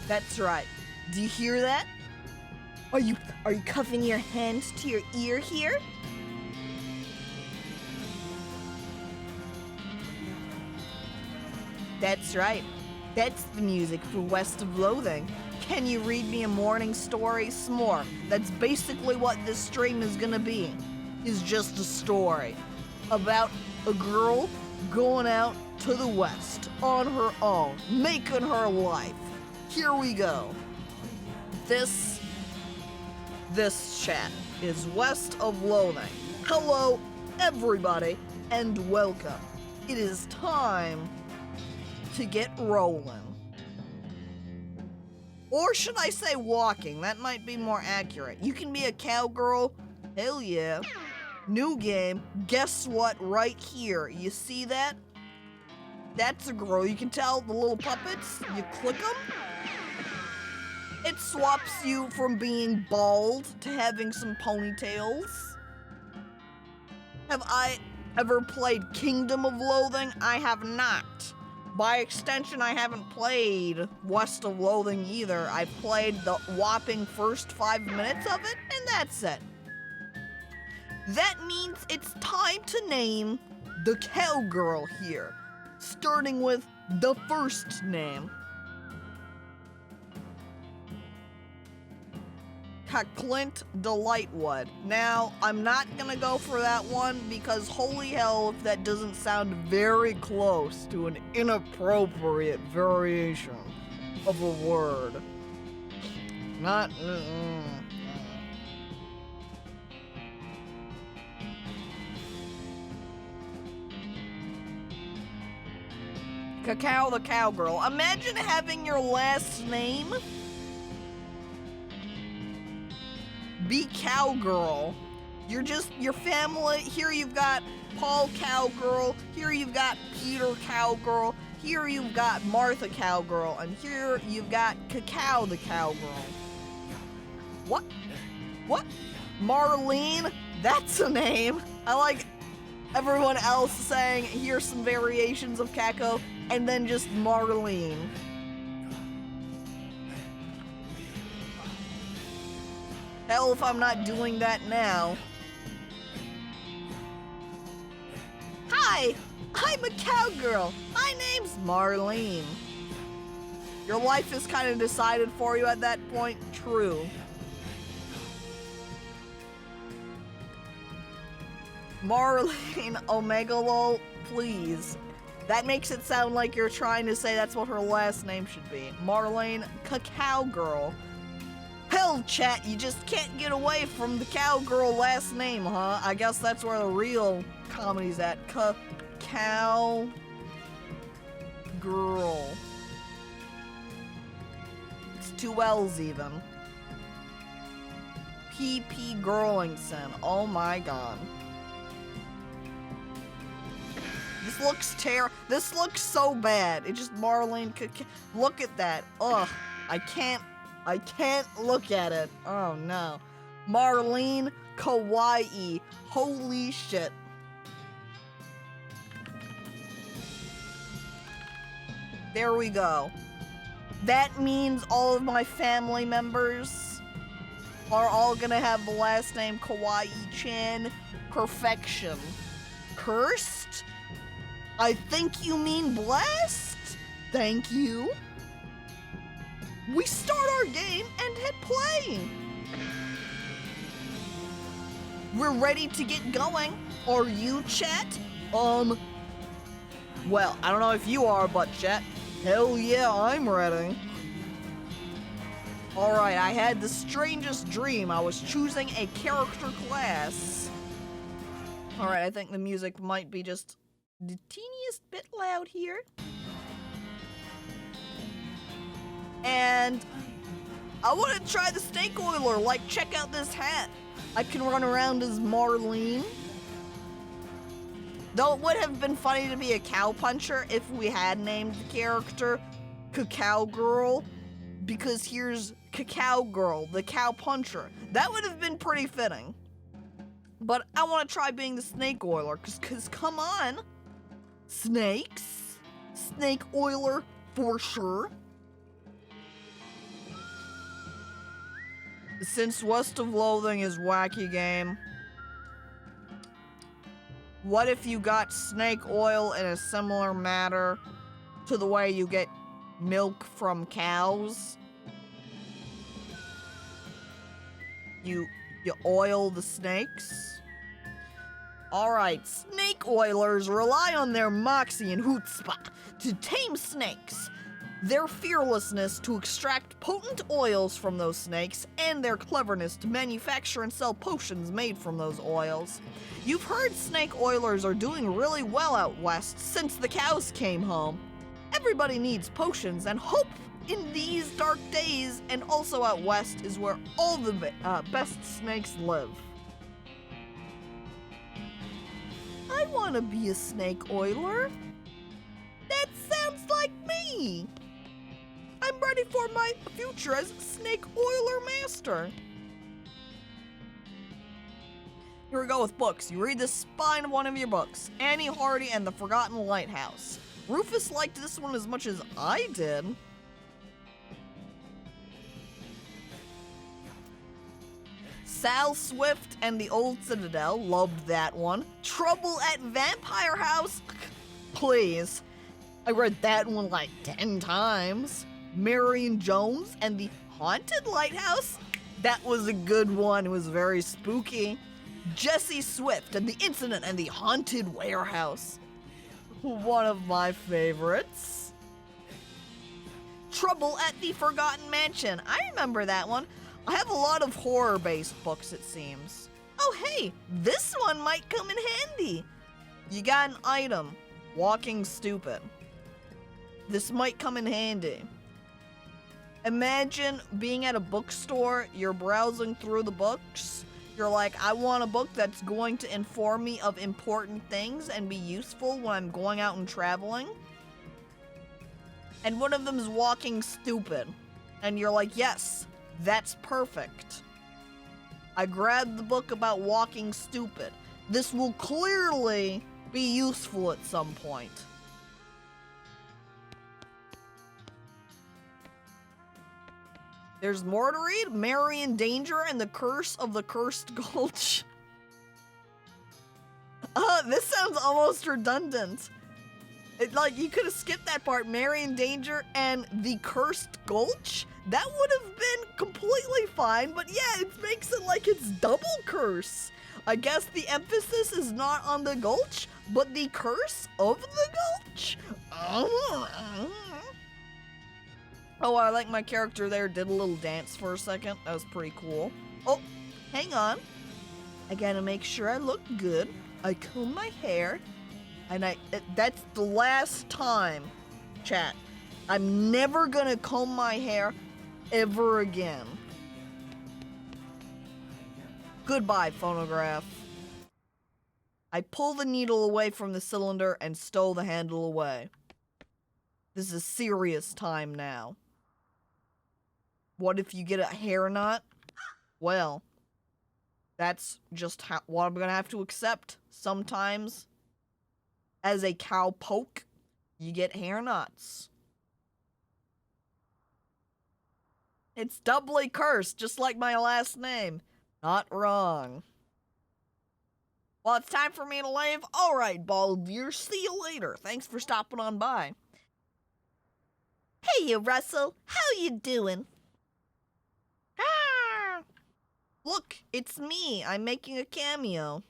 That's right. Do you hear that? Are you cuffing your hands to your ear here? That's right. That's the music for West of Loathing. Can you read me a morning story? S'more. That's basically what this stream is gonna be. Is just a story about a girl going out to the West on her own, making her life. Here we go. This chat is West of Loathing. Hello, everybody, and welcome. It is time to get rolling. Or should I say walking? That might be more accurate. You can be a cowgirl. Hell yeah. New game. Guess what? Right here. You see that? That's a girl. You can tell the little puppets. You click them. It swaps you from being bald to having some ponytails. Have I ever played Kingdom of Loathing? I have not. By extension, I haven't played West of Loathing either. I played the whopping first 5 minutes of it, and that's it. That means it's time to name the cowgirl here, starting with the first name. Clint Delightwood. Now, I'm not gonna go for that one because holy hell if that doesn't sound very close to an inappropriate variation of a word. Not, Cacao the Cowgirl. Imagine having your last name be Cowgirl. You're just, your family, here you've got Paul Cowgirl, here you've got Peter Cowgirl, here you've got Martha Cowgirl, and here you've got Cacao the Cowgirl. What? What? Marlene? That's a name. I like everyone else saying, here's some variations of Caco, and then just Marlene. Hell if I'm not doing that now. Hi, I'm a cowgirl. My name's Marlene. Your life is kind of decided for you at that point. True. Marlene Omegalol, please. That makes it sound like you're trying to say that's what her last name should be. Marlene Cacao Girl. Hell, chat, you just can't get away from the cowgirl last name, huh? I guess that's where the real comedy's at. Cow girl. It's 2 L's even. P.P. Girlingson. Oh my god. This looks so bad. It just Marlene look at that. Ugh. I can't look at it. Oh no. Marlene Kawaii. Holy shit. There we go. That means all of my family members are all gonna have the last name Kawaii-chan. Perfection. Cursed? I think you mean blessed? Thank you. We start our game and hit play. We're ready to get going. Are you, chat? Well, I don't know if you are, but chat, hell yeah, I'm ready. Alright, I had the strangest dream. I was choosing a character class. Alright, I think the music might be just the teeniest bit loud here. And I want to try the snake oiler. Like, check out this hat. I can run around as Marlene. Though it would have been funny to be a cow puncher if we had named the character Cacao Girl, because here's Cacao Girl, the cow puncher. That would have been pretty fitting. But I want to try being the snake oiler, cause come on. Snakes. Snake oiler for sure. Since West of Loathing is wacky game, what if you got snake oil in a similar manner to the way you get milk from cows? You oil the snakes? Alright, snake oilers rely on their moxie and chutzpah to tame snakes, their fearlessness to extract potent oils from those snakes, and their cleverness to manufacture and sell potions made from those oils. You've heard snake oilers are doing really well out west since the cows came home. Everybody needs potions, and hope in these dark days and also out west is where all the best snakes live. I want to be a snake oiler. That sounds like me. I'm ready for my future as snake oiler master. Here we go with books. You read the spine of one of your books. Annie Hardy and the Forgotten Lighthouse. Rufus liked this one as much as I did. Sal Swift and the Old Citadel, loved that one. Trouble at Vampire House, please. I read that one like 10 times. Marion Jones and the Haunted Lighthouse, that was a good one, it was very spooky. Jessie Swift and the Incident and the Haunted Warehouse, one of my favorites. Trouble at the Forgotten Mansion, I remember that one. I have a lot of horror-based books, it seems. Oh hey, this one might come in handy. You got an item, Walking Stupid. This might come in handy. Imagine being at a bookstore, you're browsing through the books, you're like, I want a book that's going to inform me of important things and be useful when I'm going out and traveling. And one of them is Walking Stupid. And you're like, yes, that's perfect. I grabbed the book about walking stupid. This will clearly be useful at some point. There's more to read. Mary in Danger and the Curse of the Cursed Gulch. This sounds almost redundant. Like, you could have skipped that part. Mary in Danger and the Cursed Gulch? That would have been completely fine, but yeah, it makes it like it's double curse. I guess the emphasis is not on the gulch, but the curse of the gulch? Oh, I like my character there did a little dance for a second. That was pretty cool. Oh, hang on. I gotta make sure I look good. I comb my hair, and that's the last time, chat. I'm never gonna comb my hair ever again. Goodbye, phonograph. I pull the needle away from the cylinder and stow the handle away. This is a serious time now. What if you get a hair knot? Well, that's just what I'm gonna have to accept. Sometimes, as a cowpoke, you get hair knots. It's doubly cursed, just like my last name. Not wrong. Well, it's time for me to leave. Alright, bald deer, see you later. Thanks for stopping on by. Hey, you Russell. How you doing? Ah! Look, it's me. I'm making a cameo.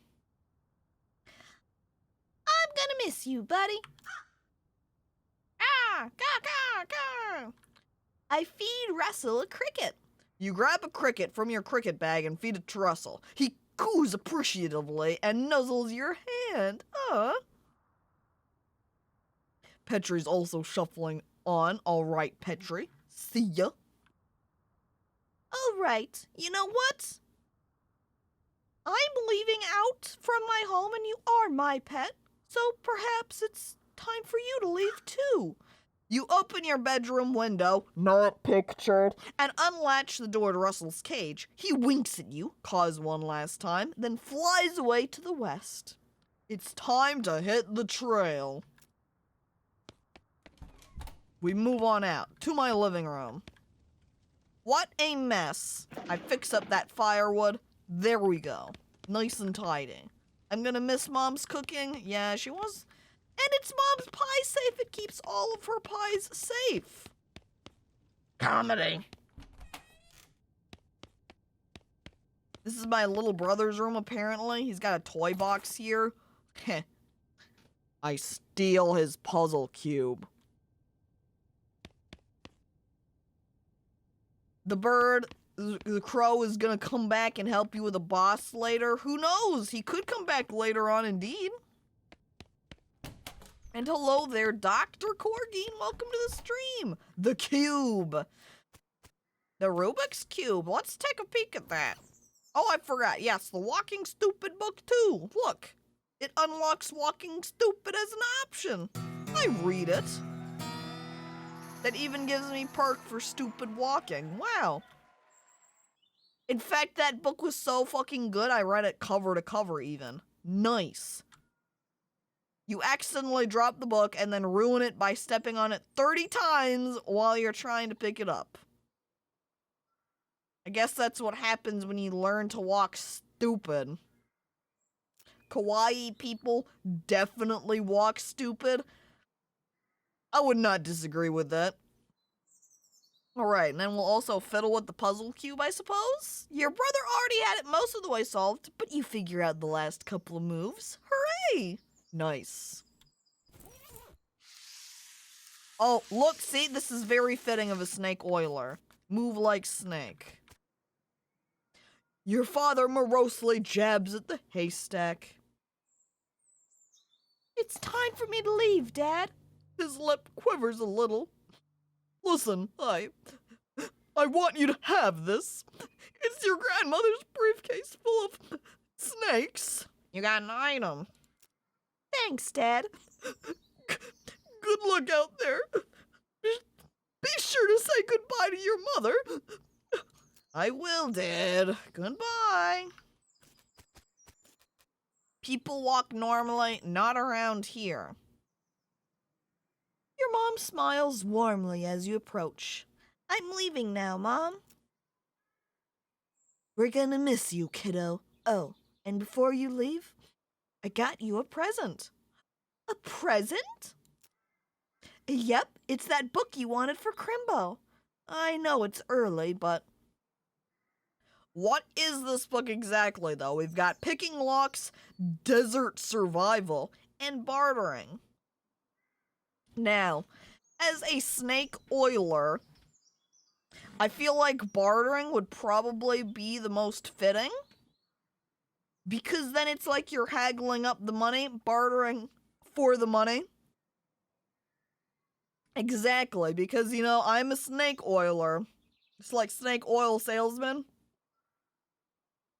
I'm gonna miss you, buddy. Ah! Caw, caw, caw. I feed Russell a cricket. You grab a cricket from your cricket bag and feed it to Russell. He coos appreciatively and nuzzles your hand. Petrie's also shuffling on. All right, Petrie. See ya. All right. You know what? I'm leaving out from my home and you are my pet. So perhaps it's time for you to leave too. You open your bedroom window, not pictured, and unlatch the door to Russell's cage. He winks at you, caws one last time, then flies away to the west. It's time to hit the trail. We move on out to my living room. What a mess. I fix up that firewood. There we go. Nice and tidy. I'm gonna miss Mom's cooking. Yeah, she was. And it's Mom's pie safe. It keeps all of her pies safe. Comedy. This is my little brother's room, apparently. He's got a toy box here. Heh. I steal his puzzle cube. The crow is gonna come back and help you with a boss later. Who knows? He could come back later on, indeed. And hello there, Dr. Corgi, and welcome to the stream. The cube. The Rubik's Cube. Let's take a peek at that. Oh, I forgot. Yes, the Walking Stupid book too. Look, it unlocks Walking Stupid as an option. I read it. That even gives me perk for stupid walking. Wow. In fact, that book was so fucking good, I read it cover to cover even. Nice. You accidentally drop the book and then ruin it by stepping on it 30 times while you're trying to pick it up. I guess that's what happens when you learn to walk stupid. Kawaii people definitely walk stupid. I would not disagree with that. Alright, and then we'll also fiddle with the puzzle cube, I suppose? Your brother already had it most of the way solved, but you figure out the last couple of moves. Hooray! Nice. Oh, look, see? This is very fitting of a snake oiler. Move like snake. Your father morosely jabs at the haystack. It's time for me to leave, Dad. His lip quivers a little. Listen, I want you to have this. It's your grandmother's briefcase full of snakes. You got an item. Thanks, Dad. Good luck out there. Be sure to say goodbye to your mother. I will, Dad. Goodbye. People walk normally, not around here. Your mom smiles warmly as you approach. I'm leaving now, Mom. We're gonna miss you, kiddo. Oh, and before you leave, I got you a present. A present? Yep, it's that book you wanted for Crimbo. I know it's early, but... What is this book exactly, though? We've got picking locks, desert survival, and bartering. Now, as a snake oiler, I feel like bartering would probably be the most fitting. Because then it's like you're haggling up the money, bartering for the money. Exactly, because, you know, I'm a snake oiler. It's like snake oil salesman.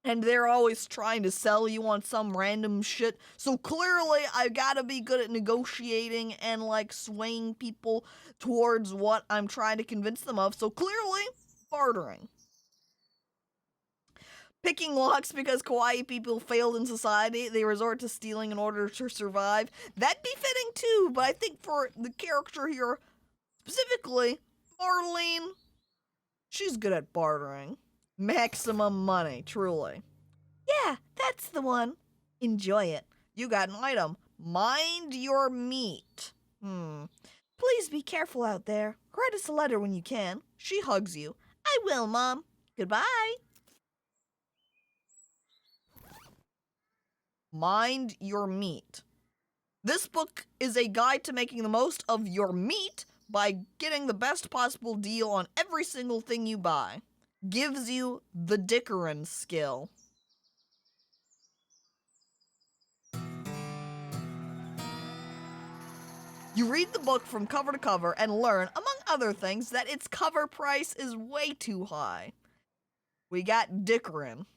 And they're always trying to sell you on some random shit. So clearly, I gotta be good at negotiating and, like, swaying people towards what I'm trying to convince them of. So clearly, bartering. Picking locks because kawaii people failed in society. They resort to stealing in order to survive. That'd be fitting too, but I think for the character here, specifically, Marlene, she's good at bartering. Maximum money, truly. Yeah, that's the one. Enjoy it. You got an item. Mind your meat. Please be careful out there. Write us a letter when you can. She hugs you. I will, Mom. Goodbye. Mind your meat. This book is a guide to making the most of your meat by getting the best possible deal on every single thing you buy. Gives you the Dickerin skill. You read the book from cover to cover and learn, among other things, that its cover price is way too high. We got Dickerin.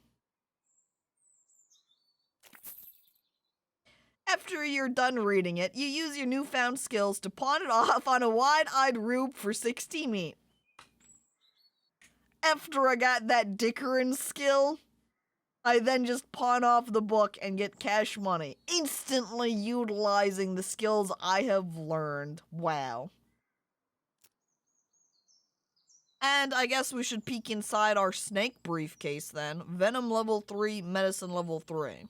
After you're done reading it, you use your newfound skills to pawn it off on a wide-eyed rube for 60 meat. After I got that Dickerin skill, I then just pawn off the book and get cash money, instantly utilizing the skills I have learned. Wow. And I guess we should peek inside our snake briefcase then. Venom level 3, medicine level 3.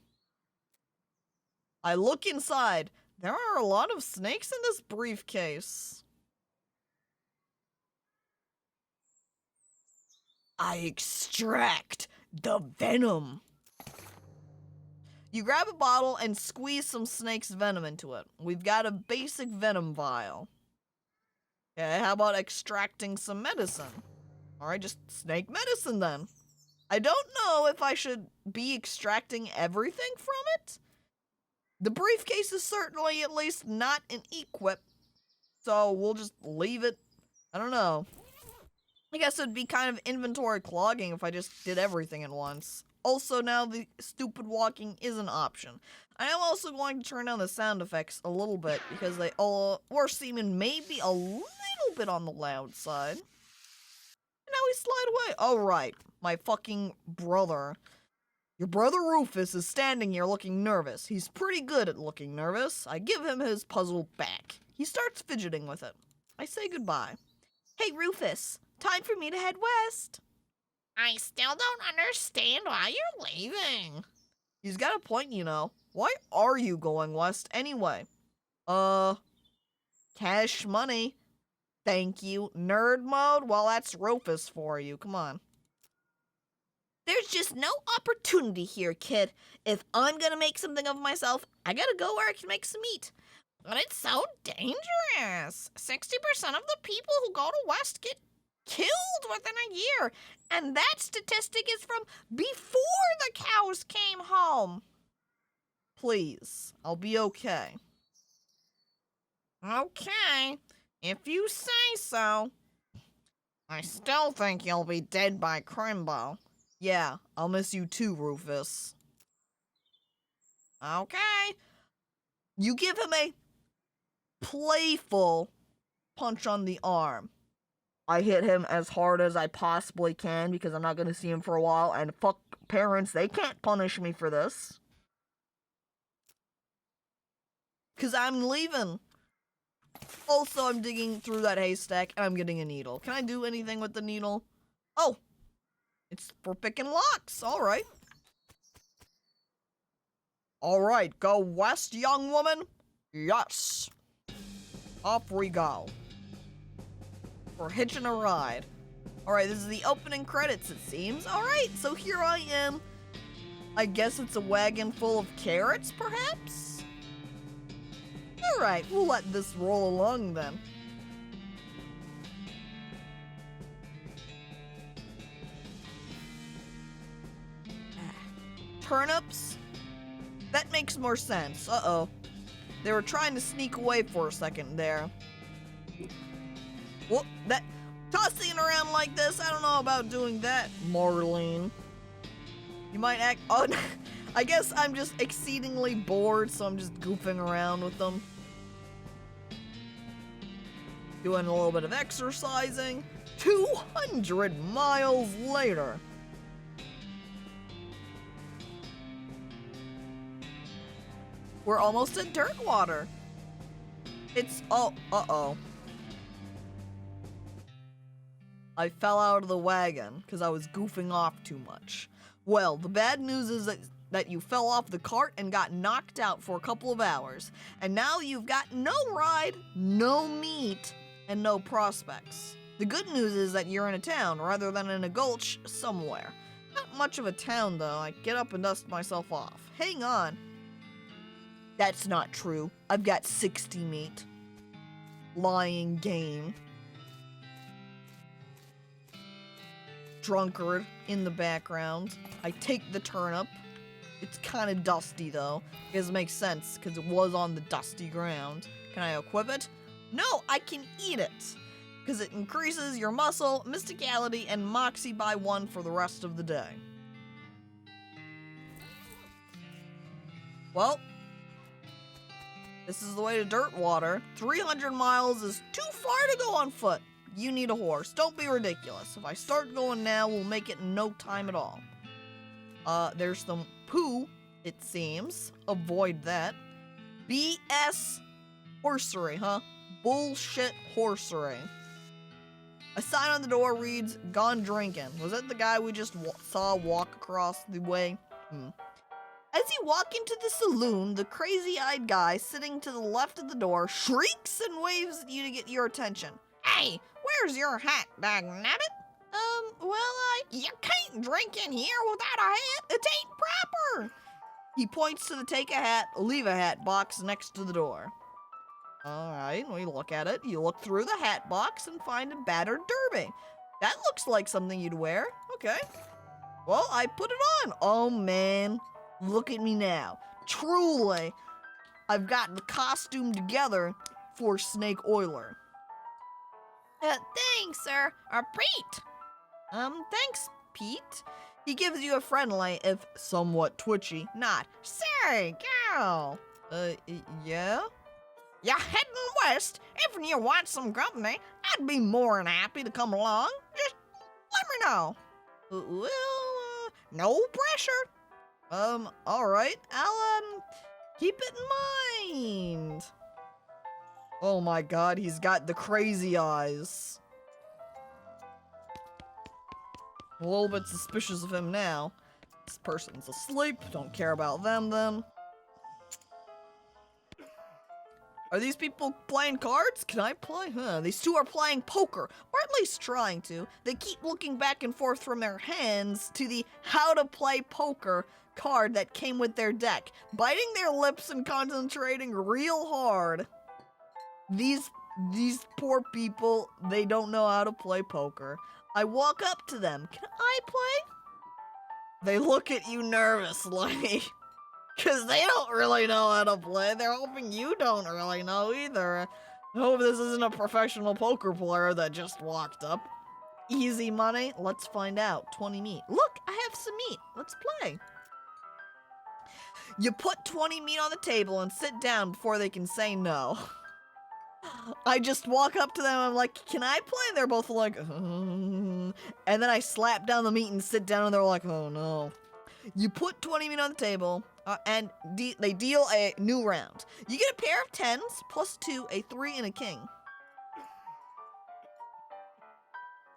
I look inside. There are a lot of snakes in this briefcase. I extract the venom. You grab a bottle and squeeze some snake's venom into it. We've got a basic venom vial. Okay, how about extracting some medicine? Alright, just snake medicine then. I don't know if I should be extracting everything from it. The briefcase is certainly at least not an equip, so we'll just leave it. I don't know. I guess it'd be kind of inventory clogging if I just did everything at once. Also, now the stupid walking is an option. I am also going to turn down the sound effects a little bit because they all were seeming maybe a little bit on the loud side. And now we slide away. Oh, right. My fucking brother. Your brother Rufus is standing here looking nervous. He's pretty good at looking nervous. I give him his puzzle back. He starts fidgeting with it. I say goodbye. Hey, Rufus. Time for me to head west. I still don't understand why you're leaving. He's got a point, you know. Why are you going west anyway? Cash money. Thank you. Nerd mode? Well, that's Rufus for you. Come on. There's just no opportunity here, kid. If I'm gonna make something of myself, I gotta go where I can make some meat. But it's so dangerous. 60% of the people who go to West get killed within a year. And that statistic is from before the cows came home. Please, I'll be okay. Okay, if you say so. I still think you'll be dead by Crimbo. Yeah, I'll miss you too, Rufus. Okay. You give him a playful punch on the arm. I hit him as hard as I possibly can because I'm not going to see him for a while, and fuck parents, they can't punish me for this. Because I'm leaving. Also, I'm digging through that haystack, and I'm getting a needle. Can I do anything with the needle? Oh, it's for picking locks. All right. All right, go west, young woman. Yes. Off we go. We're hitching a ride. All right, this is the opening credits, it seems. All right, so here I am. I guess it's a wagon full of carrots, perhaps? All right, we'll let this roll along then. Turnips? That makes more sense. Uh-oh. They were trying to sneak away for a second there. Well, that tossing it around like this, I don't know about doing that, Marlene. You might act, oh, I guess I'm just exceedingly bored, so I'm just goofing around with them. Doing a little bit of exercising. 200 miles later. We're almost at Dirtwater. It's, oh, uh-oh. I fell out of the wagon because I was goofing off too much. Well, the bad news is that you fell off the cart and got knocked out for a couple of hours. And now you've got no ride, no meat, and no prospects. The good news is that you're in a town rather than in a gulch somewhere. Not much of a town though. I get up and dust myself off. Hang on. That's not true. I've got 60 meat. Lying game. Drunkard in the background. I take the turnip. It's kind of dusty though. Because it makes sense because it was on the dusty ground. Can I equip it? No, I can eat it. Because it increases your muscle, mysticality, and moxie by 1 for the rest of the day. Well, this is the way to Dirtwater. 300 miles is too far to go on foot. You need a horse. Don't be ridiculous. If I start going now, we'll make it in no time at all. There's some poo, it seems. Avoid that. BS horsery, huh? Bullshit horsery. A sign on the door reads, "Gone drinking." Was that the guy we just saw walk across the way? As you walk into the saloon, the crazy-eyed guy sitting to the left of the door shrieks and waves at you to get your attention. Hey, where's your hat, dagnabbit? You can't drink in here without a hat. It ain't proper. He points to the take a hat, leave a hat box next to the door. All right, we look at it. You look through the hat box and find a battered derby. That looks like something you'd wear. Okay. Well, I put it on. Oh, man. Look at me now. Truly, I've got the costume together for Snake Oiler. Thanks, sir. Pete. Thanks, Pete. He gives you a friendly, if somewhat twitchy, nod. Say, gal. Yeah? You're heading west. If you want some company, I'd be more than happy to come along. Just let me know. Well, No pressure. alright. I'll, keep it in mind. Oh my god, he's got the crazy eyes. A little bit suspicious of him now. This person's asleep. Don't care about them then. Are these people playing cards? Can I play? These two are playing poker, or at least trying to. They keep looking back and forth from their hands to the how to play poker card that came with their deck, biting their lips and concentrating real hard. These poor people, they don't know how to play poker. I walk up to them. Can I play? They look at you nervously. Because they don't really know how to play. They're hoping you don't really know either. I hope this isn't a professional poker player that just walked up. Easy money? Let's find out. 20 meat. Look, I have some meat. Let's play. You put 20 meat on the table and sit down before they can say no. I just walk up to them, I'm like, can I play? They're both like, and then I slap down the meat and sit down and they're like, oh no. You put 20 meat on the table, and they deal a new round. You get a pair of 10s, plus 2, a 3, and a king.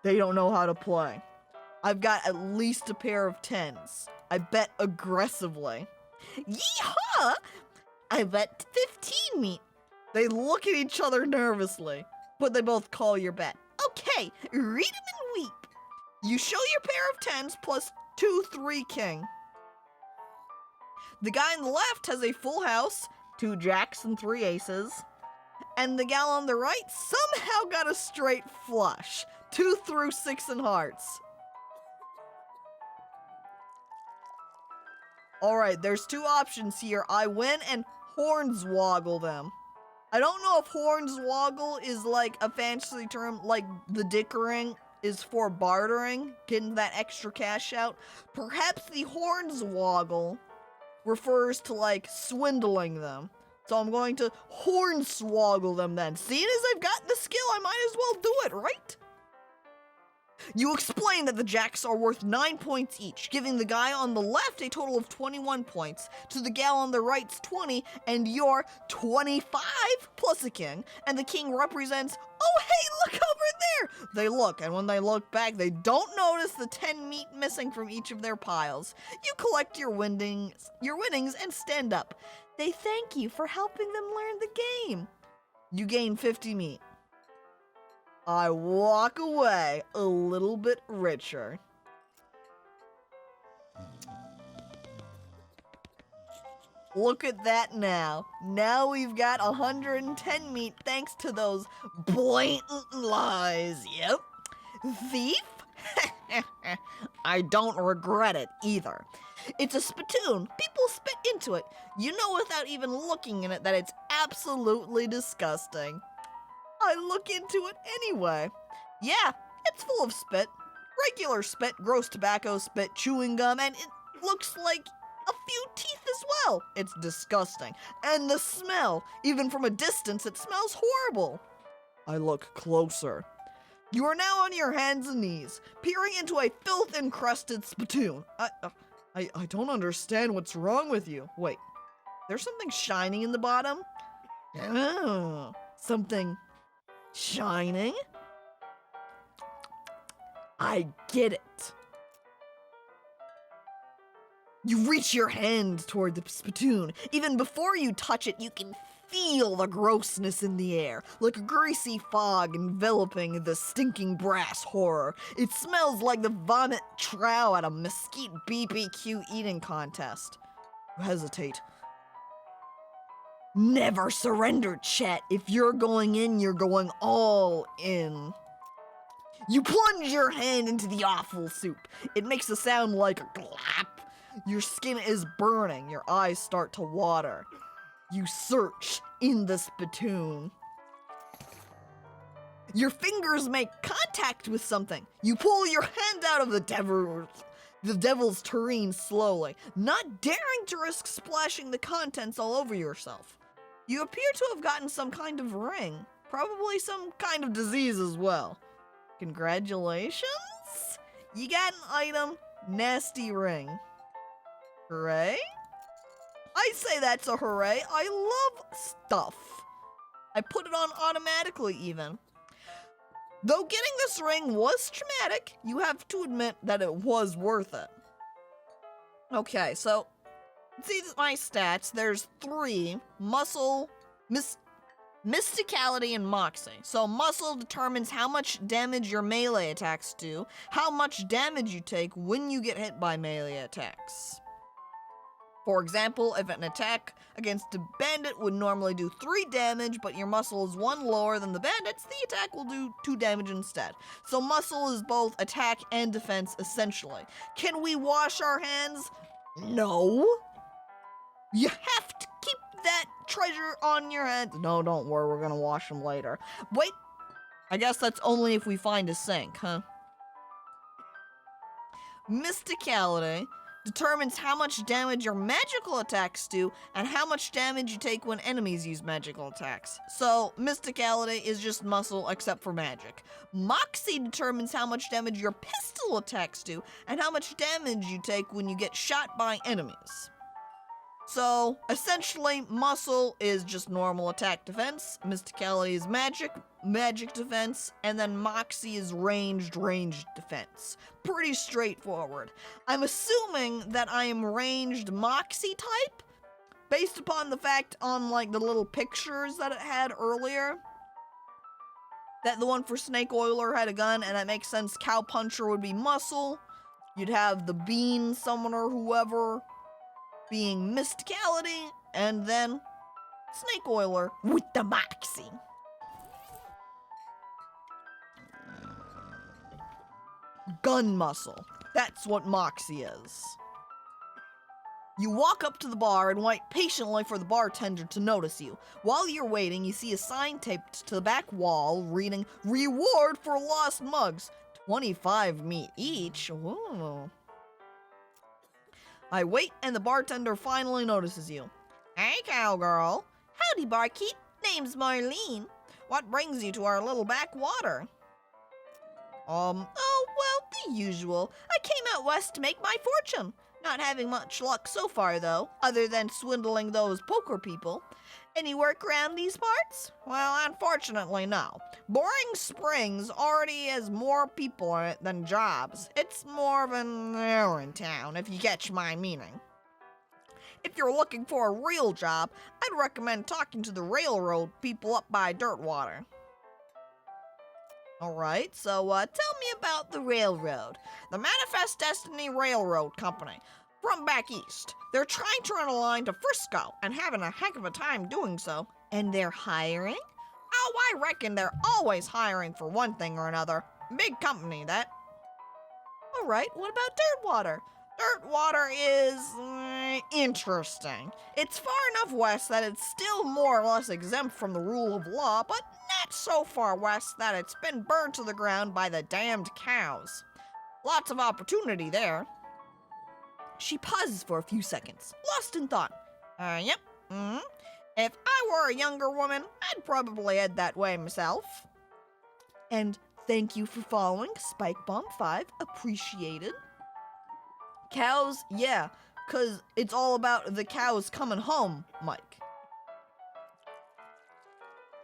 They don't know how to play. I've got at least a pair of 10s. I bet aggressively. Yee haw! I bet 15 meat. They look at each other nervously, but they both call your bet. Okay, read 'em and weep. You show your pair of 10s plus 2, 3 king. The guy on the left has a full house, 2 jacks and 3 aces. And the gal on the right somehow got a straight flush, 2 through 6 in hearts. All right, there's 2 options here. I win and hornswoggle them. I don't know if hornswoggle is like a fancy term, like the dickering is for bartering, getting that extra cash out. Perhaps the hornswoggle refers to like swindling them. So I'm going to hornswoggle them then. Seeing as I've got the skill, I might as well do it, right? You explain that the jacks are worth 9 points each, giving the guy on the left a total of 21 points, to the gal on the right's 20, and your 25 plus a king, and the king represents, oh hey, look over there! They look, and when they look back, they don't notice the 10 meat missing from each of their piles. You collect your winnings and stand up. They thank you for helping them learn the game. You gain 50 meat. I walk away a little bit richer. Look at that now. Now we've got 110 meat thanks to those blatant lies. Yep. Thief? I don't regret it either. It's a spittoon. People spit into it. You know without even looking in it that it's absolutely disgusting. I look into it anyway. Yeah, it's full of spit. Regular spit, gross tobacco spit, chewing gum, and it looks like a few teeth as well. It's disgusting. And the smell, even from a distance, it smells horrible. I look closer. You are now on your hands and knees, peering into a filth-encrusted spittoon. I don't understand what's wrong with you. Wait, there's something shining in the bottom? Oh, something shining? I get it. You reach your hand toward the spittoon. Even before you touch it, you can feel the grossness in the air, like a greasy fog enveloping the stinking brass horror. It smells like the vomit trough at a mesquite BBQ eating contest. You hesitate. Never surrender, Chet. If you're going in, you're going all in. You plunge your hand into the awful soup. It makes a sound like a glap. Your skin is burning. Your eyes start to water. You search in the spittoon. Your fingers make contact with something. You pull your hand out of the devil's tureen slowly, not daring to risk splashing the contents all over yourself. You appear to have gotten some kind of ring, probably some kind of disease as well. Congratulations! You got an item, nasty ring. Hooray? I say that's a hooray. I love stuff. I put it on automatically even. Though getting this ring was traumatic, you have to admit that it was worth it. Okay, so see my stats. There's 3: muscle, mysticality, and moxie. So muscle determines how much damage your melee attacks do, how much damage you take when you get hit by melee attacks. For example, if an attack against a bandit would normally do 3 damage, but your muscle is 1 lower than the bandit's, the attack will do 2 damage instead. So muscle is both attack and defense, essentially. Can we wash our hands? No. You have to keep that treasure on your hands. No, don't worry, we're gonna wash them later. Wait, I guess that's only if we find a sink, huh? Mysticality determines how much damage your magical attacks do and how much damage you take when enemies use magical attacks. So, mysticality is just muscle except for magic. Moxie determines how much damage your pistol attacks do and how much damage you take when you get shot by enemies. So, essentially, muscle is just normal attack defense, mysticality is magic defense, and then moxie is ranged defense. Pretty straightforward. I'm assuming that I am ranged moxie type, based upon the fact on, like, the little pictures that it had earlier, that the one for Snake Oiler had a gun, and that makes sense. Cow Puncher would be muscle. You'd have the Bean Summoner, whoever, being mysticality, and then Snake Oiler with the moxie. Gun muscle. That's what moxie is. You walk up to the bar and wait patiently for the bartender to notice you. While you're waiting, you see a sign taped to the back wall reading, "Reward for lost mugs. 25 meat each." Ooh. I wait, and the bartender finally notices you. "Hey, cowgirl." "Howdy, barkeep. Name's Marlene. What brings you to our little backwater?" Oh, well, the usual. I came out west to make my fortune. Not having much luck so far, though, other than swindling those poker people. Any work around these parts?" "Well, unfortunately, no. Boring Springs already has more people in it than jobs. It's more of an errand town, if you catch my meaning. If you're looking for a real job, I'd recommend talking to the railroad people up by Dirtwater." Alright, so tell me about the railroad. "The Manifest Destiny Railroad Company. From back east. They're trying to run a line to Frisco and having a heck of a time doing so." "And they're hiring?" "Oh, I reckon they're always hiring for one thing or another. Big company, that." "Alright, what about Dirtwater?" "Dirtwater is interesting. It's far enough west that it's still more or less exempt from the rule of law, but not so far west that it's been burned to the ground by the damned cows. Lots of opportunity there." She pauses for a few seconds, lost in thought. Yep. If I were a younger woman, I'd probably head that way myself." "And thank you for following Spike Bomb 5. Appreciated." "Cows, yeah, 'cause it's all about the cows coming home, Mike."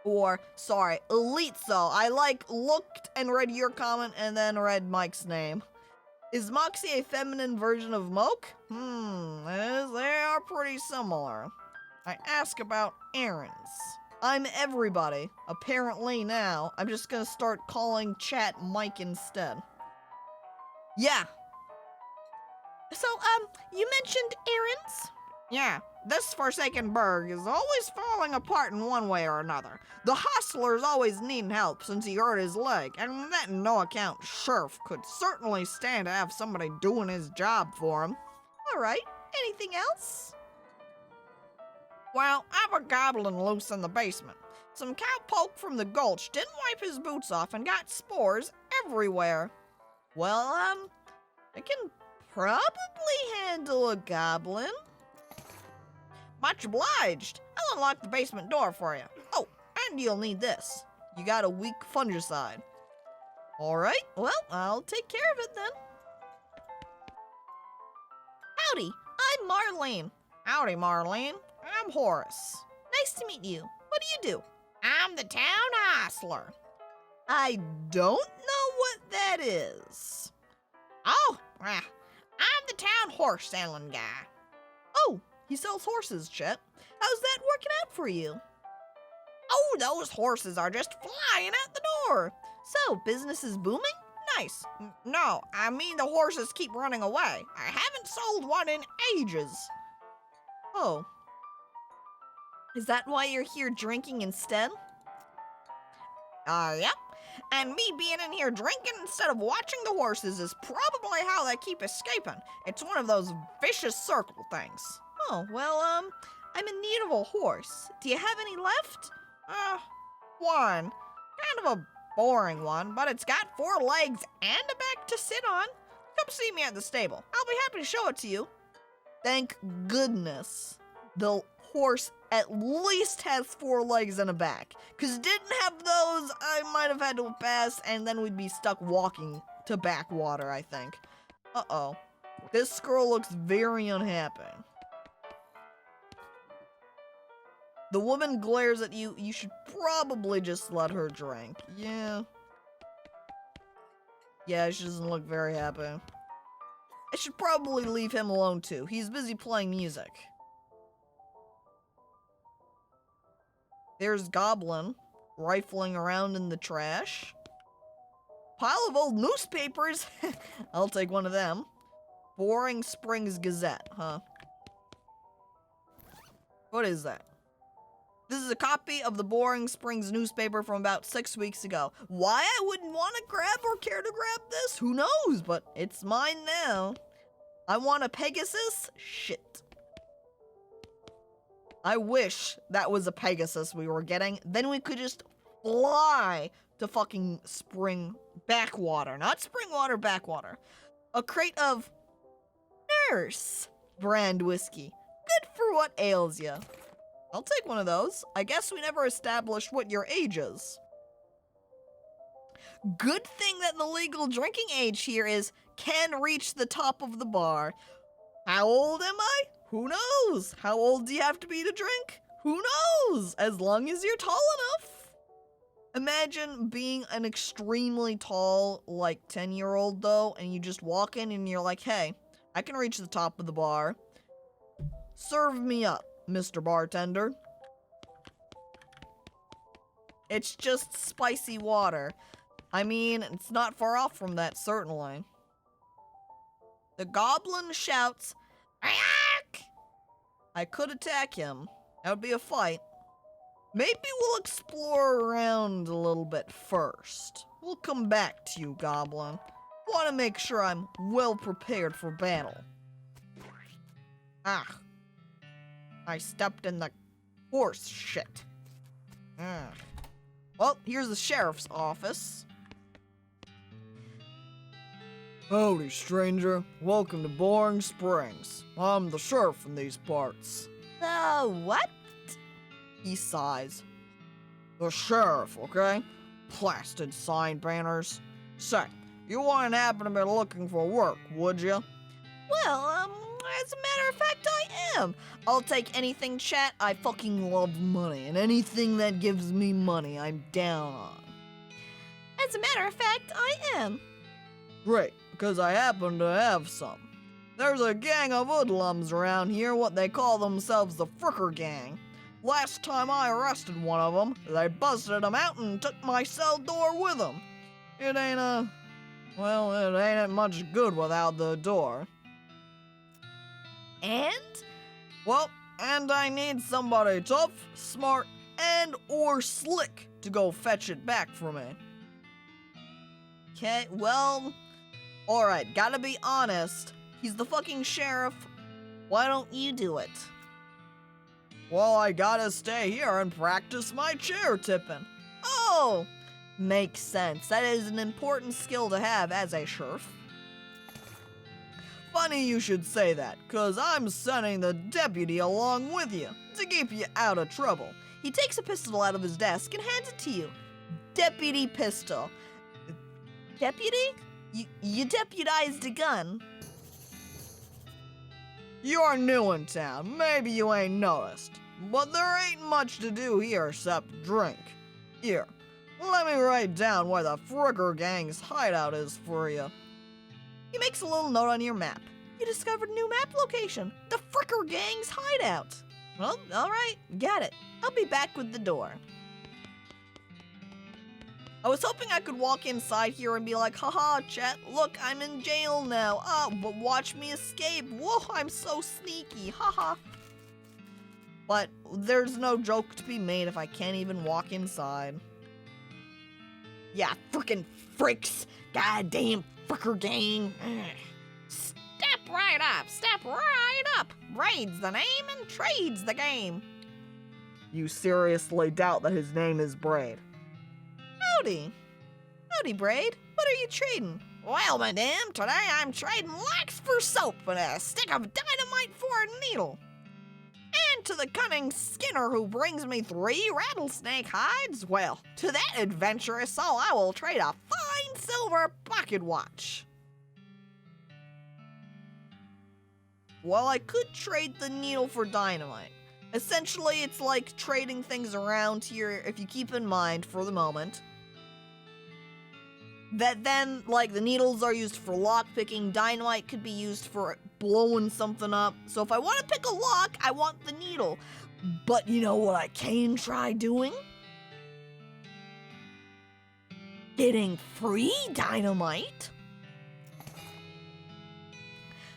Or, sorry, Elitzo. I looked and read your comment and then read Mike's name. Is Moxie a feminine version of Moke? They are pretty similar. I ask about errands. I'm everybody. Apparently now. I'm just gonna start calling chat Mike instead. Yeah. So, you mentioned errands? Yeah, this Forsaken Burg is always falling apart in one way or another. The hostler's always needing help since he hurt his leg, and that no-account sheriff could certainly stand to have somebody doing his job for him. Alright, anything else? Well, I've a goblin loose in the basement. Some cowpoke from the gulch didn't wipe his boots off and got spores everywhere. Well, I can probably handle a goblin. Much obliged. I'll unlock the basement door for you. Oh, and you'll need this. You got a weak fungicide. Alright, well, I'll take care of it then. Howdy, I'm Marlene. Howdy, Marlene. I'm Horace. Nice to meet you. What do you do? I'm the town hostler. I don't know what that is. Oh, I'm the town horse selling guy. Oh, he sells horses, Chet. How's that working out for you? Oh, those horses are just flying out the door. So, business is booming? Nice. No, I mean the horses keep running away. I haven't sold one in ages. Oh. Is that why you're here drinking instead? Yep. And me being in here drinking instead of watching the horses is probably how they keep escaping. It's one of those vicious circle things. Oh, well, I'm in need of a horse. Do you have any left? One. Kind of a boring one, but it's got 4 legs and a back to sit on. Come see me at the stable. I'll be happy to show it to you. Thank goodness. The horse at least has 4 legs and a back. Cause didn't have those, I might have had to pass and then we'd be stuck walking to backwater, I think. Uh-oh. This girl looks very unhappy. The woman glares at you. You should probably just let her drink. Yeah. Yeah, she doesn't look very happy. I should probably leave him alone too. He's busy playing music. There's Goblin, rifling around in the trash. Pile of old newspapers. I'll take one of them. Boring Springs Gazette, huh? What is that? This is a copy of the Boring Springs newspaper from about 6 weeks ago. Why I wouldn't want to grab or care to grab this? Who knows? But it's mine now. I want a Pegasus? Shit. I wish that was a Pegasus we were getting. Then we could just fly to fucking spring backwater. Not spring water, backwater. A crate of Nurse brand whiskey. Good for what ails ya. I'll take one of those. I guess we never established what your age is. Good thing that the legal drinking age here is can reach the top of the bar. How old am I? Who knows? How old do you have to be to drink? Who knows? As long as you're tall enough. Imagine being an extremely tall, like 10-year-old though, and you just walk in and you're like, hey, I can reach the top of the bar. Serve me up, Mr. Bartender. It's just spicy water. I mean, it's not far off from that, certainly. The goblin shouts, "Ayak!" I could attack him. That would be a fight. Maybe we'll explore around a little bit first. We'll come back to you, goblin. Want to make sure I'm well prepared for battle. Ah. I stepped in the horse shit. Well, here's the sheriff's office. Howdy, stranger. Welcome to Boring Springs. I'm the sheriff in these parts. What? He sighs. The sheriff, okay? Plastered sign banners. Say, you wouldn't happen to be looking for work, would you? Well, As a matter of fact, I am. I'll take anything, chat. I fucking love money, and anything that gives me money, I'm down on. As a matter of fact, I am. Great, because I happen to have some. There's a gang of hoodlums around here, what they call themselves the Fricker Gang. Last time I arrested one of them, they busted him out and took my cell door with them. It ain't much good without the door. And? Well, and I need somebody tough, smart, and or slick to go fetch it back for me. Okay, well, alright, gotta be honest. He's the fucking sheriff. Why don't you do it? Well, I gotta stay here and practice my chair tipping. Oh, makes sense. That is an important skill to have as a sheriff. Funny you should say that, cause I'm sending the deputy along with you to keep you out of trouble. He takes a pistol out of his desk and hands it to you. Deputy pistol. Deputy? You deputized a gun. You're new in town, maybe you ain't noticed, but there ain't much to do here except drink. Here, let me write down where the Fricker Gang's hideout is for you. He makes a little note on your map. You discovered a new map location, the Fricker Gang's hideout. Well, alright, got it. I'll be back with the door. I was hoping I could walk inside here and be like, haha, chat, look, I'm in jail now. Oh, but watch me escape. Whoa, I'm so sneaky, haha. But there's no joke to be made if I can't even walk inside. Yeah, frickin' freaks. Goddamn Fricker Gang. Step right up, step right up. Braid's the name and trade's the game. You seriously doubt that his name is Braid? Howdy. Howdy, Braid. What are you trading? Well, madame, today I'm trading lax for soap and a stick of dynamite for a needle. And to the cunning Skinner who brings me 3 rattlesnake hides, well, to that adventurous soul I will trade a fine silver pocket watch. Well, I could trade the needle for dynamite. Essentially, it's like trading things around here if you keep in mind, for the moment, that then, like, the needles are used for lockpicking, dynamite could be used for blowing something up. So if I want to pick a lock, I want the needle. But you know what I can try doing? Getting free dynamite?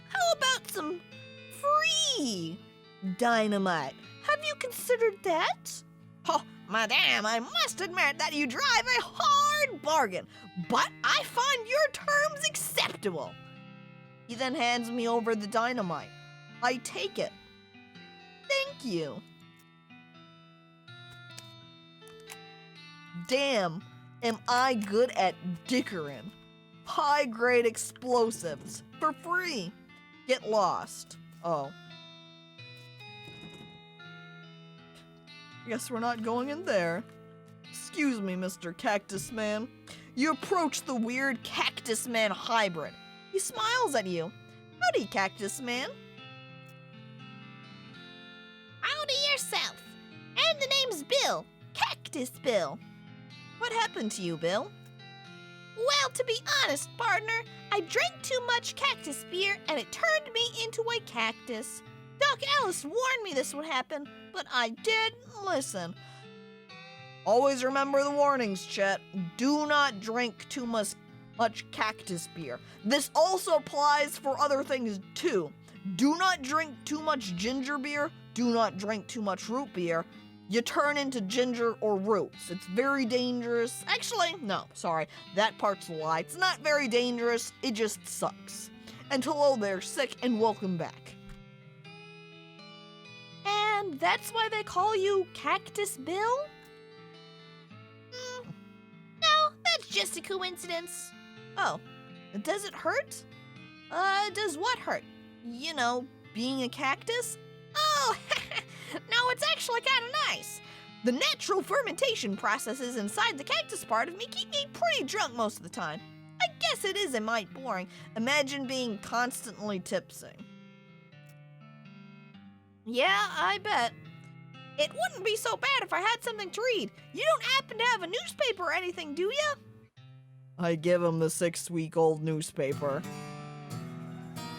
How about some free dynamite? Have you considered that? Oh, madame, I must admit that you drive a hard bargain, but I find your terms acceptable. He then hands me over the dynamite. I take it. Thank you. Damn, am I good at dickering. High-grade explosives for free. Get lost. Oh. Guess we're not going in there. Excuse me, Mr. Cactus Man. You approach the weird Cactus Man hybrid. He smiles at you. Howdy, Cactus Man. Howdy yourself. And the name's Bill. Cactus Bill. What happened to you, Bill? Well, to be honest, partner, I drank too much cactus beer and it turned me into a cactus. Doc Alice warned me this would happen, but I didn't listen. Always remember the warnings, Chet. Do not drink too much cactus beer. This also applies for other things too. Do not drink too much ginger beer. Do not drink too much root beer. You turn into ginger or roots. It's very dangerous. Actually, no, sorry. That part's a lie. It's not very dangerous. It just sucks. And hello there, sick, and welcome back. And that's why they call you Cactus Bill? No, that's just a coincidence. Oh, does it hurt? Does what hurt? You know, being a cactus? Oh, no, it's actually kind of nice. The natural fermentation processes inside the cactus part of me keep me pretty drunk most of the time. I guess it is a mite boring. Imagine being constantly tipsy. Yeah, I bet. It wouldn't be so bad if I had something to read. You don't happen to have a newspaper or anything, do ya? I give him the 6-week-old newspaper.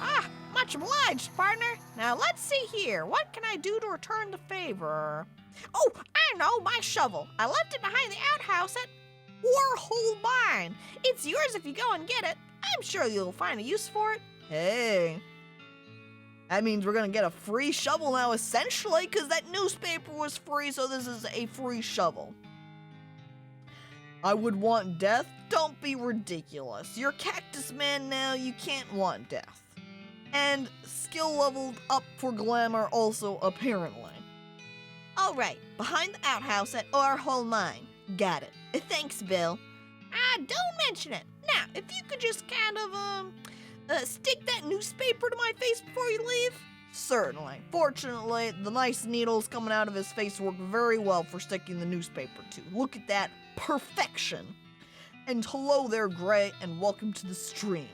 Ah, much obliged, partner. Now let's see here. What can I do to return the favor? Oh, I know, my shovel. I left it behind the outhouse at Warhol Mine. It's yours if you go and get it. I'm sure you'll find a use for it. Hey. That means we're gonna get a free shovel now, essentially, because that newspaper was free, so this is a free shovel. I would want death? Don't be ridiculous. You're Cactus Man now, you can't want death. And skill leveled up for glamour also, apparently. All right, behind the outhouse at Warhol Mine. Got it. Thanks, Bill. Don't mention it. Now, if you could just kind of, stick that newspaper to my face before you leave. Certainly. Fortunately, the nice needles coming out of his face work very well for sticking the newspaper to. Look at that perfection. And hello there, Gray, and welcome to the stream.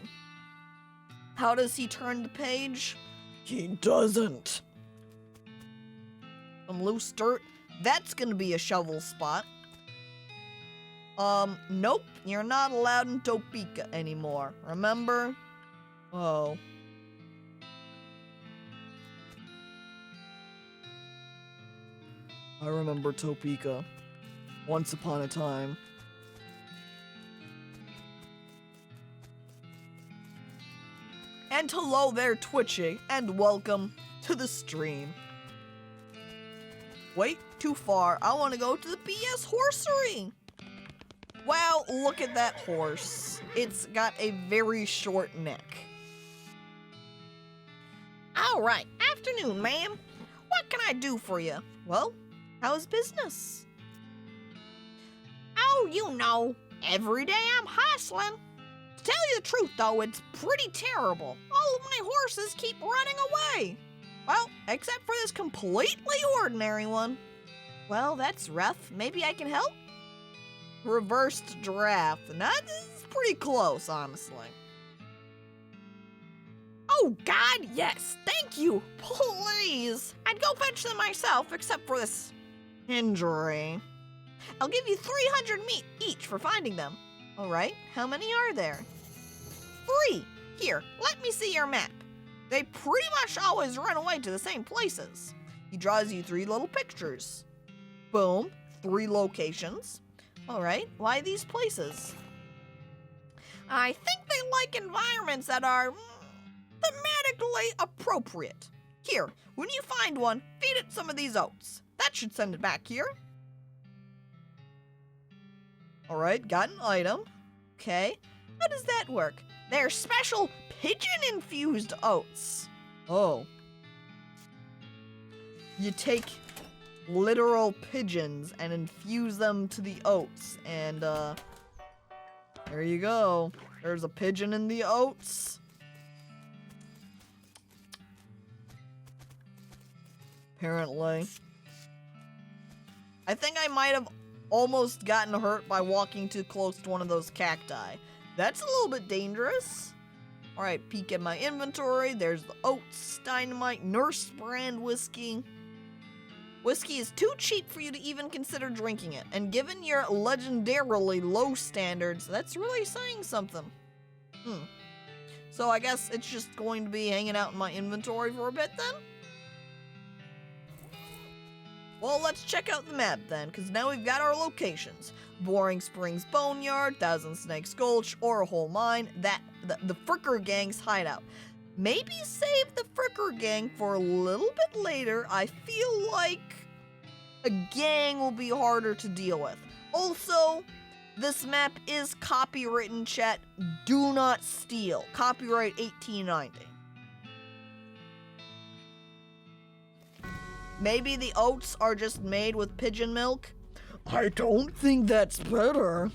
How does he turn the page? He doesn't. Some loose dirt. That's gonna be a shovel spot. Nope, you're not allowed in Topeka anymore, remember? Oh. I remember Topeka. Once upon a time. And hello there, Twitchy, and welcome to the stream. Wait, too far. I want to go to the BS Horsery. Wow, look at that horse. It's got a very short neck. All right, afternoon, ma'am. What can I do for you? Well, how's business? Oh, you know, every day I'm hustling. To tell you the truth, though, it's pretty terrible. All of my horses keep running away. Well, except for this completely ordinary one. Well, that's rough. Maybe I can help? Reversed giraffe. Now, this is pretty close, honestly. Oh, God, yes. Thank you. Please. I'd go fetch them myself, except for this injury. I'll give you 300 meat each for finding them. All right. How many are there? 3. Here, let me see your map. They pretty much always run away to the same places. He draws you 3 little pictures. Boom. 3 locations. All right. Why these places? I think they like environments that are thematically appropriate. Here, when you find one, feed it some of these oats. That should send it back here. All right, got an item. Okay, how does that work? They're special pigeon-infused oats. Oh. You take literal pigeons and infuse them to the oats, and there you go. There's a pigeon in the oats. Apparently. I think I might have almost gotten hurt by walking too close to one of those cacti. That's a little bit dangerous. Alright, peek at my inventory. There's the oats, dynamite, nurse brand whiskey. Whiskey is too cheap for you to even consider drinking it. And given your legendarily low standards, that's really saying something. So I guess it's just going to be hanging out in my inventory for a bit then? Well, let's check out the map then, because now we've got our locations. Boring Springs Boneyard, Thousand Snakes Gulch, Warhol Mine, the Fricker Gang's hideout. Maybe save the Fricker Gang for a little bit later. I feel like a gang will be harder to deal with. Also, this map is copywritten, chat. Do not steal. Copyright 1890. Maybe the oats are just made with pigeon milk? I don't think that's better.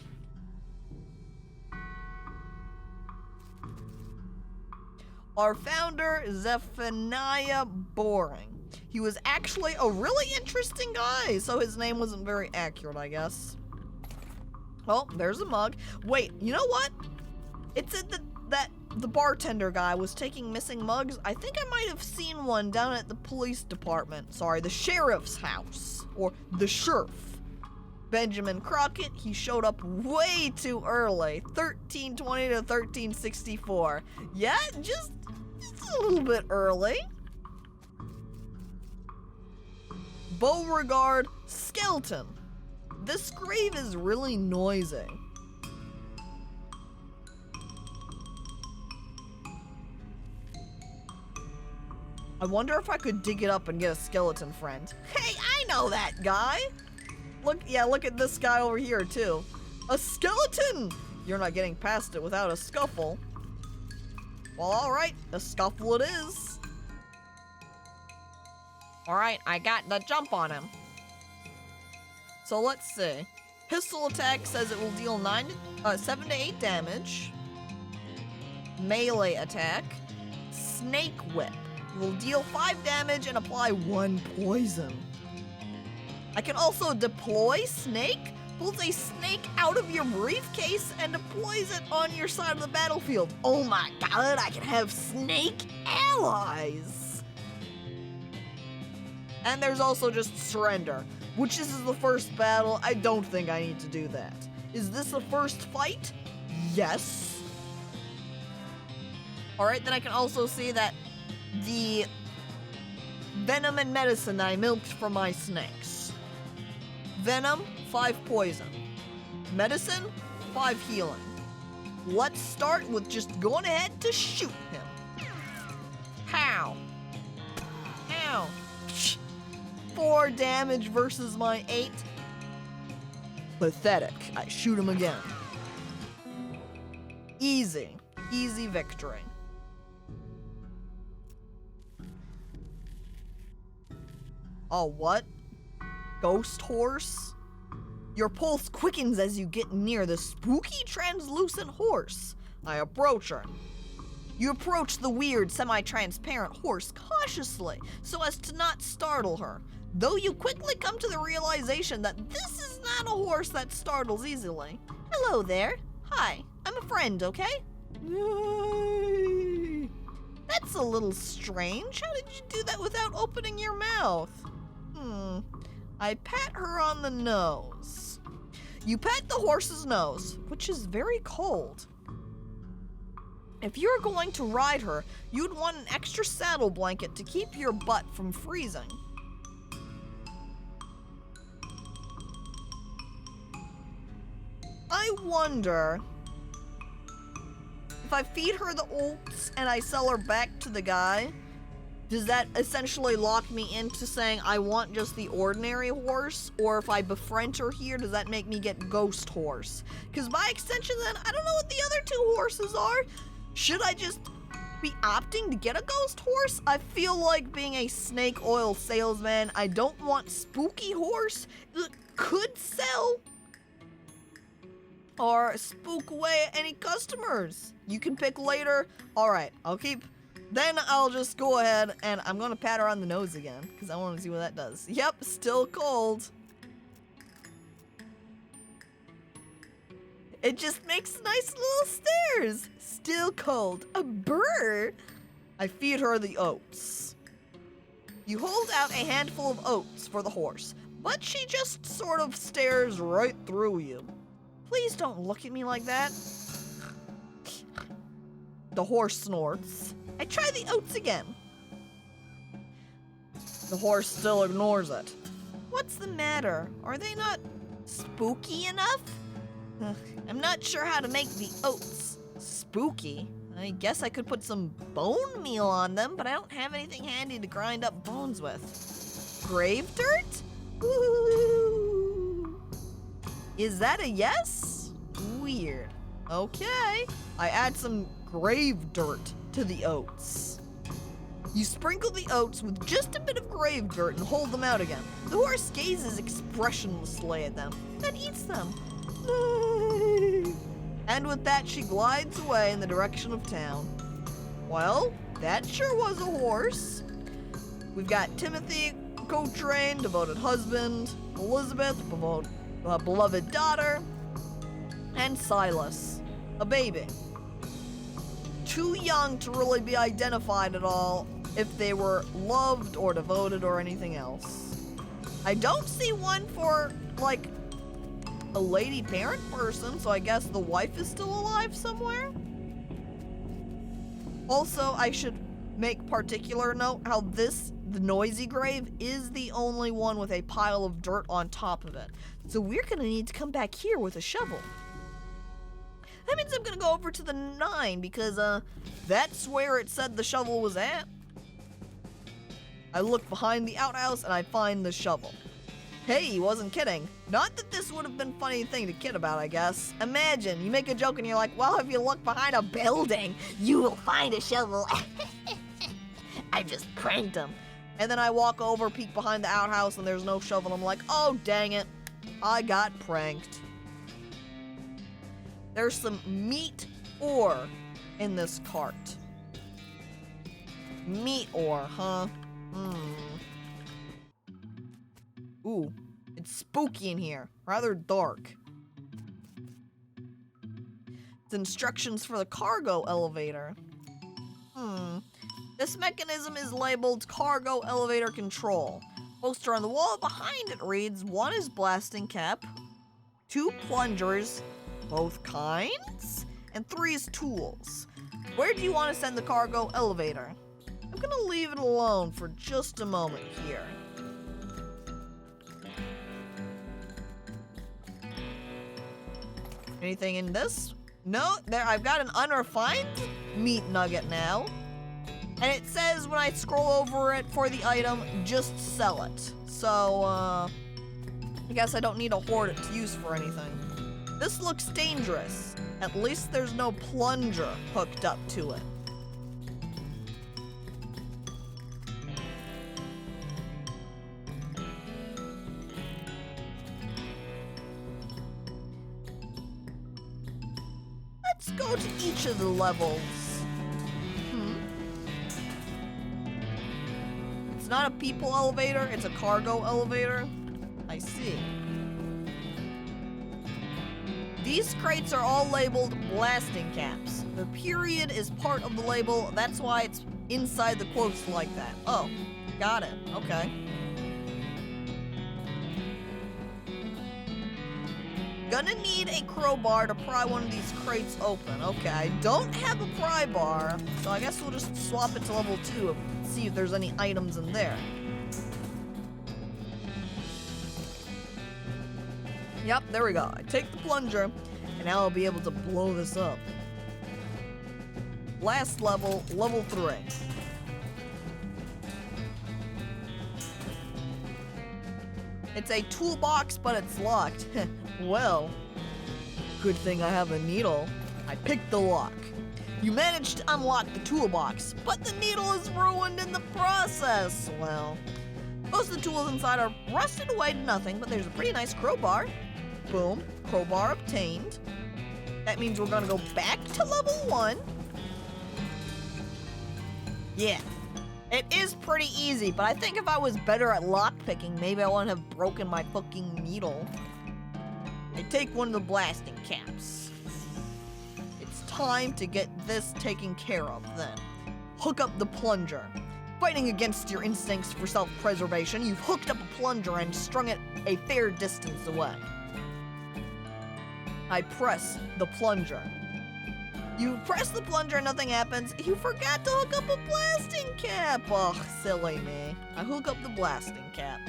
Our founder, Zephaniah Boring. He was actually a really interesting guy, so his name wasn't very accurate, I guess. Oh, there's a mug. Wait, you know what? It said that the bartender guy was taking missing mugs. I think I might have seen one down at the police department. Sorry, the sheriff's house, or the sheriff. Benjamin Crockett, he showed up way too early. 1320 to 1364. Yeah, just a little bit early. Beauregard Skeleton. This grave is really noisy. I wonder if I could dig it up and get a skeleton friend. Hey, I know that guy! Look at this guy over here too. A skeleton! You're not getting past it without a scuffle. Well, alright, a scuffle it is. Alright, I got the jump on him. So let's see. Pistol attack says it will deal 7 to 8 damage. Melee attack. Snake whip will deal 5 damage and apply 1 poison. I can also deploy snake. Pulls a snake out of your briefcase and deploys it on your side of the battlefield. Oh my god, I can have snake allies. And there's also just surrender, which this is the first battle. I don't think I need to do that. Is this the first fight? Yes. Alright, then I can also see that the venom and medicine I milked from my snakes. Venom, 5 poison. Medicine, 5 healing. Let's start with just going ahead to shoot him. How? How? 4 damage versus my 8. Pathetic. I shoot him again. Easy. Easy victory. Oh, what? Ghost horse? Your pulse quickens as you get near the spooky translucent horse. I approach her. You approach the weird semi-transparent horse cautiously so as to not startle her, though you quickly come to the realization that this is not a horse that startles easily. Hello there. Hi, I'm a friend, okay? Yay. That's a little strange. How did you do that without opening your mouth? I pat her on the nose. You pat the horse's nose, which is very cold. If you're going to ride her, you'd want an extra saddle blanket to keep your butt from freezing. I wonder if I feed her the oats and I sell her back to the guy, does that essentially lock me into saying I want just the ordinary horse? Or if I befriend her here, does that make me get ghost horse? Because by extension then, I don't know what the other 2 horses are. Should I just be opting to get a ghost horse? I feel like being a snake oil salesman, I don't want spooky horse. It could sell. Or spook away any customers. You can pick later. Alright, then I'll just go ahead and I'm gonna pat her on the nose again because I want to see what that does. Yep, still cold. It just makes nice little stairs. Still cold. A burr. I feed her the oats. You hold out a handful of oats for the horse, but she just sort of stares right through you. Please don't look at me like that. The horse snorts. I try the oats again. The horse still ignores it. What's the matter? Are they not spooky enough? I'm not sure how to make the oats spooky. I guess I could put some bone meal on them, but I don't have anything handy to grind up bones with. Grave dirt? Ooh. Is that a yes? Weird. Okay. I add some grave dirt to the oats. You sprinkle the oats with just a bit of grave dirt and hold them out again. The horse gazes expressionlessly at them, then eats them. And with that, she glides away in the direction of town. Well, that sure was a horse. We've got Timothy, co-trained, devoted husband, Elizabeth, beloved daughter, and Silas, a baby. too young to really be identified at all if they were loved or devoted or anything else. I don't see one for, like, a lady parent person, so I guess the wife is still alive somewhere? Also, I should make particular note how the noisy grave is the only one with a pile of dirt on top of it. So we're gonna need to come back here with a shovel. That means I'm gonna go over to the 9 because that's where it said the shovel was at. I look behind the outhouse and I find the shovel. Hey, he wasn't kidding. Not that this would have been a funny thing to kid about, I guess. Imagine, you make a joke and you're like, well, if you look behind a building, you will find a shovel. I just pranked him. And then I walk over, peek behind the outhouse, and there's no shovel. I'm like, oh, dang it. I got pranked. There's some meat ore in this cart. Meat ore, huh? Ooh, it's spooky in here. Rather dark. It's instructions for the cargo elevator. This mechanism is labeled cargo elevator control. Poster on the wall behind it reads, 1 is blasting cap, 2 plungers, both kinds, and 3 is tools. Where do you want to send the cargo elevator? I'm gonna leave it alone for just a moment here. Anything in this? No, there, I've got an unrefined meat nugget now. And it says when I scroll over it for the item, just sell it. So, I guess I don't need to hoard it to use for anything. This looks dangerous. At least there's no plunger hooked up to it. Let's go to each of the levels. It's not a people elevator, it's a cargo elevator. I see. These crates are all labeled blasting caps. The period is part of the label, that's why it's inside the quotes like that. Oh, got it, okay. Gonna need a crowbar to pry one of these crates open. Okay, I don't have a pry bar, so I guess we'll just swap it to level 2 and see if there's any items in there. Yep, there we go. I take the plunger, and now I'll be able to blow this up. Last level, level 3. It's a toolbox, but it's locked. Well, good thing I have a needle. I picked the lock. You managed to unlock the toolbox, but the needle is ruined in the process. Well, most of the tools inside are rusted away to nothing, but there's a pretty nice crowbar. Boom, crowbar obtained. That means we're gonna go back to level 1. Yeah. It is pretty easy, but I think if I was better at lockpicking, maybe I wouldn't have broken my fucking needle. I take one of the blasting caps. It's time to get this taken care of then. Hook up the plunger. Fighting against your instincts for self-preservation, you've hooked up a plunger and strung it a fair distance away. I press the plunger. You press the plunger and nothing happens. You forgot to hook up a blasting cap. Ugh, silly me. I hook up the blasting cap.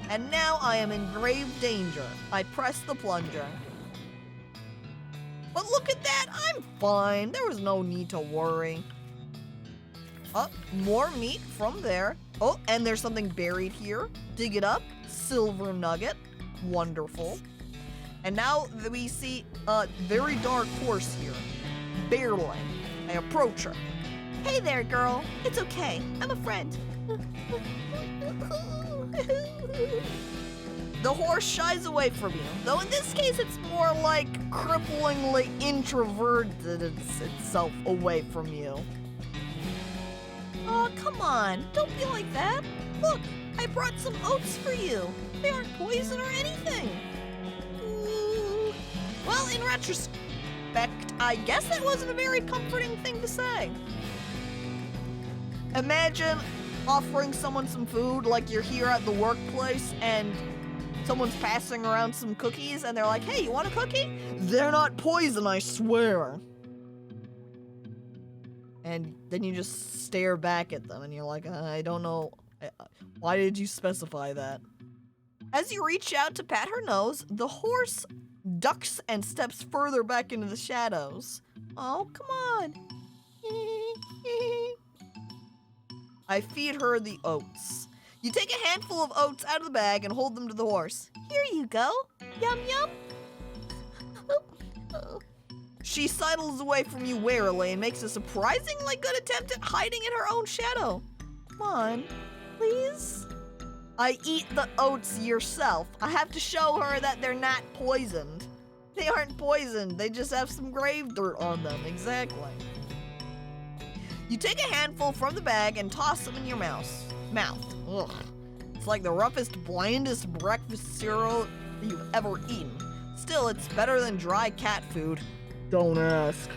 And now I am in grave danger. I press the plunger. But look at that, I'm fine. There was no need to worry. Oh, more meat from there. Oh, and there's something buried here. Dig it up. Silver nugget. Wonderful. And now we see a very dark horse here. Barely. I approach her. Hey there, girl. It's okay. I'm a friend. The horse shies away from you, though in this case it's more like cripplingly introverted itself away from you. Oh, come on. Don't be like that. Look, I brought some oats for you. They aren't poison or anything. Well, in retrospect, I guess that wasn't a very comforting thing to say. Imagine offering someone some food, like you're here at the workplace and someone's passing around some cookies and they're like, hey, you want a cookie? They're not poison, I swear. And then you just stare back at them and you're like, I don't know. Why did you specify that? As you reach out to pat her nose, the horse ducks and steps further back into the shadows. Oh, come on. I feed her the oats. You take a handful of oats out of the bag and hold them to the horse. Here you go. Yum, yum. She sidles away from you warily and makes a surprisingly good attempt at hiding in her own shadow. Come on, please? I eat the oats yourself. I have to show her that they're not poisoned. They aren't poisoned, they just have some grave dirt on them, exactly. You take a handful from the bag and toss them in your mouth. Ugh. It's like the roughest, blandest breakfast cereal you've ever eaten. Still, it's better than dry cat food. Don't ask.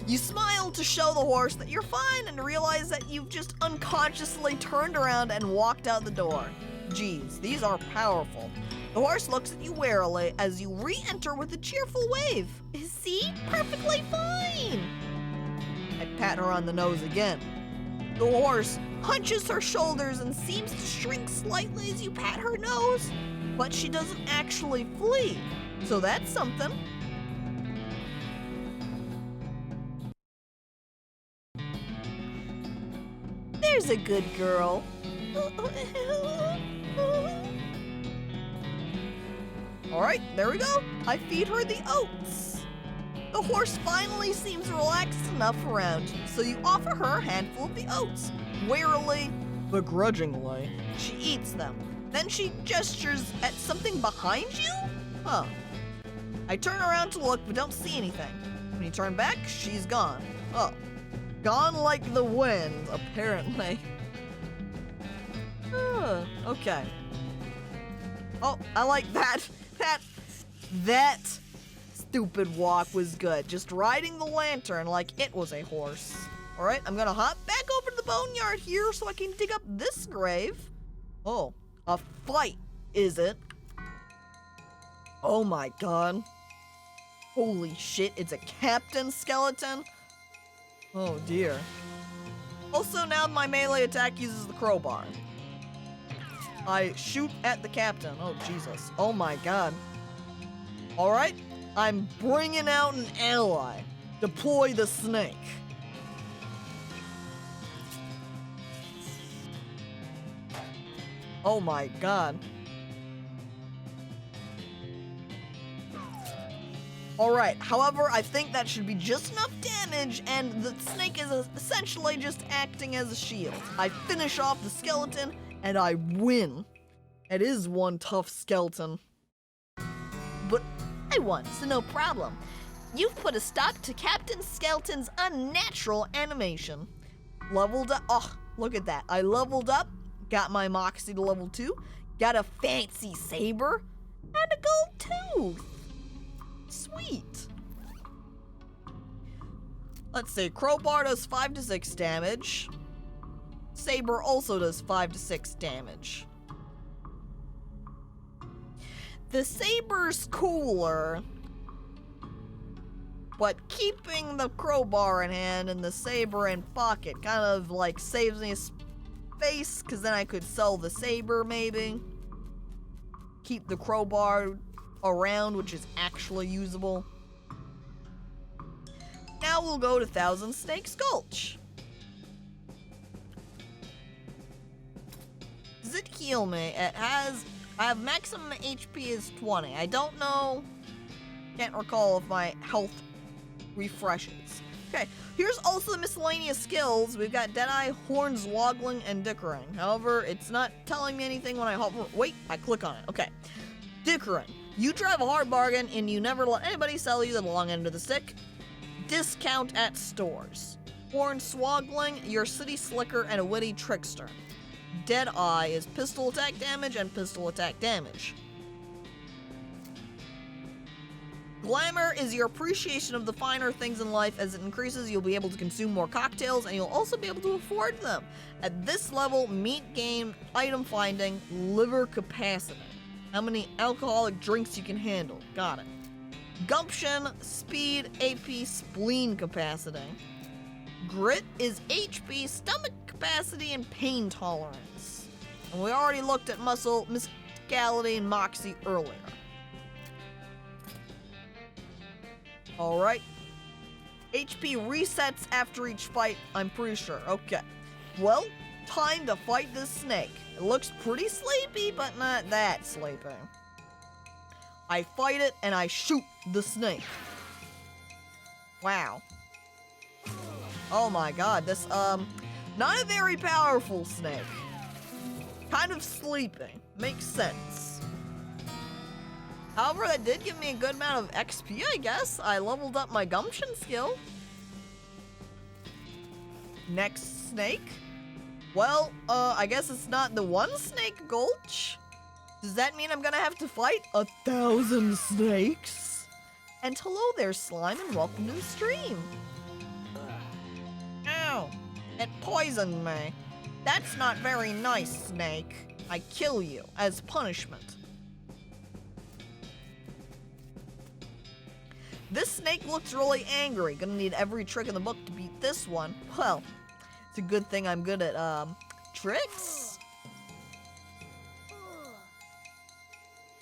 You smile to show the horse that you're fine and realize that you've just unconsciously turned around and walked out the door. Geez, these are powerful. The horse looks at you warily as you re-enter with a cheerful wave. See? Perfectly fine. I pat her on the nose again. The horse hunches her shoulders and seems to shrink slightly as you pat her nose, but she doesn't actually flee. So that's something. There's a good girl. Alright, there we go. I feed her the oats. The horse finally seems relaxed enough around you, so you offer her a handful of the oats. Warily, begrudgingly, she eats them. Then she gestures at something behind you? Huh. I turn around to look, but don't see anything. When you turn back, she's gone. Oh. Gone like the wind, apparently. Okay. Oh, I like that. That stupid walk was good. Just riding the lantern like it was a horse. All right, I'm gonna hop back over to the boneyard here so I can dig up this grave. Oh, a fight, is it? Oh my god. Holy shit, it's a captain skeleton? Oh dear. Also, now my melee attack uses the crowbar. I shoot at the captain. Oh Jesus. Oh my god. Alright, I'm bringing out an ally. Deploy the snake. Oh my god. Alright, however, I think that should be just enough damage, and the snake is essentially just acting as a shield. I finish off the skeleton, and I win. It is one tough skeleton. But I won, so no problem. You've put a stop to Captain Skeleton's unnatural animation. Leveled up. Oh, look at that. I leveled up, got my Moxie to level 2, got a fancy saber, and a gold tooth. Sweet. Let's see. Crowbar does 5 to 6 damage. Saber also does 5 to 6 damage. The saber's cooler, but keeping the crowbar in hand and the saber in pocket kind of like saves me space, because then I could sell the saber maybe. Keep the crowbar around, which is actually usable. Now we'll go to Thousand Snakes Gulch. Does it heal me? I have maximum HP is 20. I don't know. Can't recall if my health refreshes. Okay, here's also the miscellaneous skills. We've got Deadeye, Hornswoggling, and Dickering. However, it's not telling me anything when I hover. Wait, I click on it. Okay. Dickering. You drive a hard bargain and you never let anybody sell you the long end of the stick. Discount at stores. Hornswoggling, you're city slicker and a witty trickster. Deadeye is pistol attack damage and pistol attack damage. Glamour is your appreciation of the finer things in life. As it increases, you'll be able to consume more cocktails, and you'll also be able to afford them. At this level, meat gain, item finding, liver capacity. How many alcoholic drinks you can handle. Got it. Gumption, speed, AP, spleen capacity. Grit is HP, stomach capacity, and pain tolerance. And we already looked at muscle, mysticality, and moxie earlier. Alright. HP resets after each fight, I'm pretty sure. Okay. Well, time to fight this snake. It looks pretty sleepy, but not that sleepy. I fight it and I shoot the snake. Wow. Oh my god, this, not a very powerful snake. Kind of sleepy. Makes sense. However, that did give me a good amount of XP, I guess. I leveled up my gumption skill. Next snake. Well, I guess it's not the one snake gulch. Does that mean I'm gonna have to fight 1,000 snakes? And hello there, slime, and welcome to the stream. Ow, it poisoned me. That's not very nice, snake. I kill you as punishment. This snake looks really angry. Gonna need every trick in the book to beat this one. Well, it's a good thing I'm good at, tricks.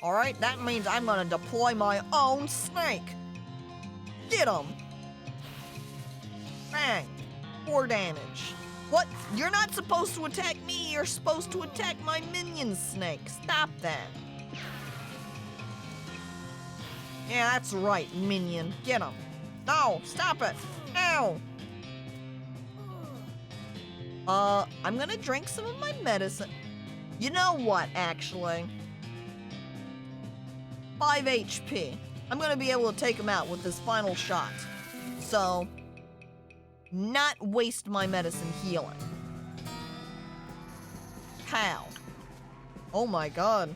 Alright, that means I'm gonna deploy my own snake. Get him! Bang! 4 damage. What? You're not supposed to attack me, you're supposed to attack my minion snake. Stop that. Yeah, that's right, minion. Get him. No, stop it. Ow! I'm gonna drink some of my medicine. You know what, actually? 5 HP. I'm gonna be able to take him out with this final shot. So, not waste my medicine healing. How? Oh my god.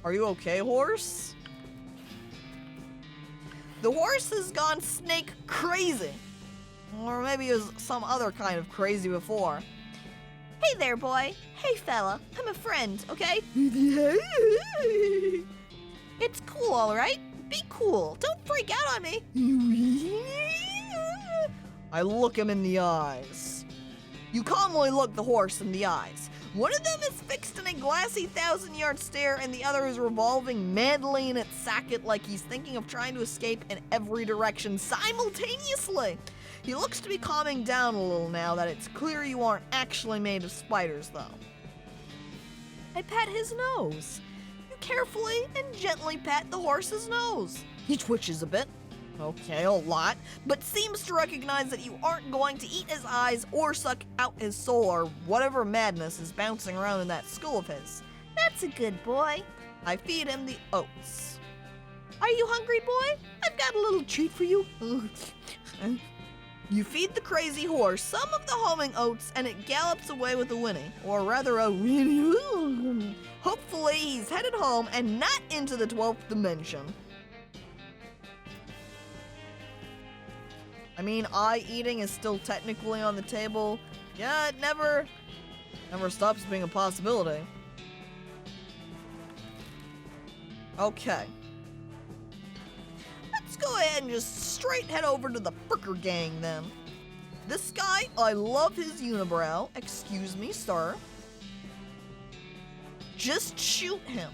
Are you okay, horse? The horse has gone snake crazy. Or maybe it was some other kind of crazy before. Hey there, boy. Hey, fella. I'm a friend, okay? It's cool, all right? Be cool. Don't freak out on me. I look him in the eyes. You calmly look the horse in the eyes. One of them is fixed in a glassy 1,000-yard stare, and the other is revolving madly in its socket like he's thinking of trying to escape in every direction simultaneously. He looks to be calming down a little now that it's clear you aren't actually made of spiders, though. I pat his nose. You carefully and gently pat the horse's nose. He twitches a bit. Okay, a lot, but seems to recognize that you aren't going to eat his eyes or suck out his soul or whatever madness is bouncing around in that skull of his. That's a good boy. I feed him the oats. Are you hungry, boy? I've got a little treat for you. You feed the crazy horse some of the homing oats and it gallops away with a whinny, or rather a whinny. Hopefully he's headed home and not into the 12th dimension. I mean, eye eating is still technically on the table. Yeah, it never stops being a possibility. Okay. Let's go ahead and just straight head over to the Fricker gang then. This guy, I love his unibrow. Excuse me, sir. Just shoot him.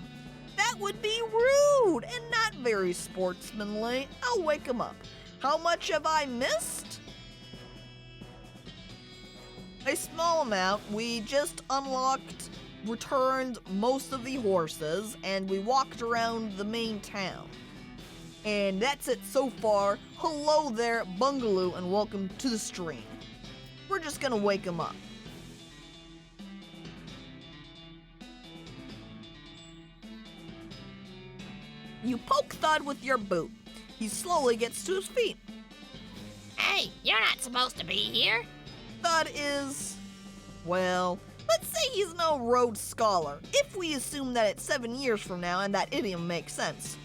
That would be rude and not very sportsmanly. I'll wake him up. How much have I missed? A small amount. We just unlocked, returned most of the horses, and we walked around the main town. And that's it so far. Hello there, Bungaloo, and welcome to the stream. We're just gonna wake him up. You poke Thud with your boot. He slowly gets to his feet. Hey, you're not supposed to be here. Thud is, well, Let's say he's no Rhodes Scholar, if we assume that it's 7 years from now and that idiom makes sense.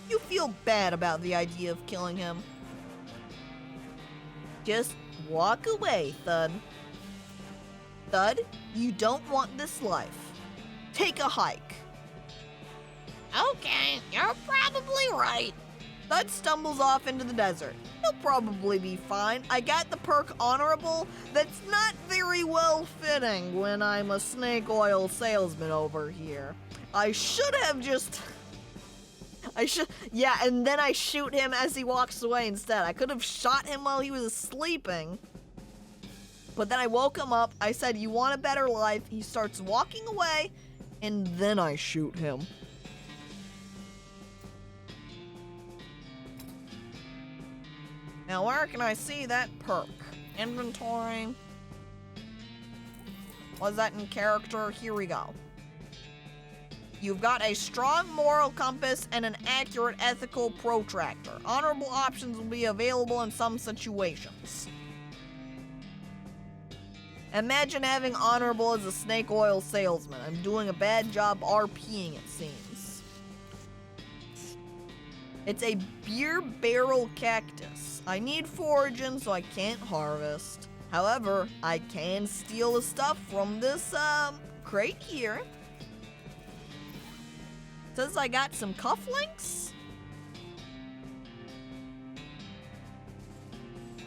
You feel bad about the idea of killing him. Just walk away, Thud. Thud, you don't want this life. Take a hike. Okay, you're probably right. Thud stumbles off into the desert. He'll probably be fine. I got the perk Honorable. That's not very well fitting when I'm a snake oil salesman over here. I should have just... Yeah, and then I shoot him as he walks away instead. I could have shot him while he was sleeping. But then I woke him up. I said, you want a better life? He starts walking away, and then I shoot him. Now, where can I see that perk? Inventory. Was that in character? Here we go. You've got a strong moral compass and an accurate ethical protractor. Honorable options will be available in some situations. Imagine having honorable as a snake oil salesman. I'm doing a bad job RPing, it seems. It's a beer barrel cactus. I need foraging, so I can't harvest. However, I can steal the stuff from this crate here. Says I got some cufflinks?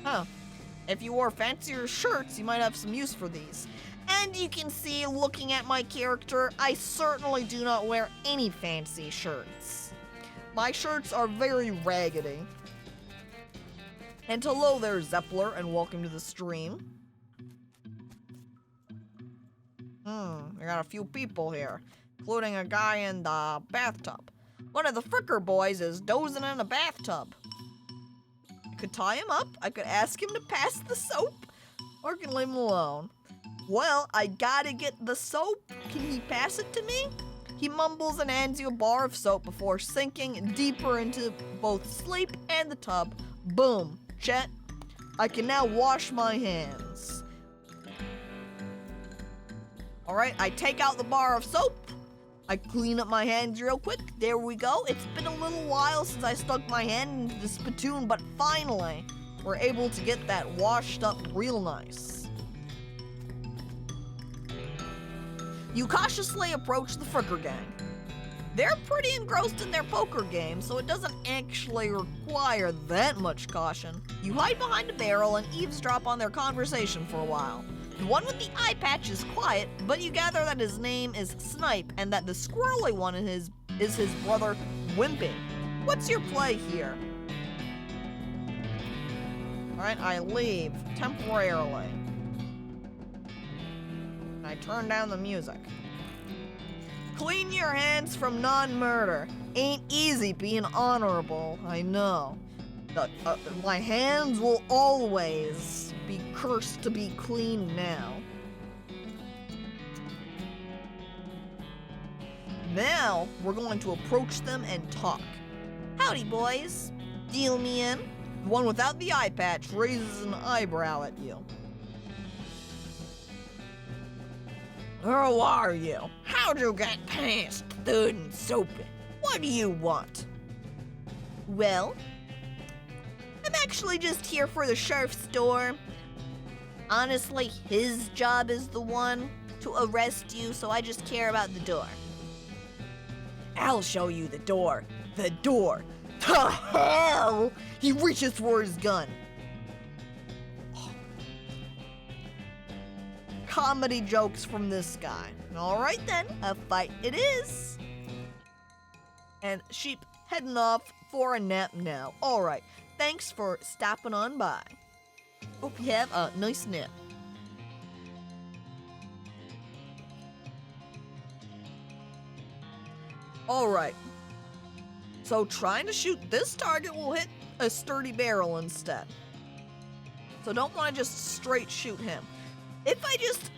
Huh. If you wore fancier shirts, you might have some use for these. And you can see, looking at my character, I certainly do not wear any fancy shirts. My shirts are very raggedy. And hello there, Zeppler, and welcome to the stream. I got a few people here, including a guy in the bathtub. One of the Fricker boys is dozing in a bathtub. I could tie him up, I could ask him to pass the soap, or I can leave him alone. Well, I gotta get the soap. Can he pass it to me? He mumbles and hands you a bar of soap before sinking deeper into both sleep and the tub. Boom. Chet, I can now wash my hands. Alright, I take out the bar of soap. I clean up my hands real quick. There we go. It's been a little while since I stuck my hand into the spittoon, but finally, we're able to get that washed up real nice. You cautiously approach the Fricker gang. They're pretty engrossed in their poker game, so it doesn't actually require that much caution. You hide behind a barrel and eavesdrop on their conversation for a while. The one with the eye patch is quiet, but you gather that his name is Snipe and that the squirrely one is his brother Wimpy. What's your play here? Alright, I leave temporarily. I turn down the music. Clean your hands from non-murder. Ain't easy being honorable, I know. My hands will always be cursed to be clean now. Now, we're going to approach them and talk. Howdy, boys. Deal me in. The one without the eye patch raises an eyebrow at you. Who are you? How'd you get past Thud and Soapy? What do you want? Well, I'm actually just here for the sheriff's door. Honestly, his job is the one to arrest you, so I just care about the door. I'll show you the door. The door. The hell! He reaches for his gun. Comedy jokes from this guy. Alright then, a fight it is. And sheep heading off for a nap now. Alright, thanks for stopping on by. Hope you have a nice nap. Alright. So trying to shoot this target will hit a sturdy barrel instead. So don't want to just straight shoot him. If I just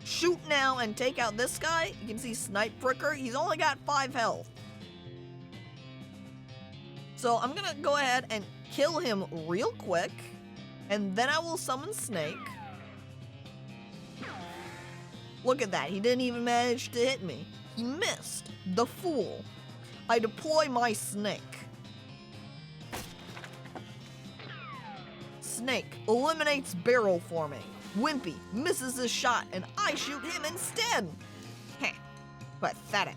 shoot now and take out this guy, you can see Snipe Fricker, he's only got 5 health. So I'm gonna go ahead and kill him real quick, and then I will summon Snake. Look at that, he didn't even manage to hit me. He missed. The fool. I deploy my snake. Snake eliminates barrel forming. Wimpy misses his shot and I shoot him instead. Heh, pathetic.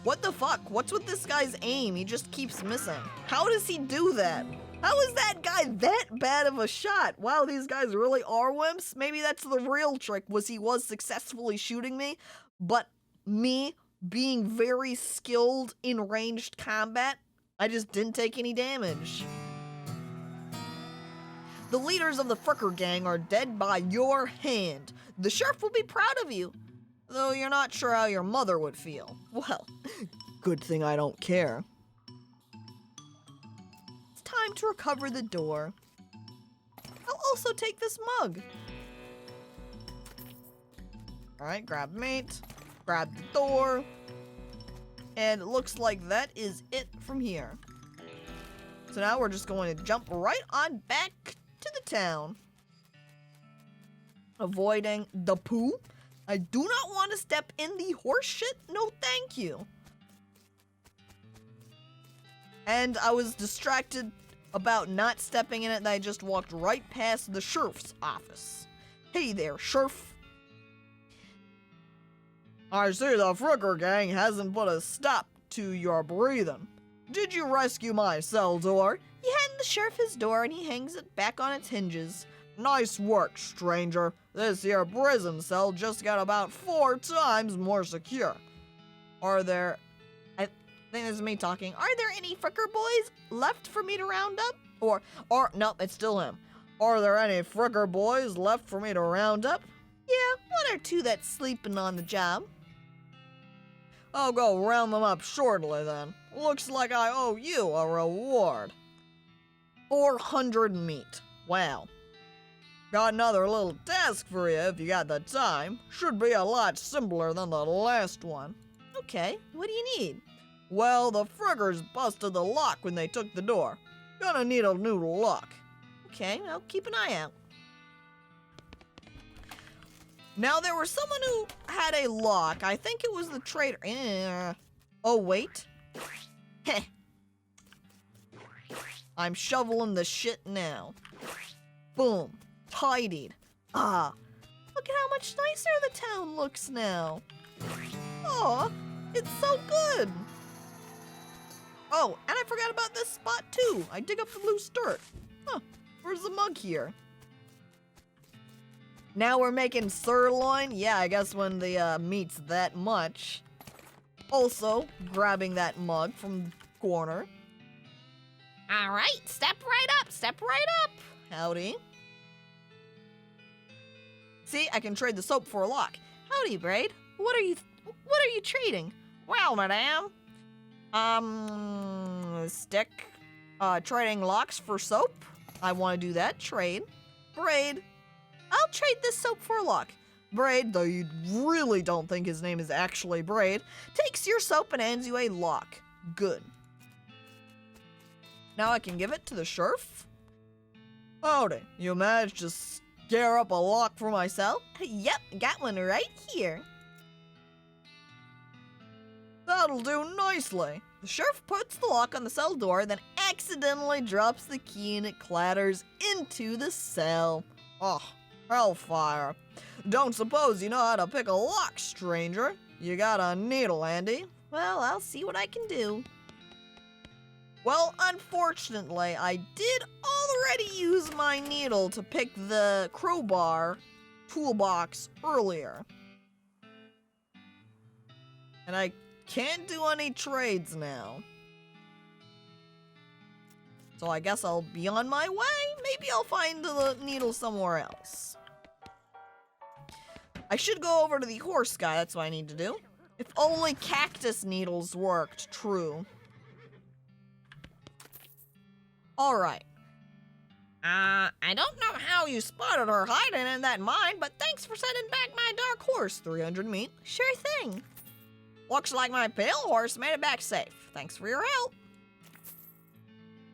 What the fuck? What's with this guy's aim? He just keeps missing. How does he do that? How is that guy that bad of a shot? Wow, these guys really are wimps. Maybe that's the real trick, was he was successfully shooting me, but me being very skilled in ranged combat, I just didn't take any damage. The leaders of the Fricker gang are dead by your hand. The sheriff will be proud of you, though you're not sure how your mother would feel. Well, good thing I don't care. It's time to recover the door. I'll also take this mug. Alright, grab mate, grab the door, and it looks like that is it from here. So now we're just going to jump right on back to the town. Avoiding the poo. I do not want to step in the horse shit. No, thank you. And I was distracted about not stepping in it, and I just walked right past the sheriff's office. Hey there, sheriff. I see the Fricker gang hasn't put a stop to your breathing. Did you rescue my cell door? You hand the sheriff his door and he hangs it back on its hinges. Nice work, stranger. This here prison cell just got about 4 times more secure. Are there... I think this is me talking. Are there any Fricker boys left for me to round up? Nope, it's still him. Are there any Fricker boys left for me to round up? Yeah, 1 or 2 that's sleeping on the job. I'll go round them up shortly then. Looks like I owe you a reward. 400 meat. Wow. Got another little task for you if you got the time. Should be a lot simpler than the last one. Okay, what do you need? Well, the Frickers busted the lock when they took the door. Gonna need a new lock. Okay, I'll keep an eye out. Now, there was someone who had a lock. I think it was the trader. Oh, wait. Heh. I'm shoveling the shit now. Boom. Tidied. Ah. Look at how much nicer the town looks now. Aw, it's so good. Oh, and I forgot about this spot too. I dig up the loose dirt. Huh, where's the mug here? Now we're making sirloin? Yeah, I guess when the meat's that much. Also, grabbing that mug from the corner. All right, step right up, step right up. Howdy. See, I can trade the soap for a lock. Howdy, Braid. What are you trading? Well, madame. Stick. Trading locks for soap? I want to do that. Trade. Braid. I'll trade this soap for a lock. Braid, though you really don't think his name is actually Braid, takes your soap and hands you a lock. Good. Now I can give it to the sheriff? Howdy, you managed to scare up a lock for myself? Yep, got one right here. That'll do nicely. The sheriff puts the lock on the cell door, then accidentally drops the key and it clatters into the cell. Oh, hellfire. Don't suppose you know how to pick a lock, stranger. You got a needle handy? Well, I'll see what I can do. Well, unfortunately, I did already use my needle to pick the crowbar toolbox earlier. And I can't do any trades now. So I guess I'll be on my way. Maybe I'll find the needle somewhere else. I should go over to the horse guy. That's what I need to do. If only cactus needles worked. True. Alright. I don't know how you spotted her hiding in that mine, but thanks for sending back my dark horse. 300 meat. Sure thing. Looks like my pale horse made it back safe. Thanks for your help.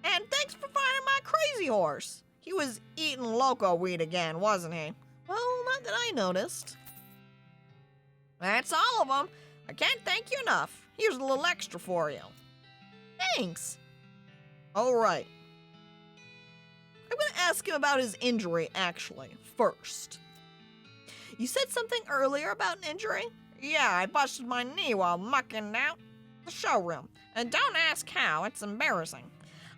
And thanks for finding my crazy horse. He was eating loco weed again, wasn't he? Well, that I noticed. That's all of them. I can't thank you enough. Here's a little extra for you. Thanks. All right. I'm going to ask him about his injury, actually, first. You said something earlier about an injury? Yeah, I busted my knee while mucking out the showroom. And don't ask how, it's embarrassing.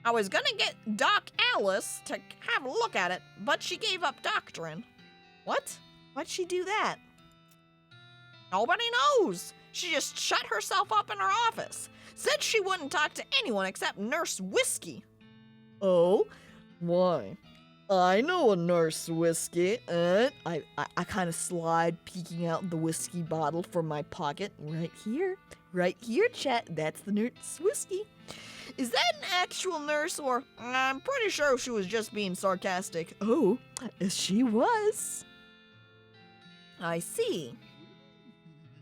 I was gonna get Doc Alice to have a look at it, but she gave up doctoring. What? Why'd she do that? Nobody knows. She just shut herself up in her office. Said she wouldn't talk to anyone except Nurse Whiskey. Oh? Why? I know a Nurse Whiskey. I kind of slide peeking out the whiskey bottle from my pocket. Right here, chat. That's the Nurse Whiskey. Is that an actual nurse, or I'm pretty sure she was just being sarcastic. Oh, she was. I see.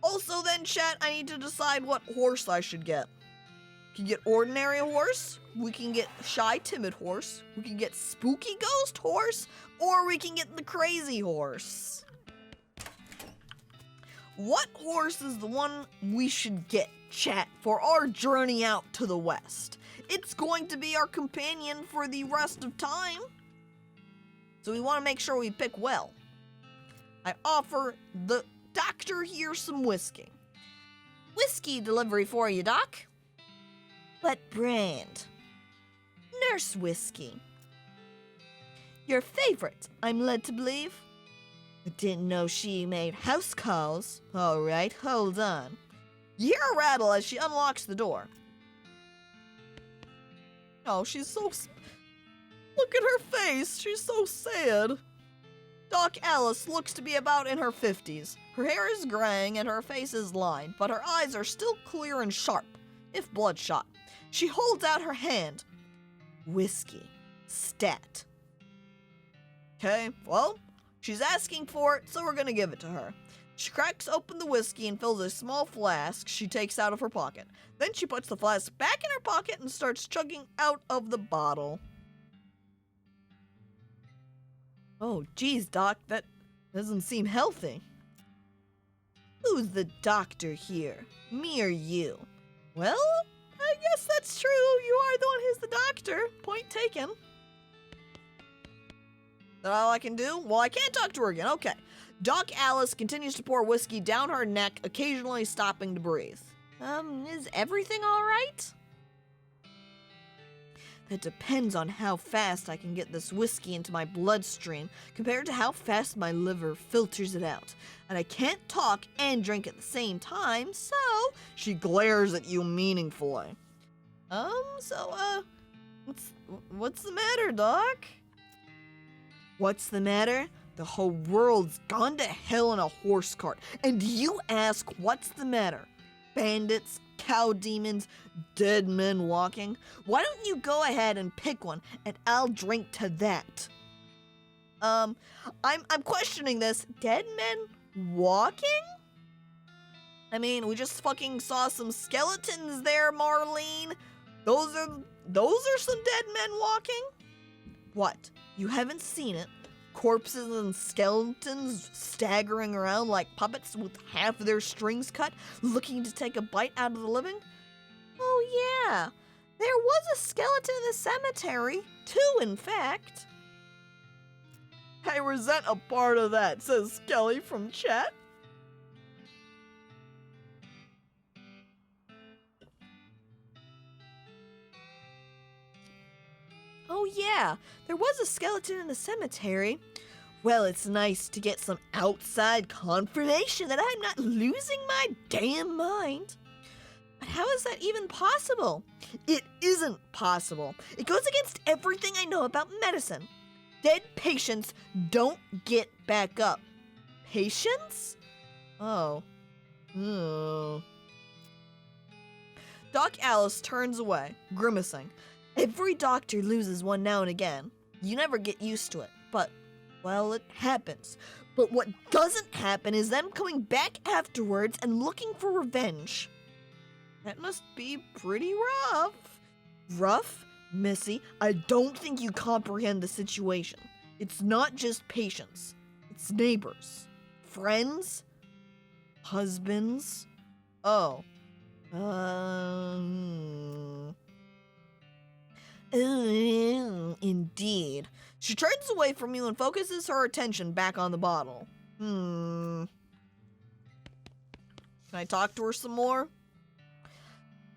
Also then, chat, I need to decide what horse I should get. We can get ordinary horse, we can get shy timid horse, we can get spooky ghost horse, or we can get the crazy horse. What horse is the one we should get, chat, for our journey out to the west? It's going to be our companion for the rest of time. So we want to make sure we pick well. I offer the doctor here some whiskey. Whiskey delivery for you, Doc. What brand? Nurse Whiskey. Your favorite, I'm led to believe. I didn't know she made house calls. All right, hold on. You hear a rattle as she unlocks the door. Oh, she's so... Look at her face. She's so sad. Doc Alice looks to be about in her 50s. Her hair is graying and her face is lined, but her eyes are still clear and sharp, if bloodshot. She holds out her hand. Whiskey. Stat. Okay, well, she's asking for it, so we're gonna give it to her. She cracks open the whiskey and fills a small flask she takes out of her pocket. Then she puts the flask back in her pocket and starts chugging out of the bottle. Oh, geez, Doc, that doesn't seem healthy. Who's the doctor here? Me or you? Well, I guess that's true. You are the one who's the doctor. Point taken. That all I can do? Well, I can't talk to her again. Okay. Doc Alice continues to pour whiskey down her neck, occasionally stopping to breathe. Is everything all right? That depends on how fast I can get this whiskey into my bloodstream compared to how fast my liver filters it out. And I can't talk and drink at the same time, so... She glares at you meaningfully. What's the matter, Doc? What's the matter? The whole world's gone to hell in a horse cart, and you ask what's the matter? Bandits, cow demons, dead men walking? Why don't you go ahead and pick one, and I'll drink to that. I'm questioning this. Dead men walking? I mean, we just fucking saw some skeletons there, Marlene. Those are some dead men walking? What? You haven't seen it? Corpses and skeletons staggering around like puppets with half their strings cut, looking to take a bite out of the living? Oh yeah, there was a skeleton in the cemetery. 2, in fact. I resent a part of that, says Skelly from chat. Oh yeah, there was a skeleton in the cemetery. Well, it's nice to get some outside confirmation that I'm not losing my damn mind. But how is that even possible? It isn't possible. It goes against everything I know about medicine. Dead patients don't get back up. Patients? Oh. Doc Alice turns away, grimacing. Every doctor loses one now and again. You never get used to it, but, well, it happens. But what doesn't happen is them coming back afterwards and looking for revenge. That must be pretty rough. Rough? Missy, I don't think you comprehend the situation. It's not just patients. It's neighbors. friends? Husbands? Oh. Indeed. She turns away from you and focuses her attention back on the bottle. Can I talk to her some more?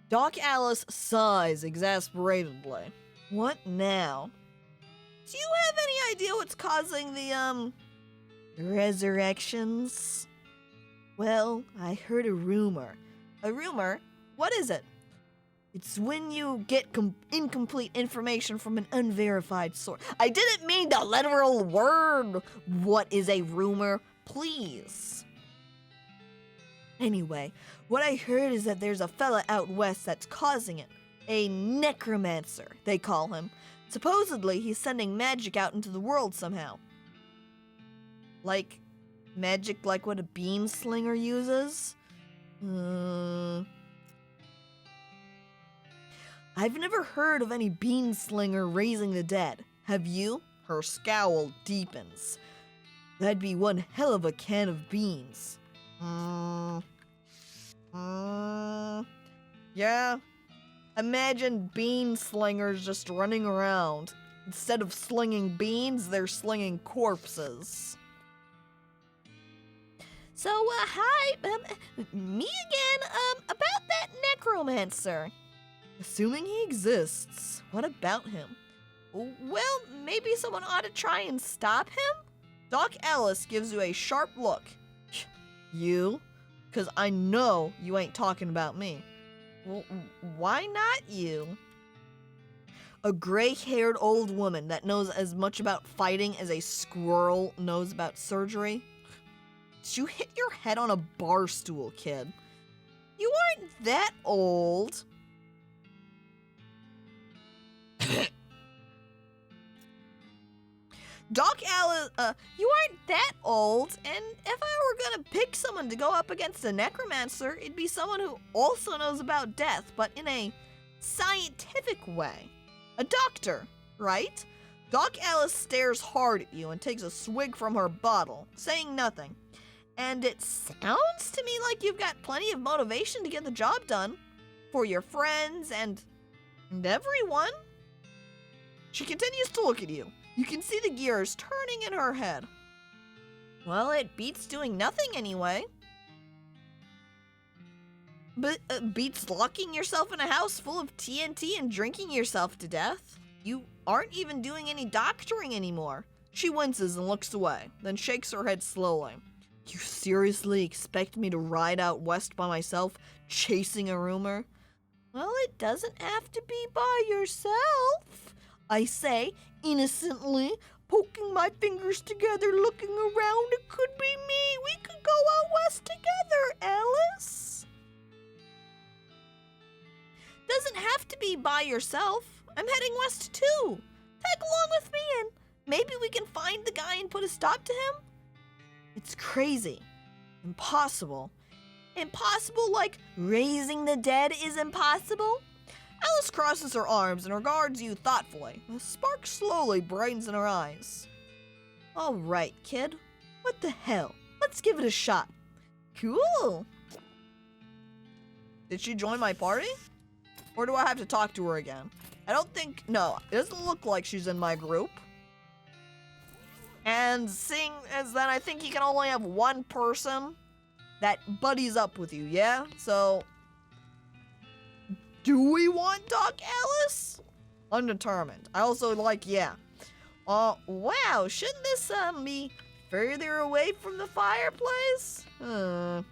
Doc Alice sighs exasperatedly. What now? Do you have any idea what's causing the, resurrections? Well, I heard a rumor. A rumor? What is it? It's when you get incomplete information from an unverified source. I didn't mean the literal word. What is a rumor? Please. Anyway, what I heard is that there's a fella out west that's causing it. A necromancer, they call him. Supposedly, he's sending magic out into the world somehow. Like, magic like what a beam slinger uses? I've never heard of any bean slinger raising the dead. Have you? Her scowl deepens. That'd be one hell of a can of beans. Yeah. Imagine bean slingers just running around. Instead of slinging beans, they're slinging corpses. So, hi, me again, about that necromancer. Assuming he exists, what about him? Well, maybe someone ought to try and stop him? Doc Alice gives you a sharp look. You? 'Cause I know you ain't talking about me. Well, why not you? A gray-haired old woman that knows as much about fighting as a squirrel knows about surgery. Did you hit your head on a bar stool, kid? You aren't that old. Doc Alice, you aren't that old, and if I were gonna pick someone to go up against a necromancer, it'd be someone who also knows about death, but in a scientific way. A doctor, right? Doc Alice stares hard at you and takes a swig from her bottle, saying nothing. And it sounds to me like you've got plenty of motivation to get the job done. For your friends and everyone. She continues to look at you. You can see the gears turning in her head. Well, it beats doing nothing anyway. But beats locking yourself in a house full of TNT and drinking yourself to death. You aren't even doing any doctoring anymore. She winces and looks away, then shakes her head slowly. You seriously expect me to ride out west by myself, chasing a rumor? Well, it doesn't have to be by yourself. I say, innocently, poking my fingers together, looking around. It could be me. We could go out west together, Alice. Doesn't have to be by yourself. I'm heading west too. Tag along with me and maybe we can find the guy and put a stop to him. It's crazy. Impossible. Impossible like raising the dead is impossible? Alice crosses her arms and regards you thoughtfully. A spark slowly brightens in her eyes. All right, kid. What the hell? Let's give it a shot. Cool. Did she join my party? Or do I have to talk to her again? I don't think, no, it doesn't look like she's in my group. And seeing as that I think you can only have one person that buddies up with you, yeah? So, do we want Doc Alice? Undetermined. I also like, yeah. Wow, shouldn't this, be further away from the fireplace? The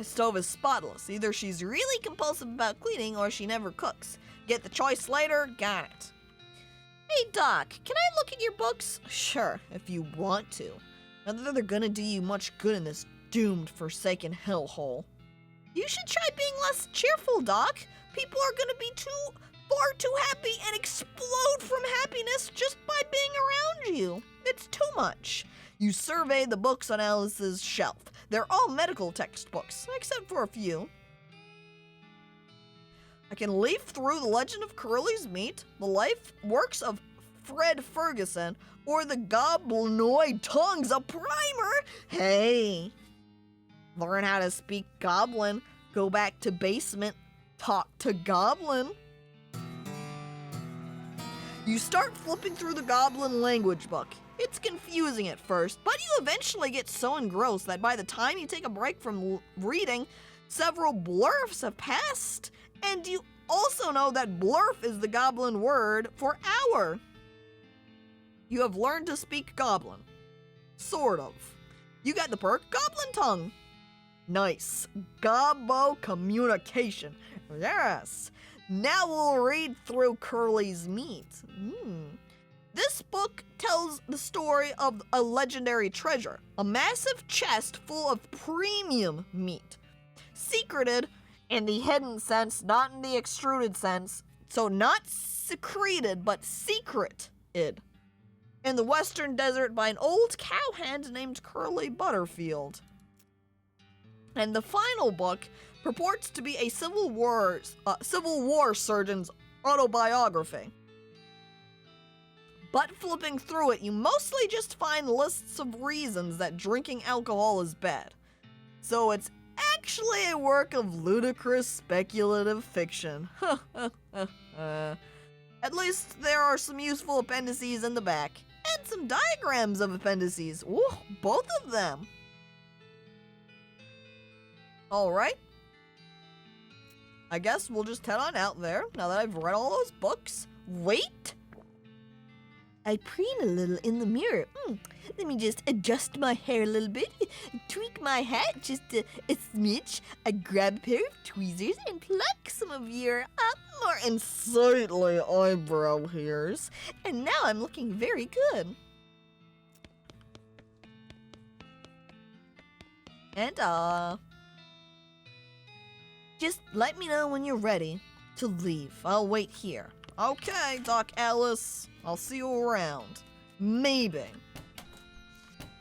stove is spotless. Either she's really compulsive about cleaning or she never cooks. Get the choice later, got it. Hey, Doc, can I look at your books? Sure, if you want to. Not that they're gonna do you much good in this doomed, forsaken hellhole. You should try being less cheerful, Doc. People are gonna be far too happy and explode from happiness just by being around you. It's too much. You survey the books on Alice's shelf. They're all medical textbooks, except for a few. I can leaf through The Legend of Curly's Meat, the life works of Fred Ferguson or the Goblinoid Tongues a primer? Hey, learn how to speak Goblin, go back to basement, talk to Goblin. You start flipping through the Goblin language book. It's confusing at first, but you eventually get so engrossed that by the time you take a break from reading, several blurfs have passed, and you also know that blurf is the Goblin word for hour. You have learned to speak Goblin. Sort of. You got the perk Goblin Tongue. Nice. Gobbo communication. Yes. Now we'll read through Curly's Meat. This book tells the story of a legendary treasure, a massive chest full of premium meat. Secreted in the hidden sense, not in the extruded sense. So not secreted, but secreted. In the western desert by an old cowhand named Curly Butterfield. And the final book purports to be a Civil War surgeon's autobiography. But flipping through it, you mostly just find lists of reasons that drinking alcohol is bad. So it's actually a work of ludicrous speculative fiction. At least there are some useful appendices in the back, and some diagrams of appendices. Ooh, both of them. Alright. I guess we'll just head on out there now that I've read all those books. Wait! I preen a little in the mirror. Let me just adjust my hair a little bit, tweak my hat just a smidge. I grab a pair of tweezers and pluck some of your more unsightly eyebrow hairs. And now I'm looking very good. And just let me know when you're ready to leave. I'll wait here. Okay, Doc Alice. I'll see you around. Maybe.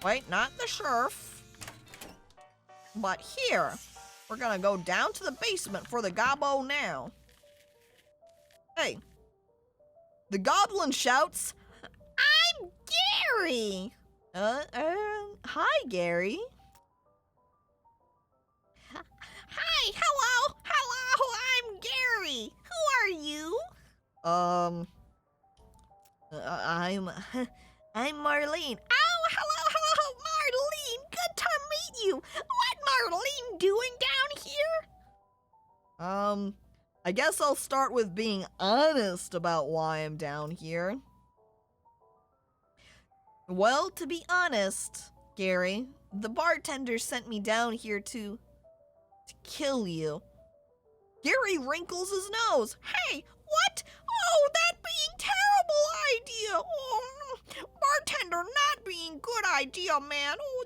Wait, not the sheriff. But here. We're gonna go down to the basement for the gobbo now. Hey. The goblin shouts, "I'm Gary!" Hi, Gary. Hi, hello, I'm Gary. Who are you? I'm Marlene. Oh, hello, Marlene. Good to meet you. What Marlene doing down here? I guess I'll start with being honest about why I'm down here. Well, to be honest, Gary, the bartender sent me down here to kill you. Gary wrinkles his nose. Hey, what? Oh, that being terrible idea. Oh, bartender not being good idea, man. Oh,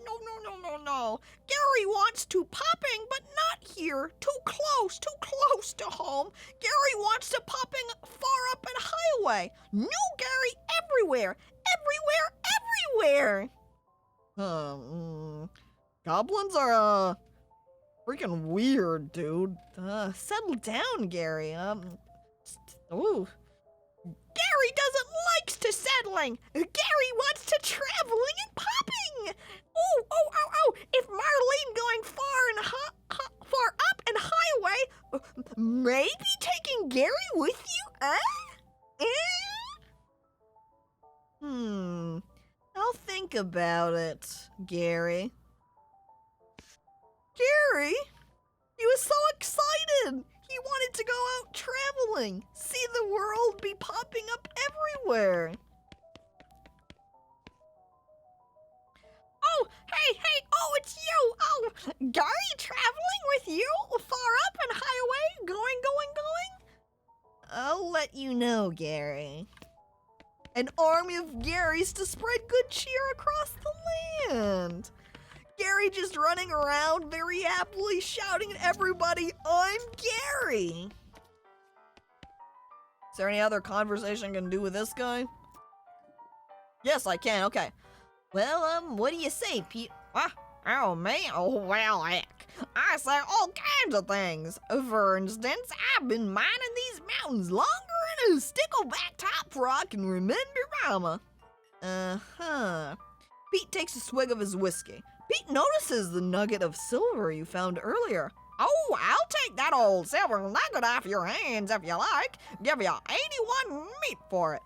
no. Gary wants to popping, but not here. Too close to home. Gary wants to popping far up and highway. New Gary everywhere. Goblins are, freaking weird, dude. Settle down, Gary. Ooh. Gary doesn't likes to settling. Gary wants to traveling and popping. Oh. If Marlene going far up and highway, maybe taking Gary with you, I'll think about it, Gary. Gary? He was so excited! He wanted to go out traveling, see the world be popping up everywhere. Oh, hey, it's you. Oh, Gary traveling with you? Far up and highway, going. I'll let you know, Gary. An army of Garys to spread good cheer across the land. Gary just running around very happily shouting at everybody, "I'm Gary!" Is there any other conversation I can do with this guy? Yes, I can, okay. Well, what do you say, Pete? Oh, me? Oh, well, heck. I say all kinds of things. For instance, I've been mining these mountains longer than Stickle back top rock and remember mama. Uh-huh. Pete takes a swig of his whiskey. Pete notices the nugget of silver you found earlier. Oh, I'll take that old silver nugget off your hands if you like. Give you 81 meat for it.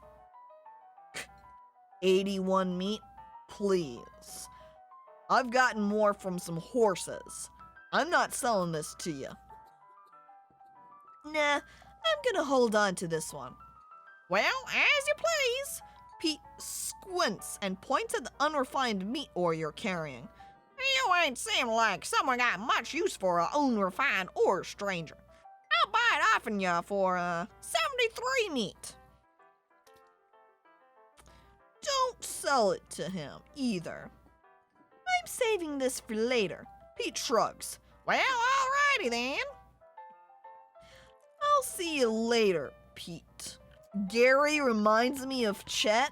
81 meat, please. I've gotten more from some horses. I'm not selling this to you. Nah, I'm gonna hold on to this one. Well, as you please. Pete squints and points at the unrefined meat ore you're carrying. You ain't seem like someone got much use for a unrefined ore, stranger. I'll buy it off of you for 73 meat. Don't sell it to him either. I'm saving this for later. Pete shrugs. Well, alrighty then. I'll see you later, Pete. Gary reminds me of Chet.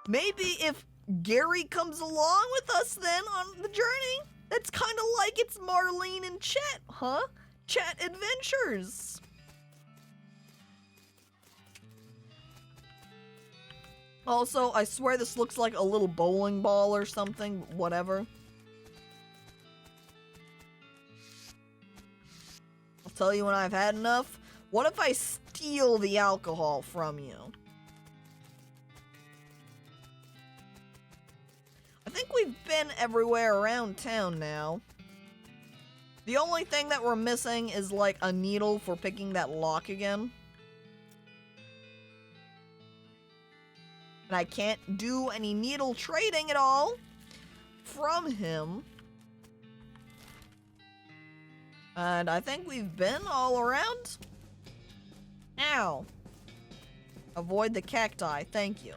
Maybe if Gary comes along with us then on the journey, that's kind of like it's Marlene and Chet, huh? Chet Adventures. Also, I swear this looks like a little bowling ball or something, whatever. I'll tell you when I've had enough. What if I steal the alcohol from you? I think we've been everywhere around town now. The only thing that we're missing is like a needle for picking that lock again. And I can't do any needle trading at all from him. And I think we've been all around. Ow. Avoid the cacti, thank you.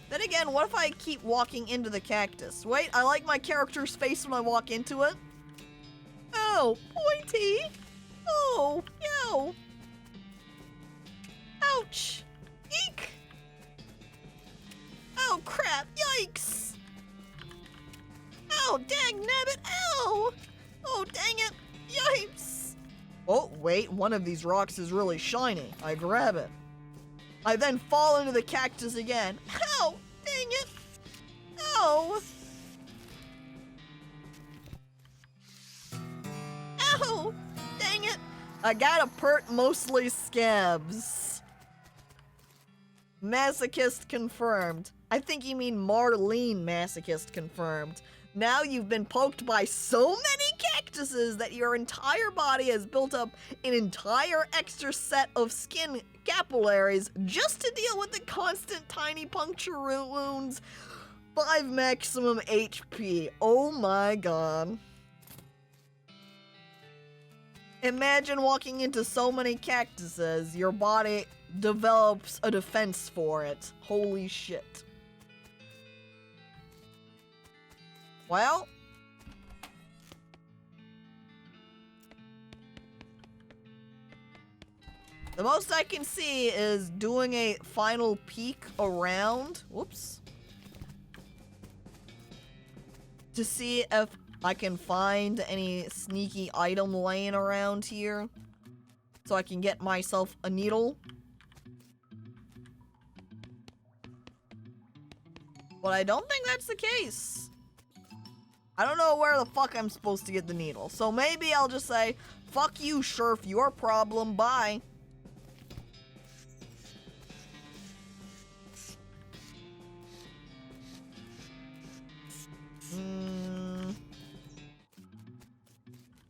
Then again, what if I keep walking into the cactus? Wait, I like my character's face when I walk into it. Oh, pointy. Oh, yo. Ouch. Eek. Oh, crap. Yikes. Oh, dang nabbit. Ow. Oh, dang it. Yipes. Oh, wait. One of these rocks is really shiny. I grab it. I then fall into the cactus again. Ow. Dang it. Ow. Ow. Dang it. I got a pert mostly scabs. Masochist confirmed. I think you mean Marlene masochist confirmed. Now you've been poked by so many cactuses that your entire body has built up an entire extra set of skin capillaries just to deal with the constant tiny puncture wounds. 5 maximum HP. Oh my god. Imagine walking into so many cactuses, your body develops a defense for it. Holy shit. Well, the most I can see is doing a final peek around, whoops, to see if I can find any sneaky item laying around here so I can get myself a needle. But I don't think that's the case. I don't know where the fuck I'm supposed to get the needle. So maybe I'll just say, fuck you, Sheriff, your problem, bye.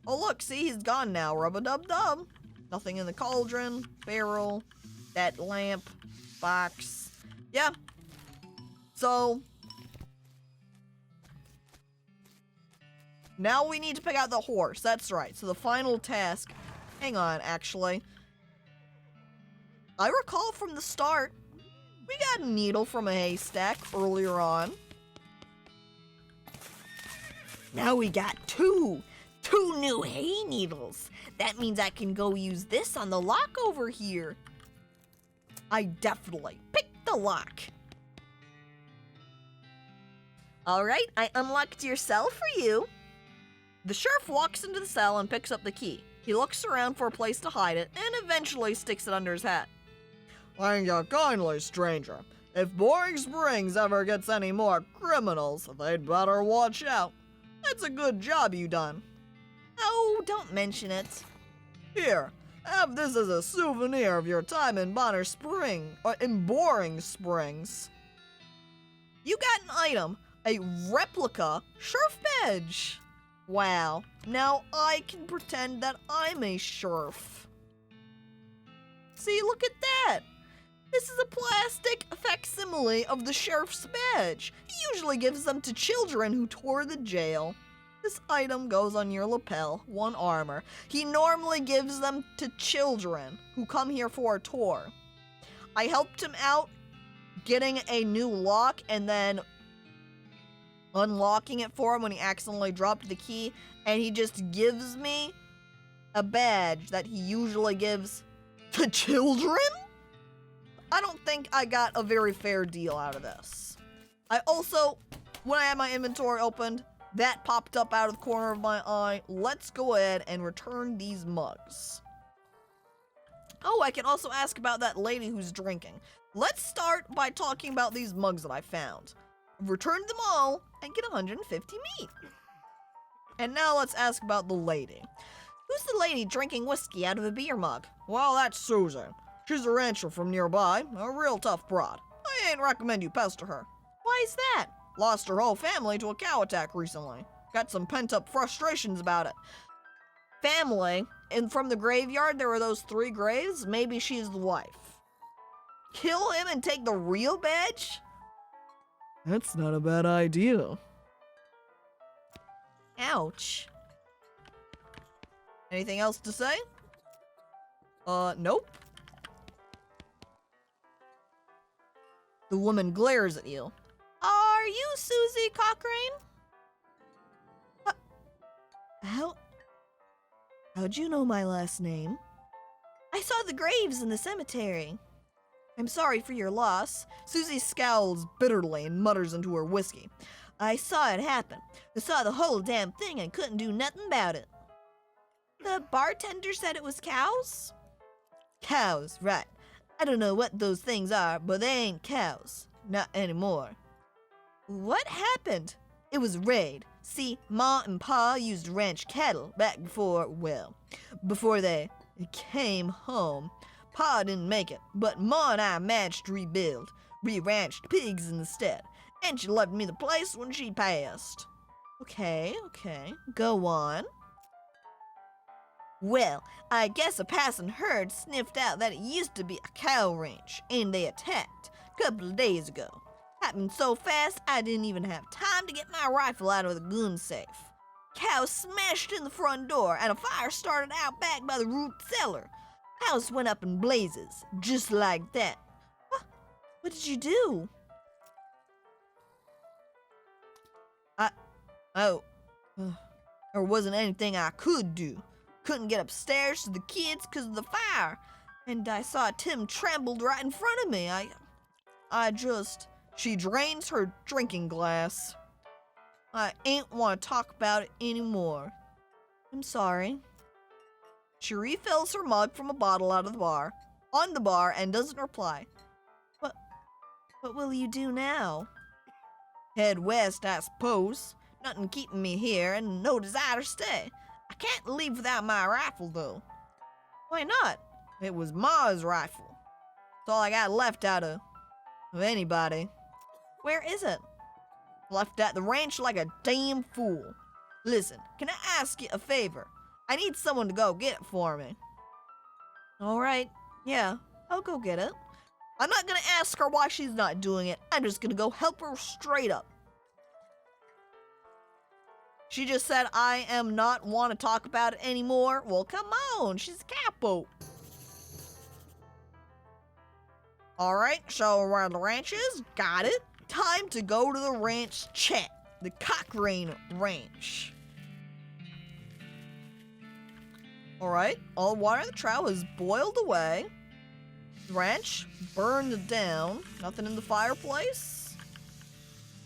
Oh look, see, he's gone now. Rub-a-dub-dub. Nothing in the cauldron, barrel, that lamp, box. Yeah. So now we need to pick out the horse. That's right. So the final task. Hang on, actually. I recall from the start, we got a needle from a haystack earlier on. Now we got two new hay needles. That means I can go use this on the lock over here. I definitely picked the lock. All right, I unlocked your cell for you. The sheriff walks into the cell and picks up the key. He looks around for a place to hide it and eventually sticks it under his hat. Thank you kindly, stranger. If Boring Springs ever gets any more criminals, they'd better watch out. That's a good job you done. Oh, don't mention it. Here, have this as a souvenir of your time in in Boring Springs. You got an item, a replica sheriff badge. Wow, now I can pretend that I'm a sheriff. See, look at that. This is a plastic facsimile of the sheriff's badge. He usually gives them to children who tour the jail. This item goes on your lapel, 1 armor. He normally gives them to children who come here for a tour. I helped him out getting a new lock and then unlocking it for him when he accidentally dropped the key, and he just gives me a badge that he usually gives to children? I don't think I got a very fair deal out of this. I also, when I had my inventory opened, that popped up out of the corner of my eye. Let's go ahead and return these mugs. Oh, I can also ask about that lady who's drinking. Let's start by talking about these mugs that I found. I've returned them all and get 150 meat. And now let's ask about the lady. Who's the lady drinking whiskey out of a beer mug? Well, that's Susan. She's a rancher from nearby, a real tough broad. I ain't recommend you pester her. Why is that? Lost her whole family to a cow attack recently. Got some pent-up frustrations about it. Family, and from the graveyard there were those 3 graves. Maybe she's the wife. Kill him and take the real badge? That's not a bad idea. Ouch. Anything else to say? Nope. The woman glares at you. Are you Susie Cochrane? How'd you know my last name? I saw the graves in the cemetery. I'm sorry for your loss. Susie scowls bitterly and mutters into her whiskey. I saw it happen. I saw the whole damn thing and couldn't do nothing about it. The bartender said it was cows? Cows, right. I don't know what those things are, but they ain't cows. Not anymore. What happened? It was a raid. See, Ma and Pa used to ranch cattle back before they came home. Pa didn't make it, but Ma and I managed to rebuild. Re-ranched pigs instead. And she left me the place when she passed. Okay. Go on. Well, I guess a passing herd sniffed out that it used to be a cow ranch, and they attacked a couple of days ago. Happened so fast, I didn't even have time to get my rifle out of the gun safe. Cows smashed in the front door, and a fire started out back by the root cellar. House went up in blazes, just like that. What did you do? There wasn't anything I could do. Couldn't get upstairs to the kids because of the fire. And I saw Tim trembled right in front of me. She drains her drinking glass. I ain't want to talk about it anymore. I'm sorry. She refills her mug from a bottle on the bar, and doesn't reply. What will you do now? Head west, I suppose. Nothing keeping me here, and no desire to stay. I can't leave without my rifle, though. Why not? It was Ma's rifle. It's all I got left out of anybody. Where is it? Left at the ranch like a damn fool. Listen, can I ask you a favor? I need someone to go get it for me. Alright, yeah, I'll go get it. I'm not gonna ask her why she's not doing it. I'm just gonna go help her straight up. She just said I am not want to talk about it anymore. Well, come on, she's a capo. Alright, show her where the ranch is. Got it. Time to go to the ranch chat. The Cochrane Ranch. Alright, all the water in the trout has boiled away. The ranch burned down. Nothing in the fireplace.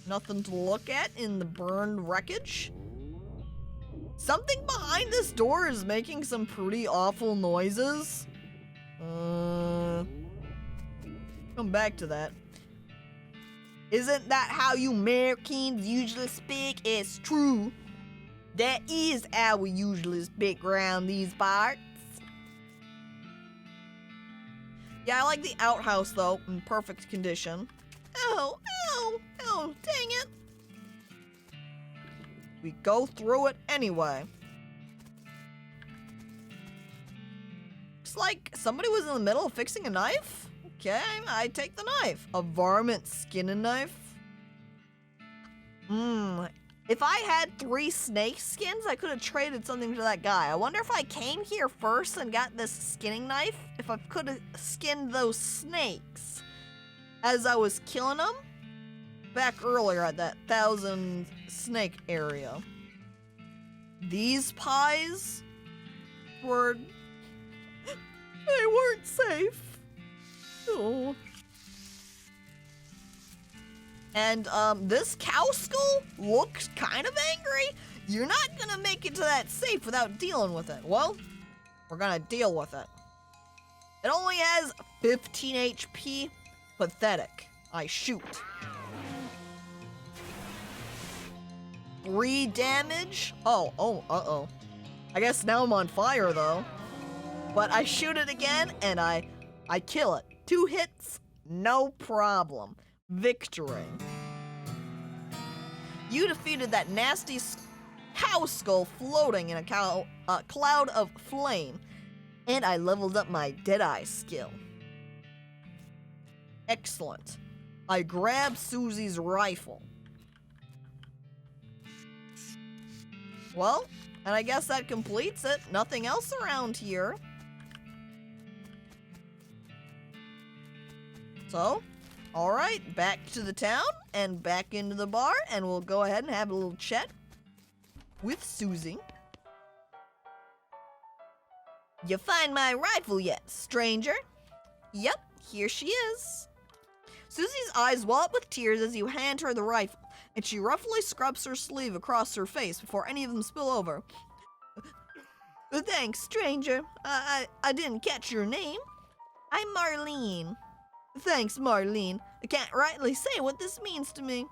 Nothing to look at in the burned wreckage. Something behind this door is making some pretty awful noises. Come back to that. Isn't that how you Americans usually speak? It's true. That is how we usually speak around these parts. Yeah, I like the outhouse though, in perfect condition. Oh, dang it. We go through it anyway. Looks like somebody was in the middle of fixing a knife. Okay, I take the knife. A varmint skinning knife. If I had 3 snake skins, I could have traded something to that guy. I wonder if I came here first and got this skinning knife, if I could have skinned those snakes as I was killing them back earlier at that 1,000 snake area. These pies were... they weren't safe. Oh. And this cow skull looks kind of angry. You're not gonna make it to that safe without dealing with it. Well, we're gonna deal with it. It only has 15 HP. Pathetic. I shoot. 3 damage. Uh-oh. I guess now I'm on fire though. But I shoot it again and I kill it. 2 hits, no problem. Victory. You defeated that nasty cow skull floating in a cloud of flame, and I leveled up my Deadeye skill. Excellent. I grab Susie's rifle. Well, and I guess that completes it. Nothing else around here. So, alright, back to the town and back into the bar, and we'll go ahead and have a little chat with Susie. You find my rifle yet, stranger? Yep, here she is. Susie's eyes well up with tears as you hand her the rifle, and she roughly scrubs her sleeve across her face before any of them spill over. Thanks, stranger. I didn't catch your name. I'm Marlene. Thanks, Marlene. I can't rightly say what this means to me.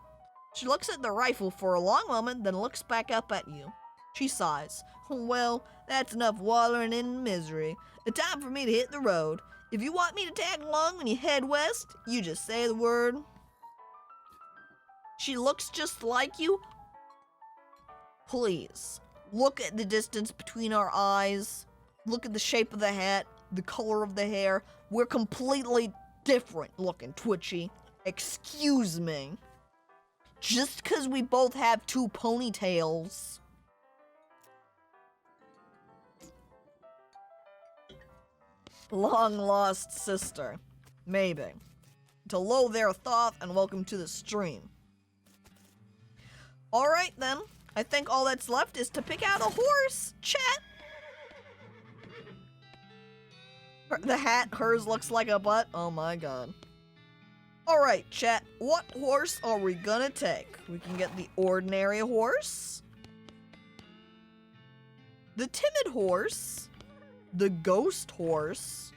She looks at the rifle for a long moment, then looks back up at you. She sighs. Well, that's enough wallowing in misery. It's time for me to hit the road. If you want me to tag along when you head west, you just say the word. She looks just like you. Please, look at the distance between our eyes. Look at the shape of the hat, the color of the hair. We're completely different looking, Twitchy. Excuse me. Just because we both have 2 ponytails. Long lost sister. Maybe. Hello there, Thoth, and welcome to the stream. Alright then. I think all that's left is to pick out a horse. Chat. The hat, hers looks like a butt. Oh my god. Alright, chat. What horse are we gonna take? We can get the ordinary horse, the timid horse, the ghost horse,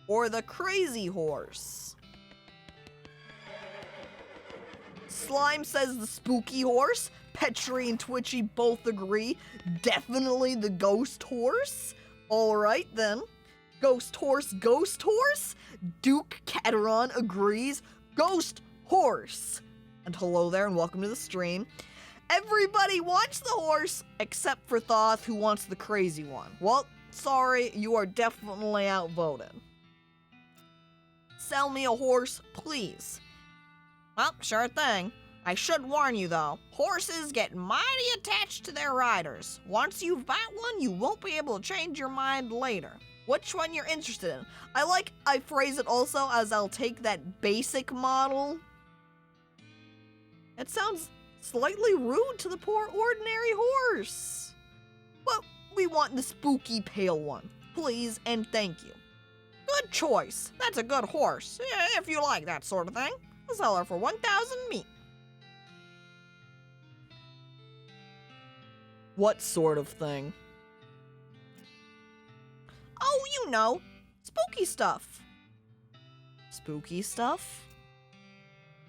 or the crazy horse. Slime says the spooky horse. Petri and Twitchy both agree. Definitely the ghost horse. Alright then. Ghost horse, ghost horse? Duke Cateron agrees. Ghost horse. And hello there and welcome to the stream. Everybody wants the horse except for Thoth, who wants the crazy one. Well, sorry, you are definitely outvoted. Sell me a horse, please. Well, sure thing. I should warn you though, horses get mighty attached to their riders. Once you've bought one, you won't be able to change your mind later. Which one you're interested in? I phrase it also as I'll take that basic model. It sounds slightly rude to the poor ordinary horse. But we want the spooky pale one. Please and thank you. Good choice. That's a good horse, if you like that sort of thing. I'll sell her for 1,000 meat. What sort of thing? Oh, you know, spooky stuff. spooky stuff?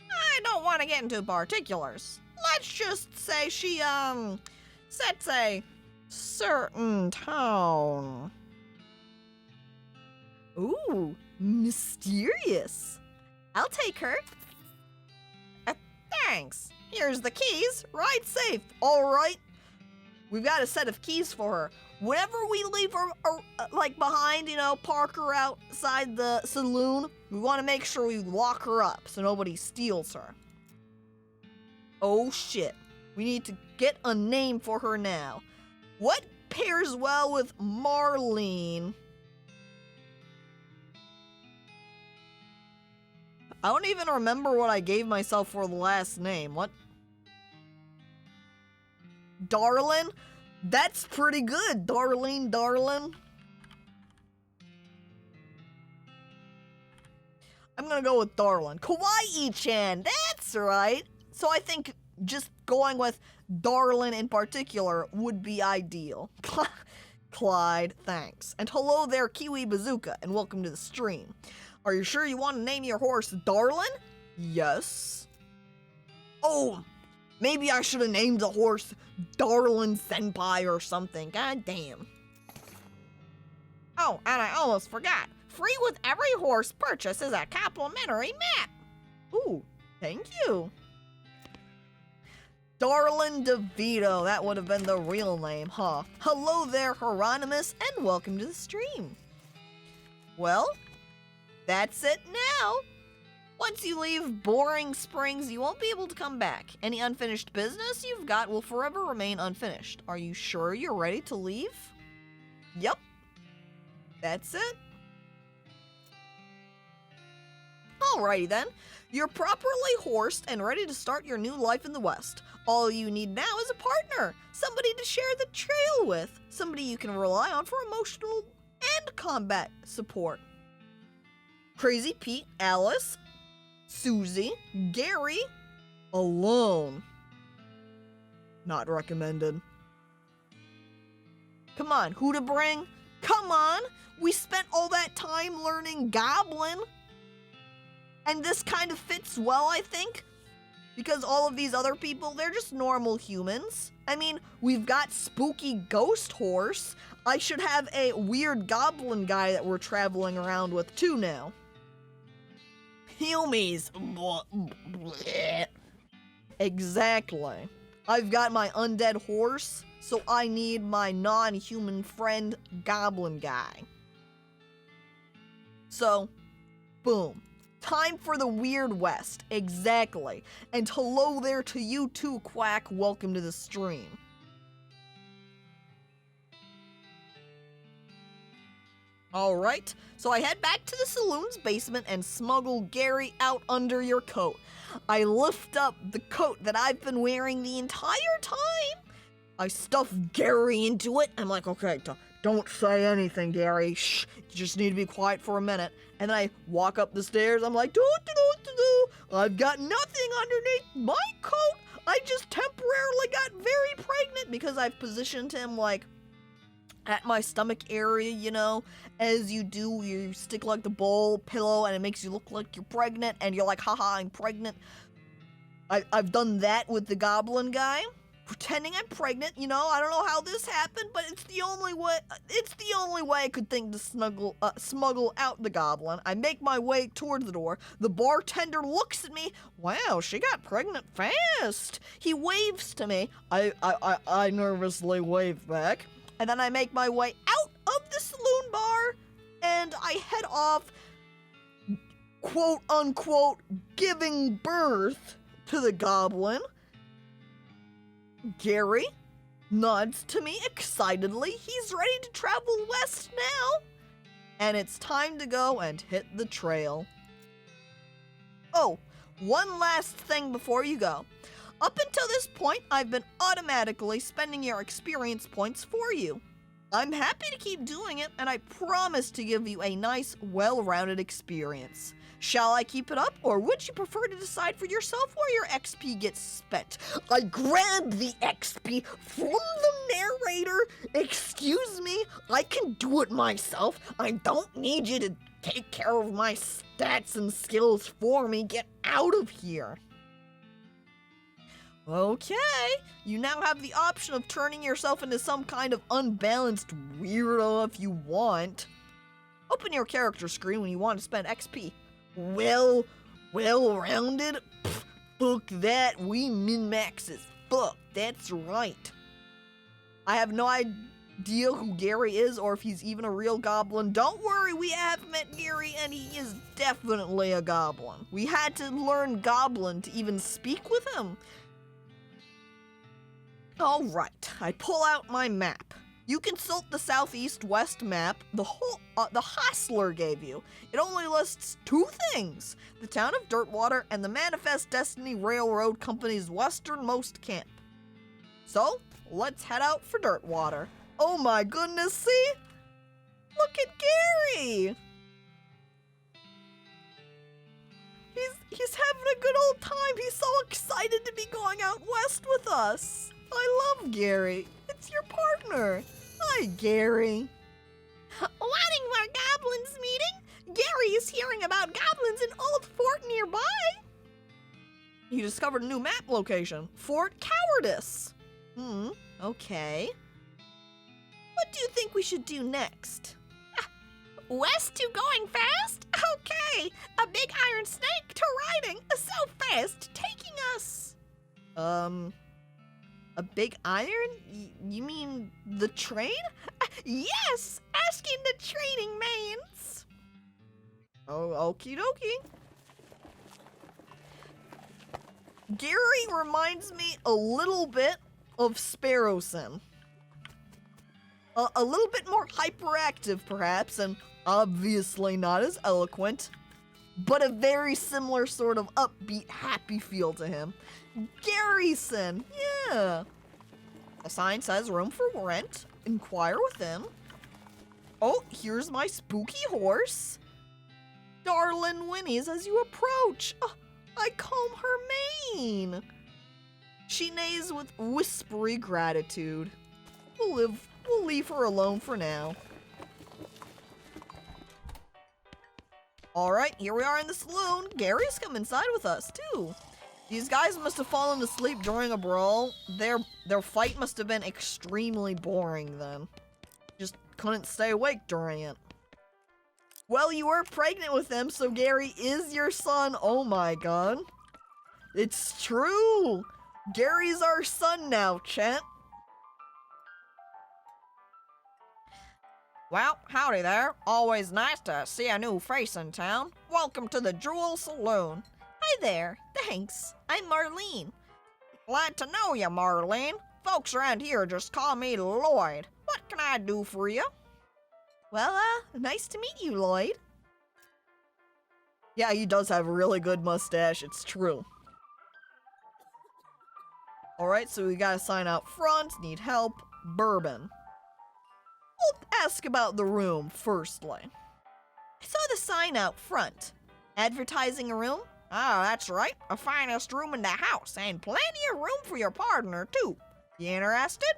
I don't want to get into particulars. Let's just say she, sets a certain tone. Ooh, mysterious. I'll take her. Thanks. Here's the keys. Ride safe. All right. We've got a set of keys for her. Whenever we leave her, like, behind, park her outside the saloon, we want to make sure we lock her up so nobody steals her. Oh, shit. We need to get a name for her now. What pairs well with Marlene? I don't even remember what I gave myself for the last name. What? Darlin? That's pretty good. Darlene, Darlin. I'm gonna go with Darlin. Kawaii-chan, that's right. So I think just going with Darlin in particular would be ideal. Clyde, thanks. And hello there, Kiwi Bazooka, and welcome to the stream. Are you sure you want to name your horse Darlin? Yes. Oh, maybe I should have named the horse Darlin Senpai or something. God damn. Oh, and I almost forgot. Free with every horse purchase is a complimentary map. Ooh, thank you. Darlin DeVito, that would have been the real name, huh? Hello there, Hieronymus, and welcome to the stream. Well, that's it now. Once you leave Boring Springs, you won't be able to come back. Any unfinished business you've got will forever remain unfinished. Are you sure you're ready to leave? Yep. That's it. Alrighty then. You're properly horsed and ready to start your new life in the West. All you need now is a partner. Somebody to share the trail with. Somebody you can rely on for emotional and combat support. Crazy Pete, Alice, Susie, Gary, alone. Not recommended. Come on, who to bring? Come on! We spent all that time learning Goblin. And this kind of fits well, I think. Because all of these other people, they're just normal humans. I mean, we've got Spooky Ghost Horse. I should have a weird goblin guy that we're traveling around with too now. Humies. Exactly. I've got my undead horse, so I need my non-human friend goblin guy. So, boom. Time for the Weird West. Exactly. And hello there to you too, Quack. Welcome to the stream. Alright, so I head back to the saloon's basement and smuggle Gary out under your coat. I lift up the coat that I've been wearing the entire time. I stuff Gary into it. I'm like, okay, don't say anything, Gary. Shh, you just need to be quiet for a minute. And then I walk up the stairs. I'm like, I've got nothing underneath my coat. I just temporarily got very pregnant because I've positioned him like at my stomach area, as you do. You stick like the bowl pillow and it makes you look like you're pregnant and you're like, haha, I'm pregnant. I've done that with the goblin guy. Pretending I'm pregnant, I don't know how this happened, but it's the only way I could think to smuggle out the goblin. I make my way towards the door. The bartender looks at me. Wow, she got pregnant fast. He waves to me. I nervously wave back. And then I make my way out of the saloon bar and I head off, quote unquote, giving birth to the goblin. Gary nods to me excitedly. He's ready to travel west now. And it's time to go and hit the trail. Oh, one last thing before you go. Up until this point, I've been automatically spending your experience points for you. I'm happy to keep doing it, and I promise to give you a nice, well-rounded experience. Shall I keep it up, or would you prefer to decide for yourself where your XP gets spent? I grabbed the XP from the narrator. Excuse me, I can do it myself. I don't need you to take care of my stats and skills for me. Get out of here. Okay, you now have the option of turning yourself into some kind of unbalanced weirdo if you want. Open your character screen when you want to spend XP. Well-rounded? Fuck that, we min-max as fuck, that's right. I have no idea who Gary is or if he's even a real goblin. Don't worry, we have met Gary and he is definitely a goblin. We had to learn goblin to even speak with him. All right, I pull out my map. You consult the southeast-west map the Hostler gave you. It only lists 2 things, the town of Dirtwater and the Manifest Destiny Railroad Company's westernmost camp. So, let's head out for Dirtwater. Oh my goodness, see? Look at Gary! He's having a good old time. He's so excited to be going out west with us. I love Gary. It's your partner. Hi, Gary. Wanting more goblins meeting? Gary is hearing about goblins in Old Fort nearby. You discovered a new map location. Fort Cowardice. Okay. What do you think we should do next? West to going fast? Okay. A big iron snake to riding. So fast, taking us. A big iron? You mean the train? Yes, asking the training mains. Oh, okie dokie. Gary reminds me a little bit of Sparrowson. A little bit more hyperactive, perhaps, and obviously not as eloquent, but a very similar sort of upbeat, happy feel to him. Garyson, yeah. The sign says room for rent. Inquire within. Oh, here's my spooky horse. Darlin whinnies as you approach. Oh, I comb her mane. She neighs with whispery gratitude. We'll leave her alone for now. All right, here we are in the saloon. Gary's come inside with us, too. These guys must have fallen asleep during a brawl. Their fight must have been extremely boring then. Just couldn't stay awake during it. Well, you were pregnant with him, so Gary is your son. Oh my god. It's true. Gary's our son now, chat. Well, howdy there. Always nice to see a new face in town. Welcome to the Jewel Saloon. Hi there. Thanks. I'm Marlene. Glad to know you, Marlene. Folks around here just call me Lloyd. What can I do for you? Well, nice to meet you, Lloyd. Yeah, he does have a really good mustache. It's true. Alright, so we got a sign out front. Need help. Bourbon. We'll ask about the room, firstly. I saw the sign out front. Advertising a room? Oh, that's right. The finest room in the house, and plenty of room for your partner, too. You interested?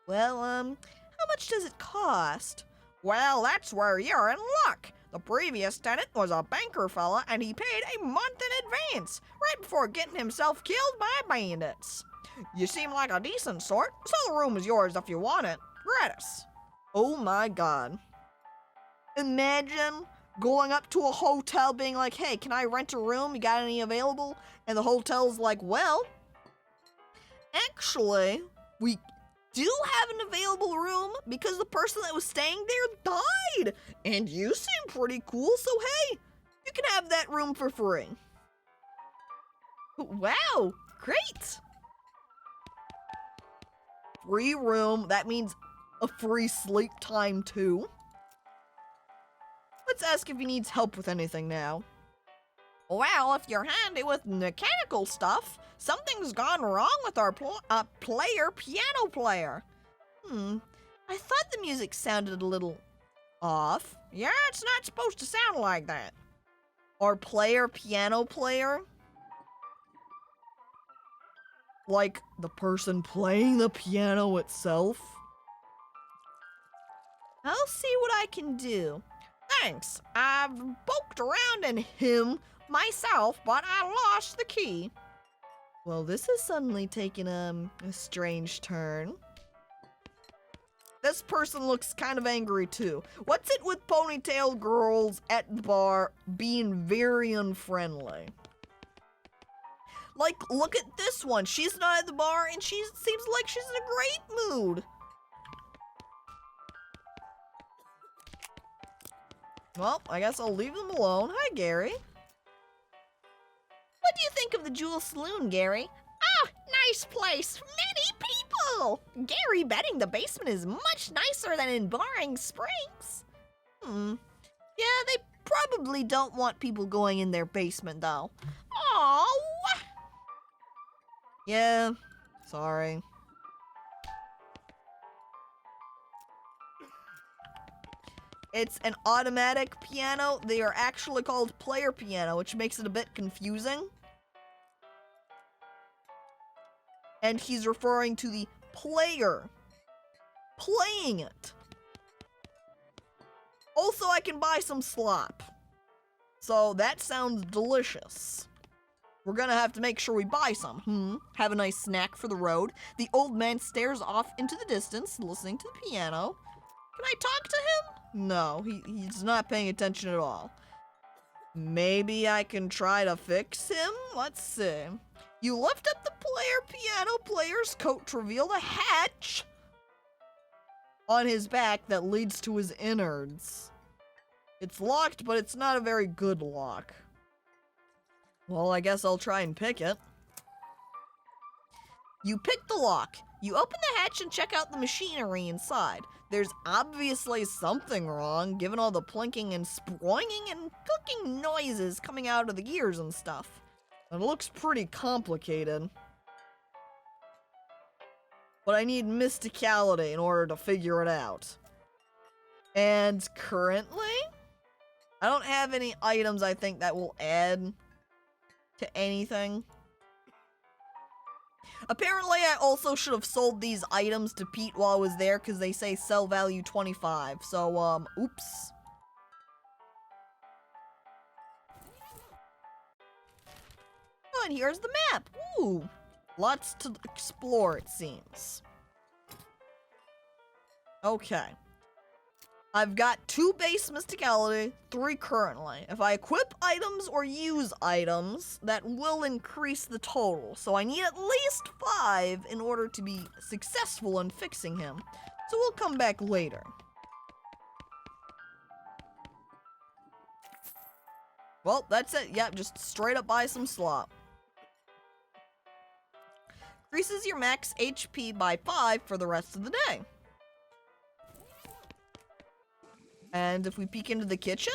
Well, how much does it cost? Well, that's where you're in luck. The previous tenant was a banker fella, and he paid a month in advance, right before getting himself killed by bandits. You seem like a decent sort, so the room is yours if you want it. Gratis. Oh my god. Imagine going up to a hotel being like, hey, can I rent a room? You got any available? And the hotel's like, well, actually, we do have an available room because the person that was staying there died. And you seem pretty cool, so hey, you can have that room for free. Wow, great. Free room, that means a free sleep time too. Let's ask if he needs help with anything now. Well, if you're handy with mechanical stuff, something's gone wrong with our piano player. I thought the music sounded a little off. Yeah, it's not supposed to sound like that. Our piano player? Like the person playing the piano itself? I'll see what I can do. Thanks. I've poked around in him myself, but I lost the key. Well, this is suddenly taking a strange turn. This person looks kind of angry too. What's it with ponytail girls at the bar being very unfriendly? Like, look at this one. She's not at the bar and she seems like she's in a great mood. Well, I guess I'll leave them alone. Hi, Gary. What do you think of the Jewel Saloon, Gary? Ah, nice place. Many people. Gary betting the basement is much nicer than in Barring Springs. Yeah, they probably don't want people going in their basement, though. Oh. Yeah, sorry. It's an automatic piano. They are actually called player piano, which makes it a bit confusing. And he's referring to the player playing it. Also, I can buy some slop. So that sounds delicious. We're gonna have to make sure we buy some. Have a nice snack for the road. The old man stares off into the distance, listening to the piano. Can I talk to him? No, he's not paying attention at all. Maybe I can try to fix him? Let's see. You lift up the piano player's coat to reveal the hatch on his back that leads to his innards. It's locked, but it's not a very good lock. Well, I guess I'll try and pick it. You pick the lock. You open the hatch and check out the machinery inside. There's obviously something wrong, given all the plinking and sproinging and clicking noises coming out of the gears and stuff. It looks pretty complicated. But I need mysticality in order to figure it out. And currently, I don't have any items I think that will add to anything. Apparently, I also should have sold these items to Pete while I was there because they say sell value 25. So, oops. Oh, and here's the map. Ooh, lots to explore, it seems. Okay. I've got 2 base mysticality, 3 currently. If I equip items or use items, that will increase the total. So I need at least 5 in order to be successful in fixing him. So we'll come back later. Well, that's it. Yep, just straight up buy some slop. Increases your max HP by 5 for the rest of the day. And if we peek into the kitchen,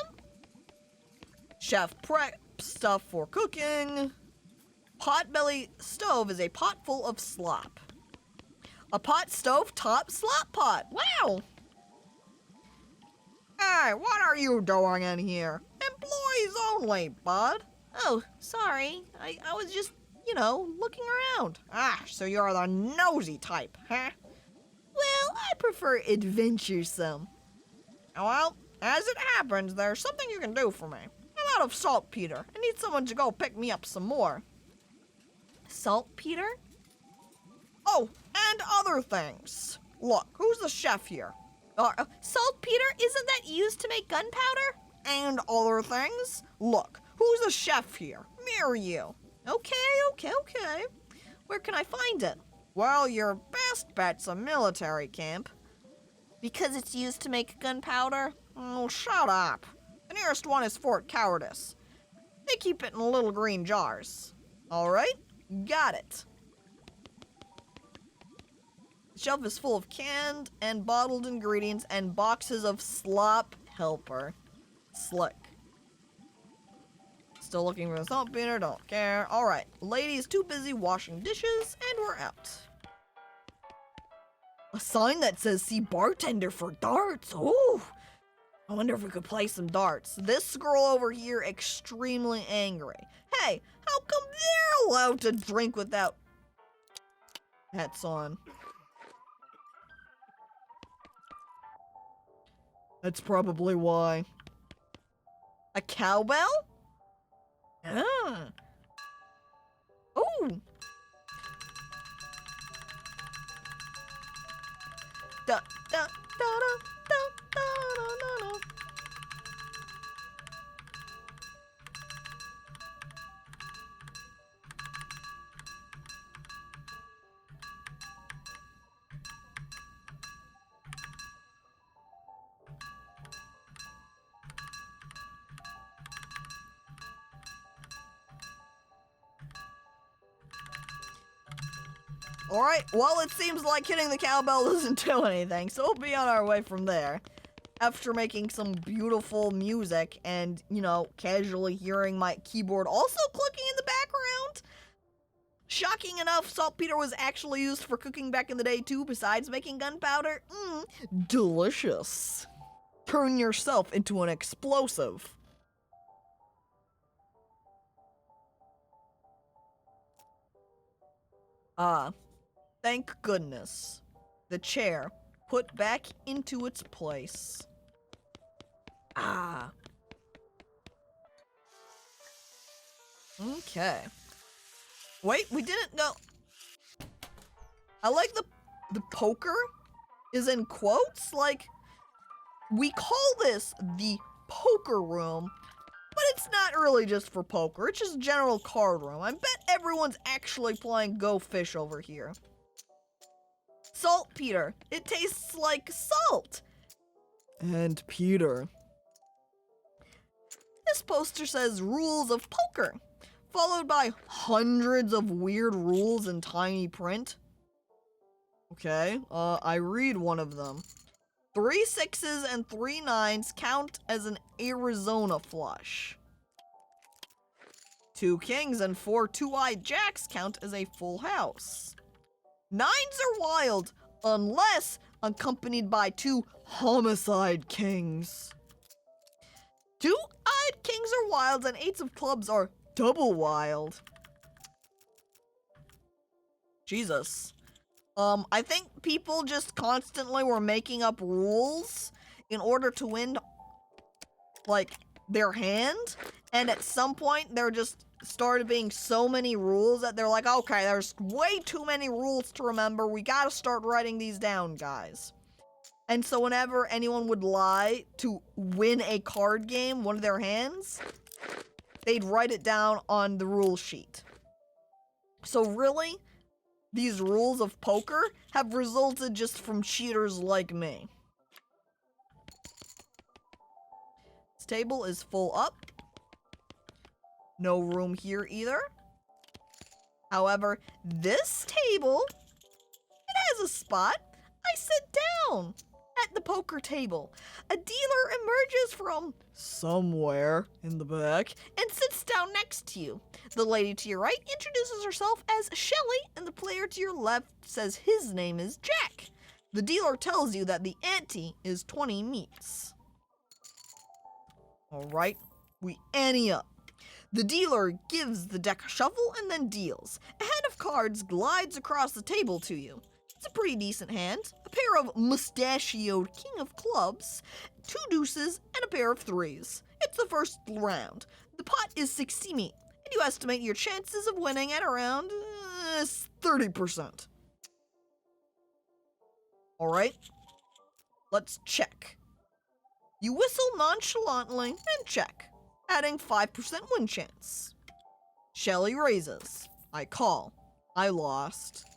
chef prep stuff for cooking. Potbelly stove is a pot full of slop. A pot stove top slop pot. Wow. Hey, what are you doing in here? Employees only, bud. Oh, sorry. I was just, looking around. Ah, so you're the nosy type, huh? Well, I prefer adventuresome. Well, as it happens, there's something you can do for me. I'm out of saltpeter. I need someone to go pick me up some more. Saltpeter? Oh, and other things. Look, who's the chef here? Saltpeter, isn't that used to make gunpowder? And other things? Look, who's the chef here? Mirror you. Okay. Where can I find it? Well, your best bet's a military camp. Because it's used to make gunpowder? Oh, shut up. The nearest one is Fort Cowardice. They keep it in little green jars. Alright, got it. The shelf is full of canned and bottled ingredients and boxes of slop helper. Slick. Still looking for the saltpeter, don't care. Alright, lady's too busy washing dishes, and we're out. A sign that says, see bartender for darts. Ooh, I wonder if we could play some darts. This girl over here, extremely angry. Hey, how come they're allowed to drink without hats on? That's probably why. A cowbell? Ah. Oh. Da, da, da, da, da, da, da, da. Alright, well, it seems like hitting the cowbell doesn't do anything, so we'll be on our way from there. After making some beautiful music and, you know, casually hearing my keyboard also clicking in the background. Shocking enough, saltpeter was actually used for cooking back in the day too, besides making gunpowder. Delicious. Turn yourself into an explosive. Thank goodness. The chair put back into its place. Okay. Wait, we didn't know. I like the poker is in quotes. Like, we call this the poker room, but it's not really just for poker. It's just general card room. I bet everyone's actually playing Go Fish over here. Saltpeter. It tastes like salt. And Peter. This poster says rules of poker, followed by hundreds of weird rules in tiny print. Okay, I read one of them. 3 6s and 3 9s count as an Arizona flush. 2 kings and 4 two-eyed jacks count as a full house. 9s are wild, unless accompanied by 2 homicide kings. 2-eyed kings are wild and 8s of clubs are double wild. Jesus. I think people just constantly were making up rules in order to win, like, their hand. And at some point, there just started being so many rules that they're like, okay, there's way too many rules to remember. We gotta start writing these down, guys. And so whenever anyone would lie to win a card game, one of their hands, they'd write it down on the rule sheet. So really, these rules of poker have resulted just from cheaters like me. This table is full up. No room here either. However, this table, it has a spot. I sit down at the poker table. A dealer emerges from somewhere in the back and sits down next to you. The lady to your right introduces herself as Shelly, and the player to your left says his name is Jack. The dealer tells you that the ante is 20 meats. Alright, we ante up. The dealer gives the deck a shuffle and then deals. A hand of cards glides across the table to you. It's a pretty decent hand. A pair of mustachioed king of clubs, 2 deuces, and a pair of 3s. It's the first round. The pot is 60 meat, and you estimate your chances of winning at around 30%. Alright, let's check. You whistle nonchalantly and check, adding 5% win chance. Shelly raises. I call. I lost.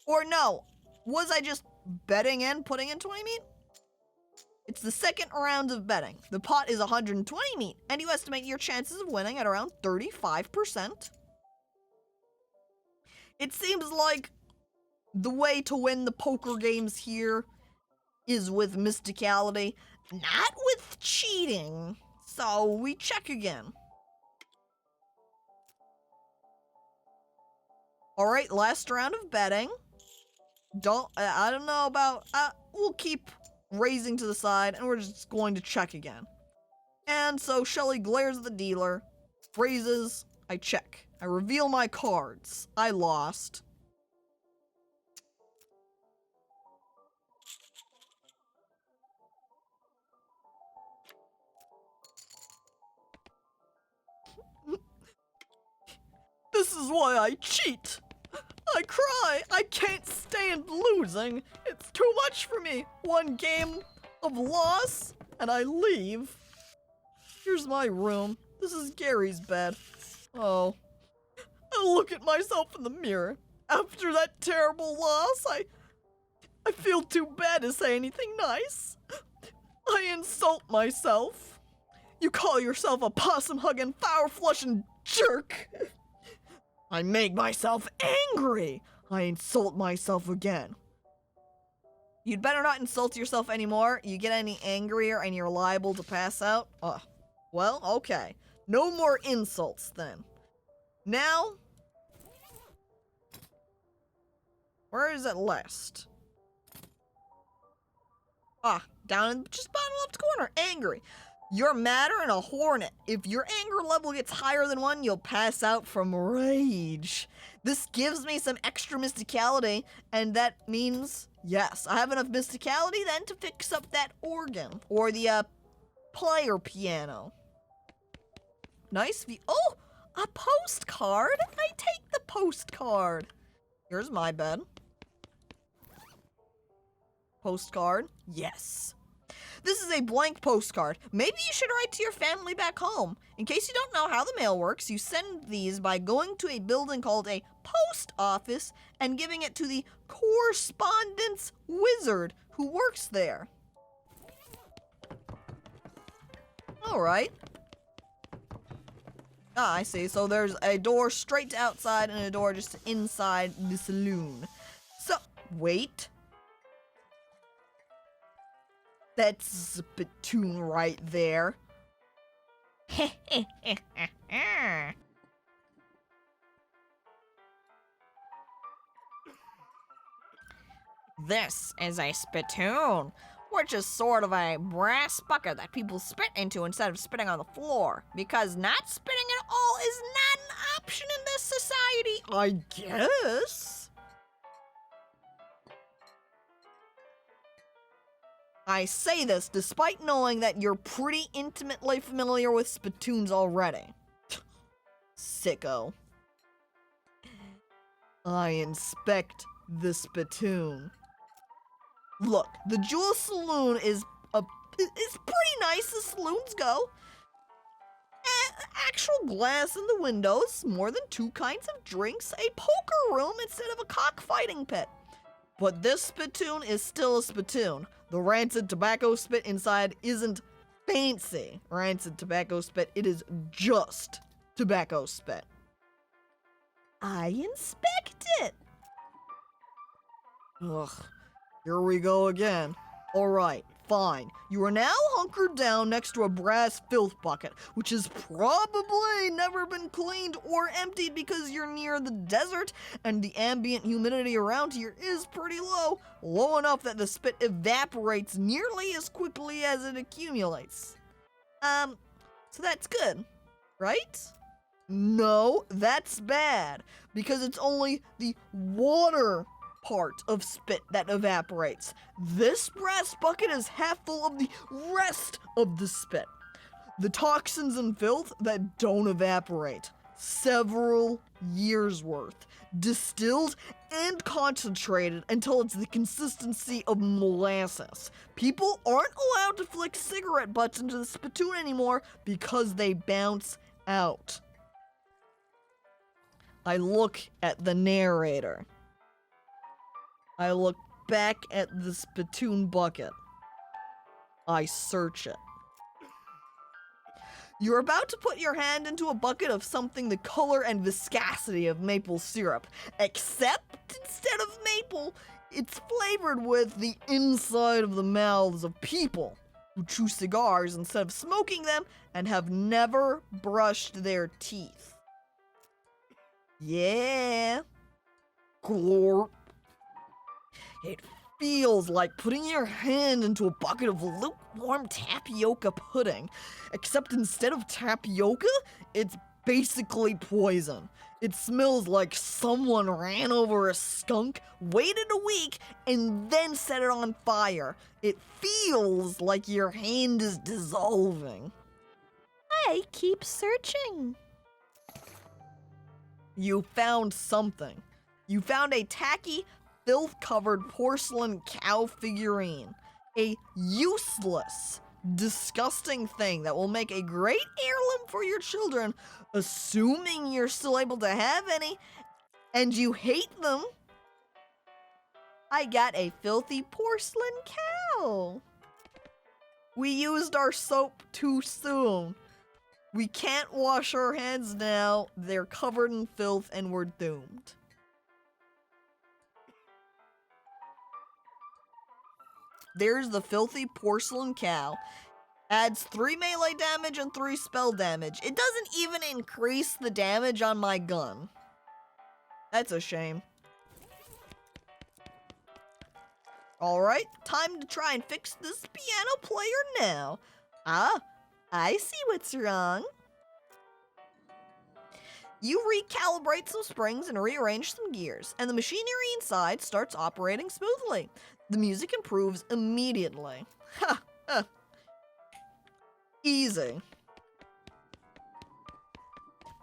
Or no, was I just betting in, putting in 20 meat? It's the second round of betting. The pot is 120 meat, and you estimate your chances of winning at around 35%. It seems like the way to win the poker games here is with mysticality, not with cheating. So we check again. Alright, last round of betting. I don't know about, we'll keep raising to the side, and we're just going to check again. And so Shelly glares at the dealer, raises, I check. I reveal my cards. I lost. This is why I cheat. I cry. I can't stand losing. It's too much for me. One game of loss, and I leave. Here's my room. This is Gary's bed. Oh. I look at myself in the mirror. After that terrible loss, I feel too bad to say anything nice. I insult myself. You call yourself a possum-hugging, flower-flushing jerk. I make myself angry. I insult myself again. You'd better not insult yourself anymore. You get any angrier and you're liable to pass out. Well, okay. No more insults then. Now, where is it last? Down in just bottom left corner. Angry. You're madder than a hornet. If your anger level gets higher than 1, you'll pass out from rage. This gives me some extra mysticality, and that means, yes, I have enough mysticality then to fix up that organ, or the, player piano. Nice view. Oh, a postcard? I take the postcard. Here's my bed. Postcard? Yes. This is a blank postcard. Maybe you should write to your family back home. In case you don't know how the mail works, you send these by going to a building called a post office and giving it to the correspondence wizard who works there. All right. I see. So there's a door straight to outside and a door just inside the saloon. So, wait. That's Spittoon right there. This is a spittoon, which is sort of a brass bucket that people spit into instead of spitting on the floor, because not spitting at all is not an option in this society, I guess. I say this despite knowing that you're pretty intimately familiar with spittoons already. Sicko. I inspect the spittoon. Look, the Jewel Saloon is pretty nice as saloons go. Actual glass in the windows, more than 2 kinds of drinks, a poker room instead of a cockfighting pit. But this spittoon is still a spittoon. The rancid tobacco spit inside isn't fancy rancid tobacco spit, it is just tobacco spit. I inspect it. Ugh, here we go again. Alright, fine. You are now hunkered down next to a brass filth bucket, which has probably never been cleaned or emptied because you're near the desert and the ambient humidity around here is pretty low. Low enough that the spit evaporates nearly as quickly as it accumulates. So that's good, right? No, that's bad, because it's only the water part of spit that evaporates. This brass bucket is half full of the rest of the spit. The toxins and filth that don't evaporate. Several years worth. Distilled and concentrated until it's the consistency of molasses. People aren't allowed to flick cigarette butts into the spittoon anymore because they bounce out. I look at the narrator. I look back at the spittoon bucket. I search it. You're about to put your hand into a bucket of something the color and viscosity of maple syrup, except instead of maple, it's flavored with the inside of the mouths of people who chew cigars instead of smoking them and have never brushed their teeth. Yeah. Glorp. It feels like putting your hand into a bucket of lukewarm tapioca pudding, except instead of tapioca, it's basically poison. It smells like someone ran over a skunk, waited a week, and then set it on fire. It feels like your hand is dissolving. I keep searching. You found something. You found a tacky, filth-covered porcelain cow figurine. A useless, disgusting thing that will make a great heirloom for your children, assuming you're still able to have any, and you hate them. I got a filthy porcelain cow. We used our soap too soon. We can't wash our hands now. They're covered in filth and we're doomed. There's the filthy porcelain cow. Adds 3 melee damage and 3 spell damage. It doesn't even increase the damage on my gun. That's a shame. Alright, time to try and fix this piano player now. Ah, I see what's wrong. You recalibrate some springs and rearrange some gears, and the machinery inside starts operating smoothly. The music improves immediately. Ha! Easy.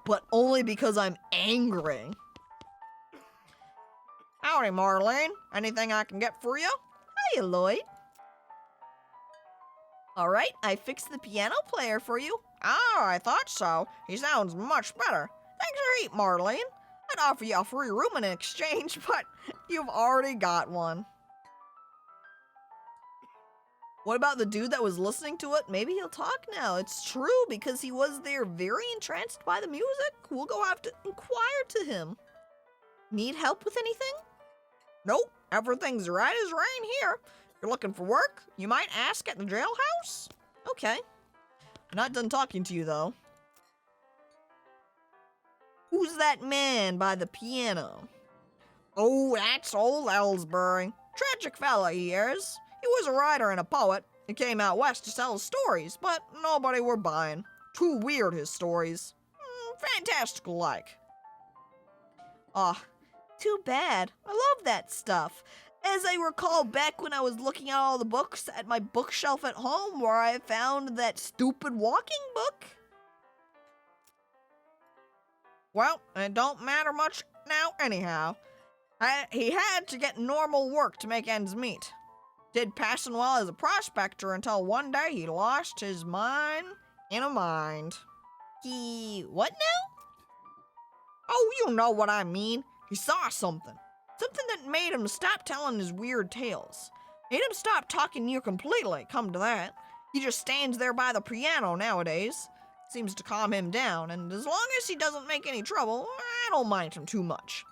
But only because I'm angry. Howdy, Marlene. Anything I can get for you? Hiya, Lloyd. Alright, I fixed the piano player for you. Oh, I thought so. He sounds much better. Thanks for heat, Marlene. I'd offer you a free room in exchange, but You've already got one. What about the dude that was listening to it? Maybe he'll talk now. It's true, because he was there very entranced by the music. We'll go have to inquire to him. Need help with anything? nope, everything's right as rain here. You're looking for work? You might ask at the jailhouse. Okay. I'm not done talking to you, though. Who's that man by the piano? Oh, that's old Ellsbury. Tragic fella he is. He was a writer and a poet. He came out west to sell his stories, but nobody were buying. Too weird, his stories. Fantastical like. Ah, too bad. I love that stuff. As I recall back when I was looking at all the books at my bookshelf at home where I found that stupid walking book. Well, it don't matter much now anyhow. He had to get normal work to make ends meet. Did passing well as a prospector until one day he lost his mind in a mind. What now? Oh, you know what I mean. He saw something. Something that made him stop telling his weird tales. Made him stop talking near completely, come to that. He just stands there by the piano nowadays. Seems to calm him down, and as long as he doesn't make any trouble, I don't mind him too much.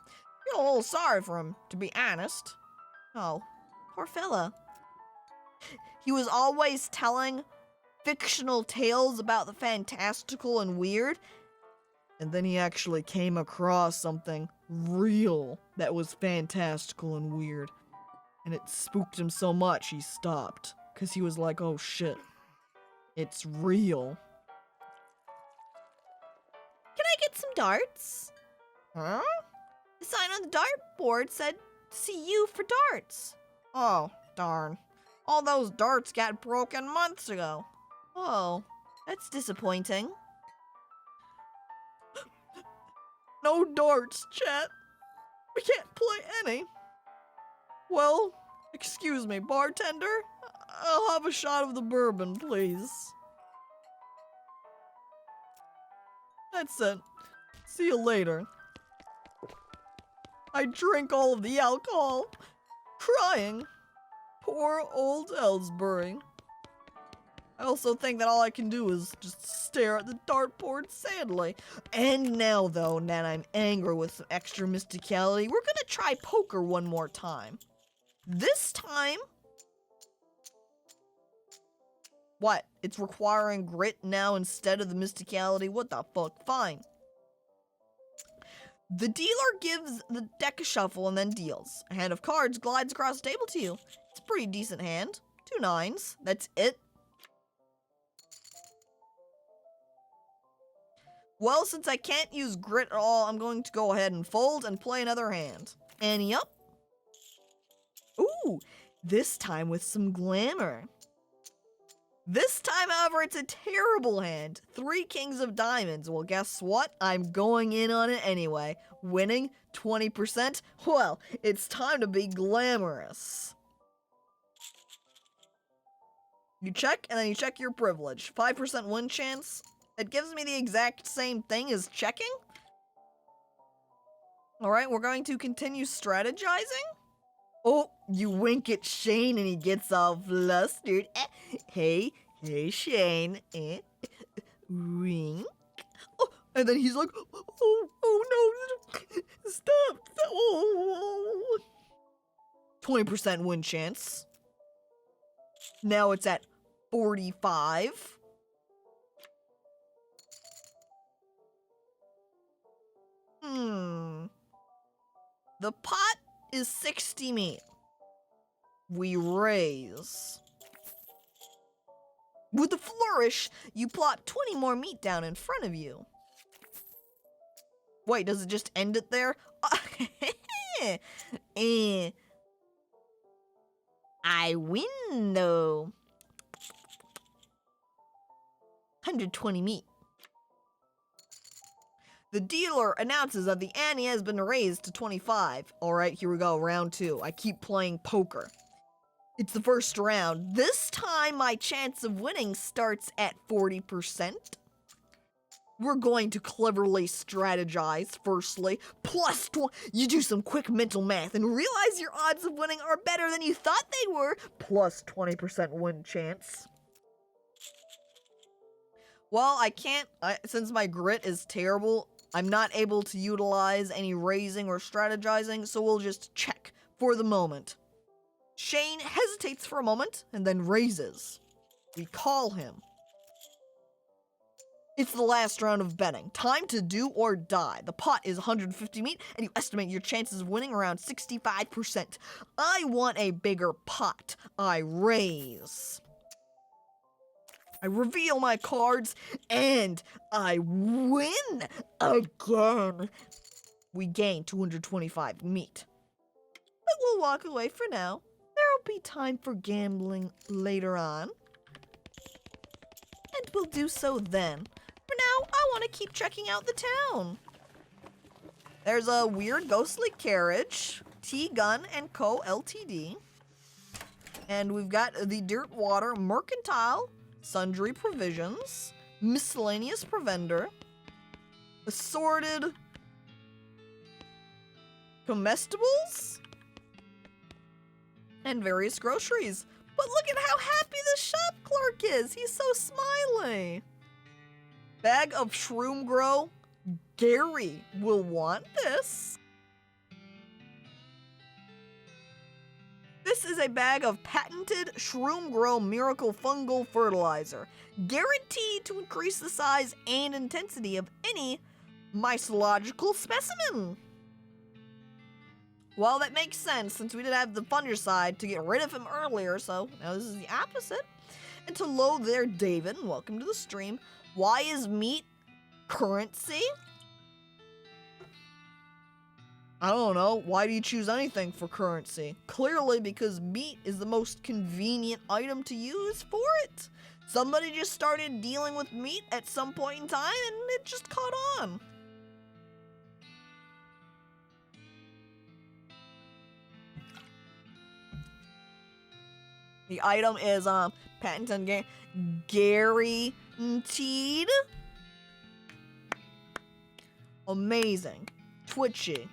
Feel a little sorry for him, to be honest. Oh, poor fella. He was always telling fictional tales about the fantastical and weird, and then he actually came across something real that was fantastical and weird. And it spooked him so much he stopped, because he was like, oh shit, it's real. Can I get some darts? Huh? The sign on the dartboard said, see you for darts. Oh, darn. All those darts got broken months ago. Oh, that's disappointing. No darts, chat. We can't play any. Well, excuse me, bartender. I'll have a shot of the bourbon, please. That's it. See you later. I drink all of the alcohol, crying. Poor old Ellsbury. I also think that all I can do is just stare at the dartboard sadly. And now, though, that I'm angry with some extra mysticality, we're gonna try poker one more time. This time... What? It's requiring grit now instead of the mysticality? What the fuck? Fine. The dealer gives the deck a shuffle and then deals. A hand of cards glides across the table to you. It's a pretty decent hand. 2 9s. That's it. Well, since I can't use grit at all, I'm going to go ahead and fold and play another hand. Ante up. Ooh, this time with some glamour. This time, however, it's a terrible hand. 3 kings of diamonds. Well, guess what? I'm going in on it anyway. Winning 20%? Well, it's time to be glamorous. You check, and then you check your privilege. 5% win chance. It gives me the exact same thing as checking. Alright, we're going to continue strategizing. Oh, you wink at Shane and he gets all flustered. Hey Shane. Wink. Oh, and then he's like, oh no, stop. Oh. 20% win chance. Now it's at 45. The pot is 60 meat. We raise. With a flourish, you plop 20 more meat down in front of you. Wait, does it just end it there? I win, though. 120 meat. The dealer announces that the ante has been raised to 25. Alright, here we go, round 2. I keep playing poker. It's the first round. This time, my chance of winning starts at 40%. We're going to cleverly strategize, firstly. Plus, you do some quick mental math and realize your odds of winning are better than you thought they were. Plus 20% win chance. Well, I can't, since my grit is terrible, I'm not able to utilize any raising or strategizing, so we'll just check for the moment. Shane hesitates for a moment and then raises. We call him. It's the last round of betting. Time to do or die. The pot is 150 meat, and you estimate your chances of winning around 65%. I want a bigger pot. I raise. I reveal my cards, and I win again. We gain 225 meat. But we'll walk away for now. There'll be time for gambling later on. And we'll do so then. For now, I want to keep checking out the town. There's a weird ghostly carriage, T-Gun & Co. Ltd. And we've got the Dirt Water Mercantile, Sundry Provisions, Miscellaneous Provender, Assorted Comestibles, and various groceries. But look at how happy the shop clerk is. He's so smiley. Bag of Shroom Grow. Gary will want this. This is a bag of patented Shroom Grow Miracle Fungal Fertilizer, guaranteed to increase the size and intensity of any mycological specimen. Well, that makes sense, since we did have the fungicide to get rid of him earlier, so now this is the opposite. And hello there, David, and welcome to the stream. Why is meat currency? I don't know. Why do you choose anything for currency? Clearly because meat is the most convenient item to use for it. Somebody just started dealing with meat at some point in time and it just caught on. The item is patented guaranteed. Amazing. Twitchy.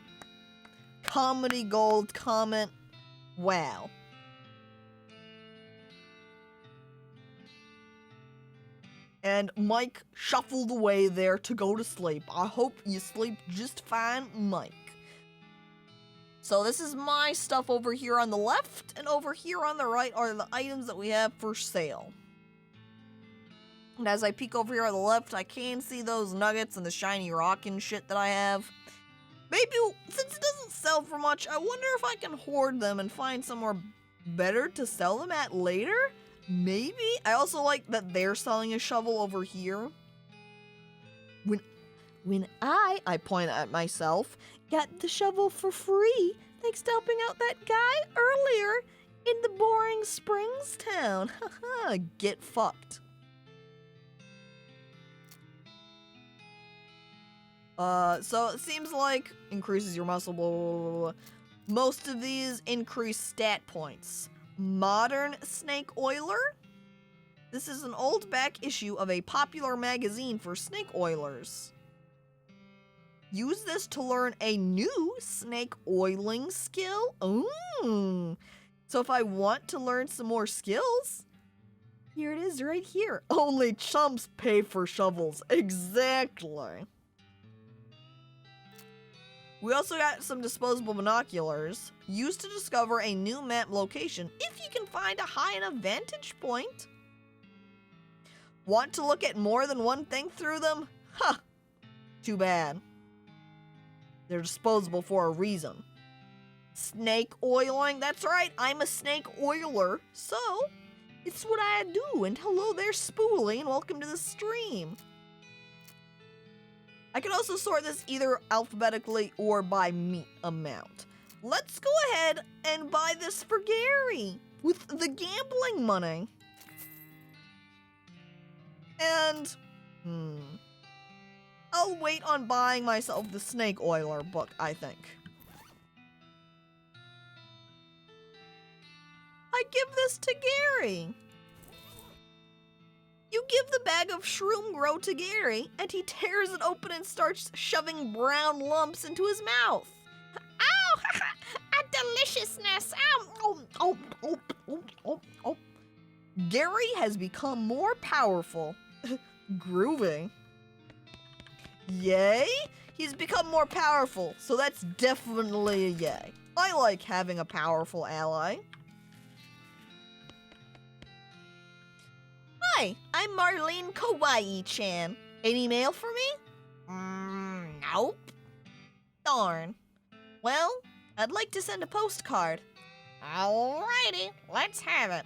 Comedy Gold comment. Wow. And Mike shuffled away there to go to sleep. I hope you sleep just fine, Mike. So this is my stuff over here on the left, and over here on the right are the items that we have for sale. And as I peek over here on the left, I can see those nuggets and the shiny rock and shit that I have. Maybe, since it doesn't sell for much, I wonder if I can hoard them and find somewhere better to sell them at later? Maybe? I also like that they're selling a shovel over here. When I point at myself, got the shovel for free thanks to helping out that guy earlier in the boring Springs town. Haha, get fucked. So it seems like increases your muscle, blah, blah, blah, blah. Most of these increase stat points. Modern Snake Oiler? This is an old back issue of a popular magazine for snake oilers. Use this to learn a new snake oiling skill? Ooh. So if I want to learn some more skills, here it is right here. Only chumps pay for shovels. Exactly. We also got some disposable binoculars used to discover a new map location if you can find a high enough vantage point. Want to look at more than one thing through them? Huh. Too bad. They're disposable for a reason. Snake oiling? That's right, I'm a snake oiler, so it's what I do. And hello there, Spoolie, and welcome to the stream. I can also sort this either alphabetically or by meat amount. Let's go ahead and buy this for Gary with the gambling money. And, I'll wait on buying myself the Snake Oiler book, I think. I give this to Gary. You give the bag of Shroom Grow to Gary, and he tears it open and starts shoving brown lumps into his mouth. Ow! A deliciousness! Ow! Gary has become more powerful. Groovy. Yay? He's become more powerful, so that's definitely a yay. I like having a powerful ally. Hi, I'm Marlene Kawaii-chan. Any mail for me? Nope. Darn. Well, I'd like to send a postcard. Alrighty, let's have it.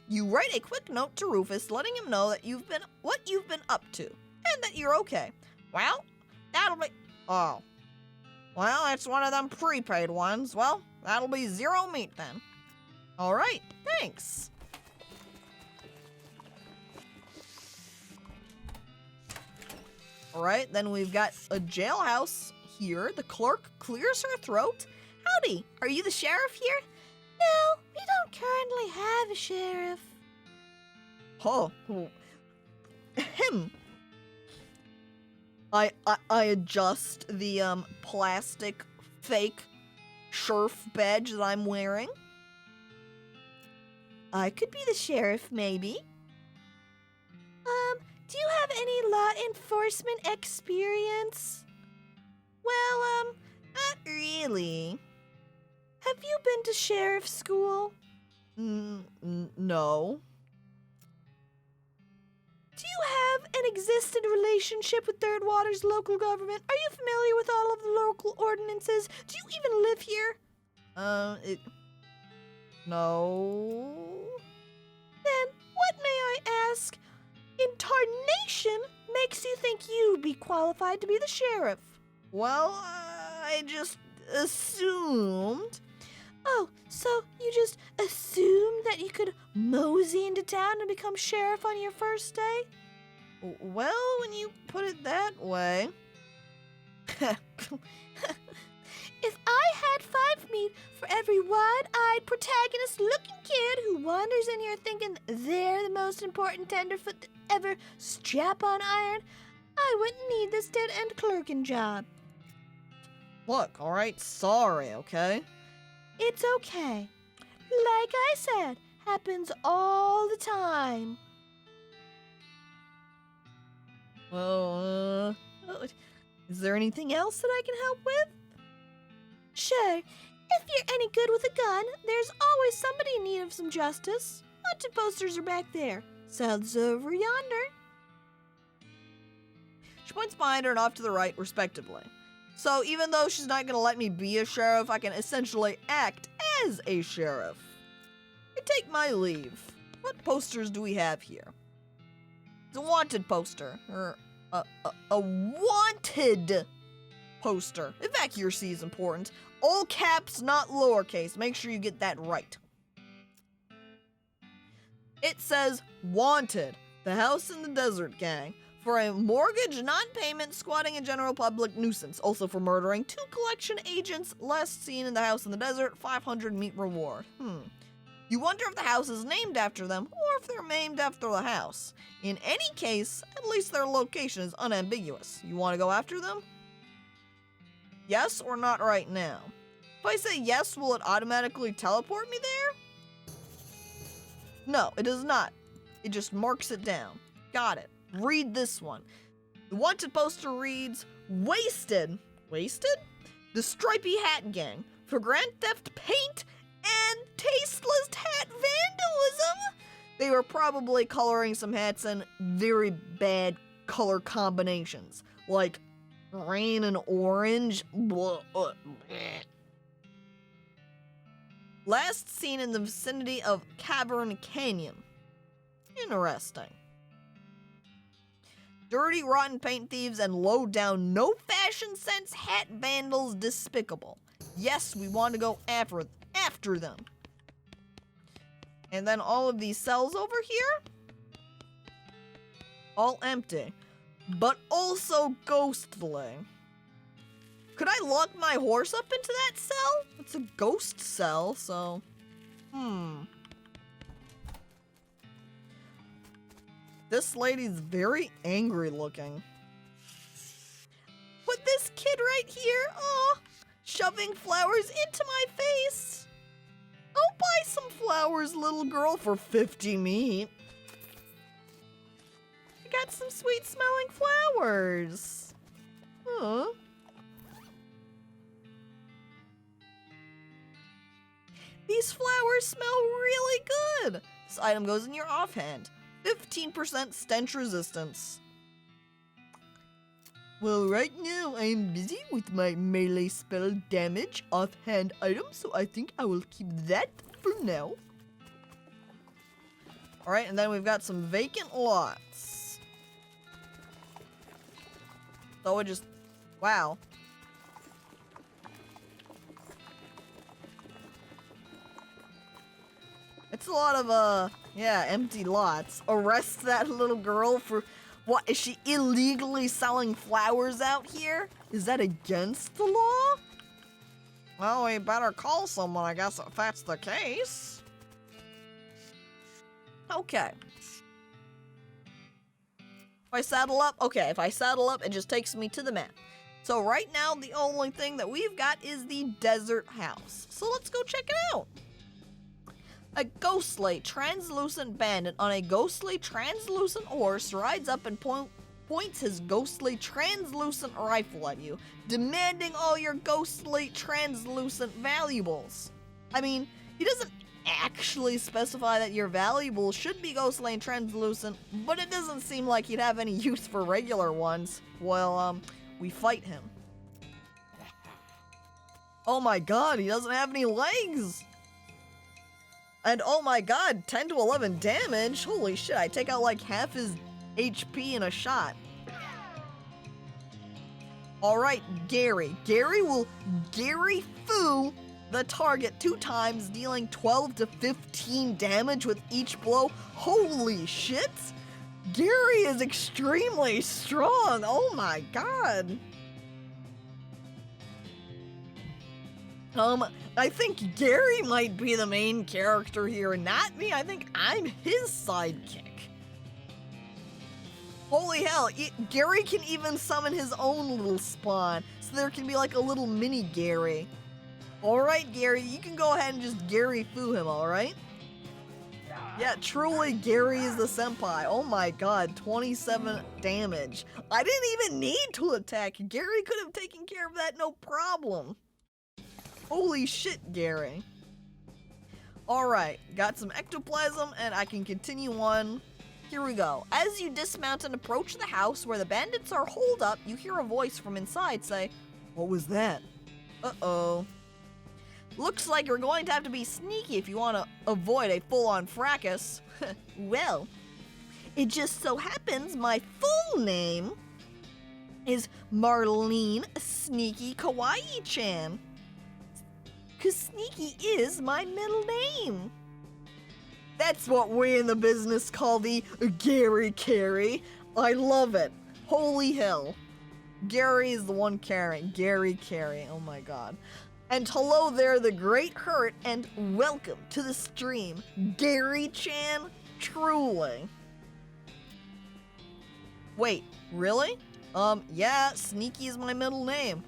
You write a quick note to Rufus letting him know that what you've been up to, and that you're okay. Well, that'll be... Oh. Well, it's one of them prepaid ones. Well, that'll be 0 meat then. Alright, thanks. Alright, then we've got a jailhouse here. The clerk clears her throat. Howdy, are you the sheriff here? No, we don't currently have a sheriff. Oh. I adjust the plastic fake sheriff badge that I'm wearing. I could be the sheriff, maybe. Do you have any law enforcement experience? Well, not really. Have you been to sheriff school? No. Do you have an existing relationship with Third Water's local government? Are you familiar with all of the local ordinances? Do you even live here? No. Then, what may I ask, in tarnation makes you think you'd be qualified to be the sheriff? Well, I just assumed. Oh, so you just assumed that you could mosey into town and become sheriff on your first day? Well, when you put it that way. If I had 5 meat for every wide-eyed protagonist-looking kid who wanders in here thinking they're the most important tenderfoot to ever strap on iron, I wouldn't need this dead-end clerking job. Look, alright, sorry, okay? It's okay. Like I said, happens all the time. Well, is there anything else that I can help with? Sure. If you're any good with a gun, there's always somebody in need of some justice. Wanted posters are back there. Sounds over yonder. She points behind her and off to the right, respectively. So even though she's not going to let me be a sheriff, I can essentially act as a sheriff. I take my leave. What posters do we have here? It's a wanted poster. Or a wanted poster. If accuracy is important. All caps, not lowercase. Make sure you get that right. It says, Wanted, the House in the Desert Gang. for a mortgage non-payment, squatting, and general public nuisance. Also for murdering 2 collection agents last seen in the house in the desert, 500 meat reward. You wonder if the house is named after them, or if they're named after the house. In any case, at least their location is unambiguous. You want to go after them? Yes or not right now? If I say yes, will it automatically teleport me there? No, it does not. It just marks it down. Got it. Read this one. The wanted poster reads, Wasted? Wasted? The Stripy Hat Gang for Grand Theft Paint and tasteless hat vandalism. They were probably coloring some hats in very bad color combinations, like green and orange. Last seen in the vicinity of Cavern Canyon. Interesting. Dirty, rotten paint thieves and low-down, no-fashion sense hat vandals despicable. Yes, we want to go after them. And then all of these cells over here, all empty, but also ghostly. Could I lock my horse up into that cell? It's a ghost cell, so, This lady's very angry looking. But this kid right here, shoving flowers into my face. I'll buy some flowers, little girl, for 50 meat. I got some sweet smelling flowers. These flowers smell really good. This item goes in your offhand. 15% stench resistance. Well, right now I'm busy with my melee spell damage offhand item, so I think I will keep that for now. Alright, and then we've got some vacant lots. So it just, wow. It's a lot of, empty lots. Arrest that little girl for, what, is she illegally selling flowers out here? Is that against the law? Well, we better call someone, I guess, if that's the case. Okay. If I saddle up, it just takes me to the map. So right now, the only thing that we've got is the desert house. So let's go check it out. A ghostly, translucent bandit on a ghostly, translucent horse rides up and points his ghostly, translucent rifle at you, demanding all your ghostly, translucent valuables. I mean, he doesn't actually specify that your valuables should be ghostly and translucent, but it doesn't seem like he'd have any use for regular ones. Well, we fight him. Oh my god, he doesn't have any legs! And oh my god, 10 to 11 damage? Holy shit, I take out like half his HP in a shot. Alright, Gary. Gary will Gary Fu the target 2 times, dealing 12 to 15 damage with each blow. Holy shit! Gary is extremely strong! Oh my god! I think Gary might be the main character here, not me. I think I'm his sidekick. Holy hell, Gary can even summon his own little spawn, so there can be like a little mini Gary. Alright, Gary, you can go ahead and just Gary Fu him, alright? Yeah, truly, Gary is the senpai. Oh my god, 27 damage. I didn't even need to attack. Gary could have taken care of that no problem. Holy shit, Gary. Alright, got some ectoplasm, and I can continue on. Here we go. As you dismount and approach the house where the bandits are holed up, you hear a voice from inside say, "What was that?" Uh-oh. Looks like you're going to have to be sneaky if you want to avoid a full-on fracas. Well, it just so happens my full name is Marlene Sneaky Kawaii-chan. 'Cause Sneaky is my middle name. That's what we in the business call the Gary Carry. I love it. Holy hell. Gary is the one carrying. Gary carry. Oh my god. And hello there, the great hurt, and welcome to the stream, Gary-chan, truly. Wait, really? Yeah, Sneaky is my middle name.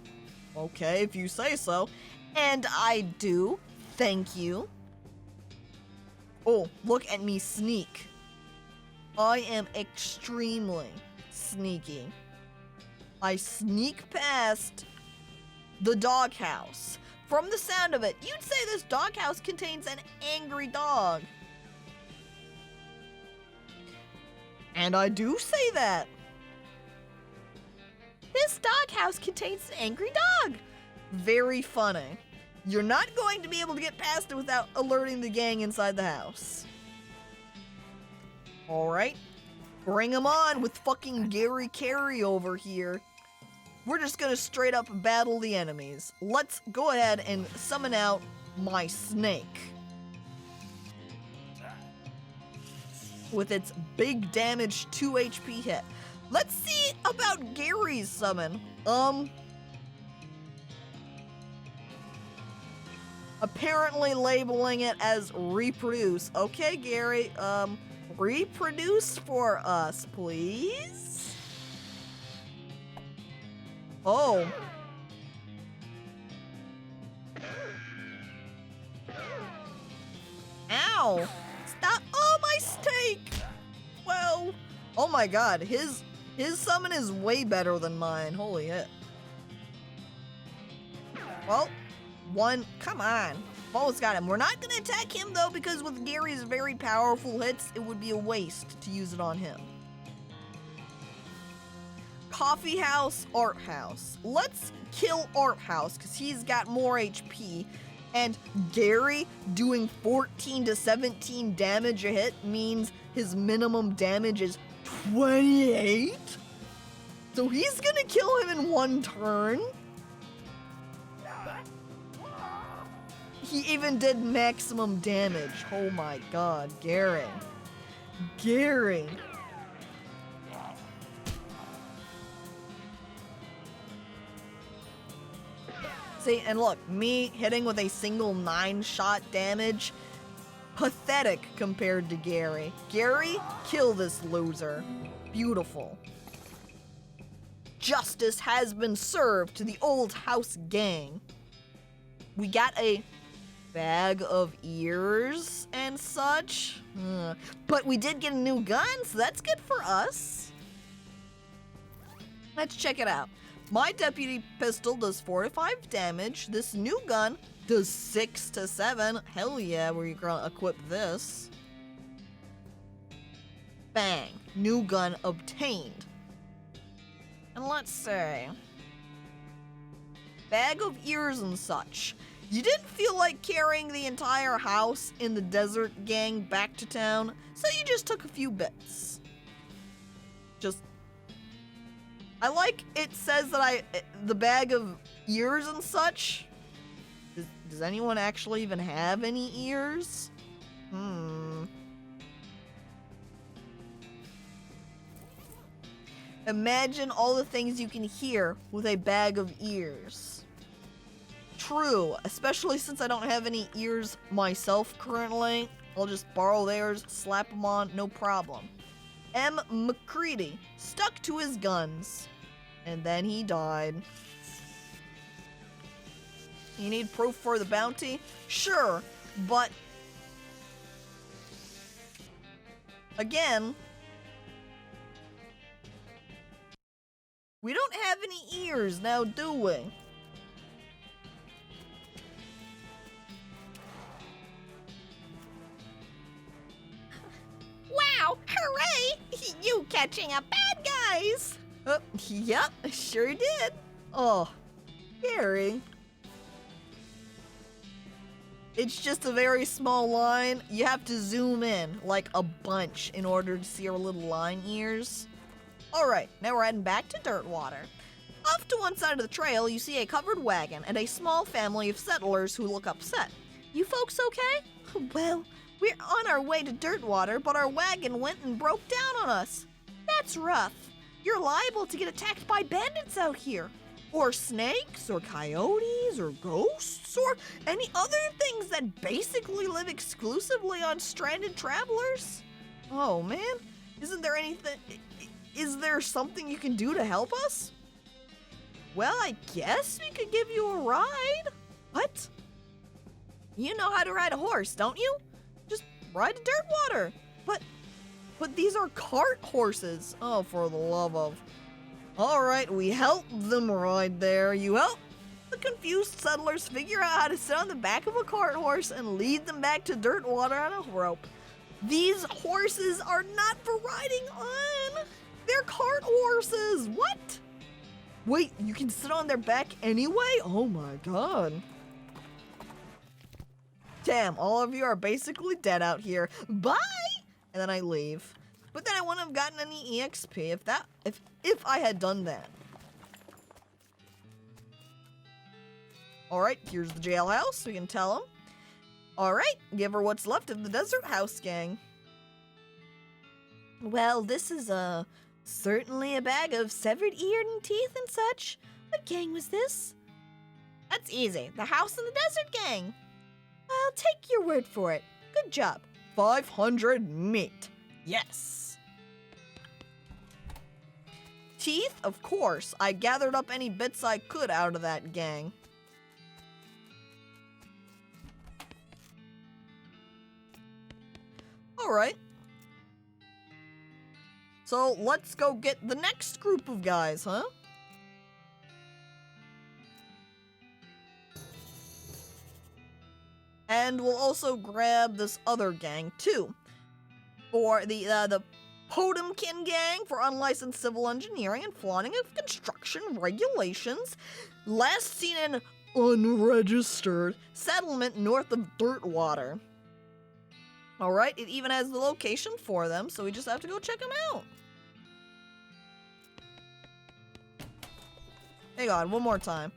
Okay, if you say so. And I do. Thank you. Oh, look at me sneak. I am extremely sneaky. I sneak past the doghouse. From the sound of it, you'd say this doghouse contains an angry dog. And I do say that. This doghouse contains an angry dog. Very funny. You're not going to be able to get past it without alerting the gang inside the house. Alright. Bring him on with fucking Gary Carey over here. We're just gonna straight up battle the enemies. Let's go ahead and summon out my snake. With its big damage 2 HP hit. Let's see about Gary's summon. Apparently labeling it as reproduce. Okay, Gary, reproduce for us, please. Oh. Ow. Stop. Oh, my steak. Well, oh my god, his summon is way better than mine. Holy shit. Well, come on. Almost got him. We're not gonna attack him though, because with Gary's very powerful hits, it would be a waste to use it on him. Coffee House, Art House. Let's kill Art House because he's got more HP. And Gary doing 14 to 17 damage a hit means his minimum damage is 28? So he's gonna kill him in one turn? He even did maximum damage. Oh my god, Gary. Gary. See, and look, me hitting with a single 9-shot damage, pathetic compared to Gary. Gary, kill this loser. Beautiful. Justice has been served to the old house gang. We got a bag of ears and such. But we did get a new gun, so that's good for us. Let's check it out. My deputy pistol does 4 to 5 damage. This new gun does 6 to 7. Hell yeah, we're gonna equip this. Bang. New gun obtained. And let's see. Bag of ears and such. You didn't feel like carrying the entire house in the desert gang back to town, so you just took a few bits. I like it says that the bag of ears and such. Does anyone actually even have any ears? Imagine all the things you can hear with a bag of ears. True, especially since I don't have any ears myself currently. I'll just borrow theirs, slap them on, no problem. M. McCready stuck to his guns. And then he died. You need proof for the bounty? Sure, but again, we don't have any ears now, do we? Wow, hooray! You catching up bad guys! Yep, sure did. Oh, Gary. It's just a very small line. You have to zoom in like a bunch in order to see our little line ears. Alright, now we're heading back to Dirtwater. Off to one side of the trail, you see a covered wagon and a small family of settlers who look upset. You folks okay? Well, we're on our way to Dirtwater, but our wagon went and broke down on us. That's rough. You're liable to get attacked by bandits out here. Or snakes, or coyotes, or ghosts, or any other things that basically live exclusively on stranded travelers. Oh man, isn't there anything, is there something you can do to help us? Well, I guess we could give you a ride. What? You know how to ride a horse, don't you? Just ride to Dirtwater. But these are cart horses. Oh, for the love of. All right, we help them ride there. You help the confused settlers figure out how to sit on the back of a cart horse and lead them back to Dirtwater on a rope. These horses are not for riding on. They're cart horses. What? Wait, you can sit on their back anyway? Oh my god. Damn, all of you are basically dead out here. Bye! And then I leave. But then I wouldn't have gotten any EXP if I had done that. Alright, here's the jailhouse. We can tell them. Alright, give her what's left of the desert house gang. Well, this is certainly a bag of severed ear and teeth and such. What gang was this? That's easy. The House in the Desert gang. I'll take your word for it. Good job. 500 meat. Yes. Teeth? Of course. I gathered up any bits I could out of that gang. Alright. So let's go get the next group of guys, huh? And we'll also grab this other gang too. For the Potemkin gang for unlicensed civil engineering and flaunting of construction regulations. Last seen in unregistered settlement north of Dirtwater. Alright, it even has the location for them, so we just have to go check them out. Hang on, one more time.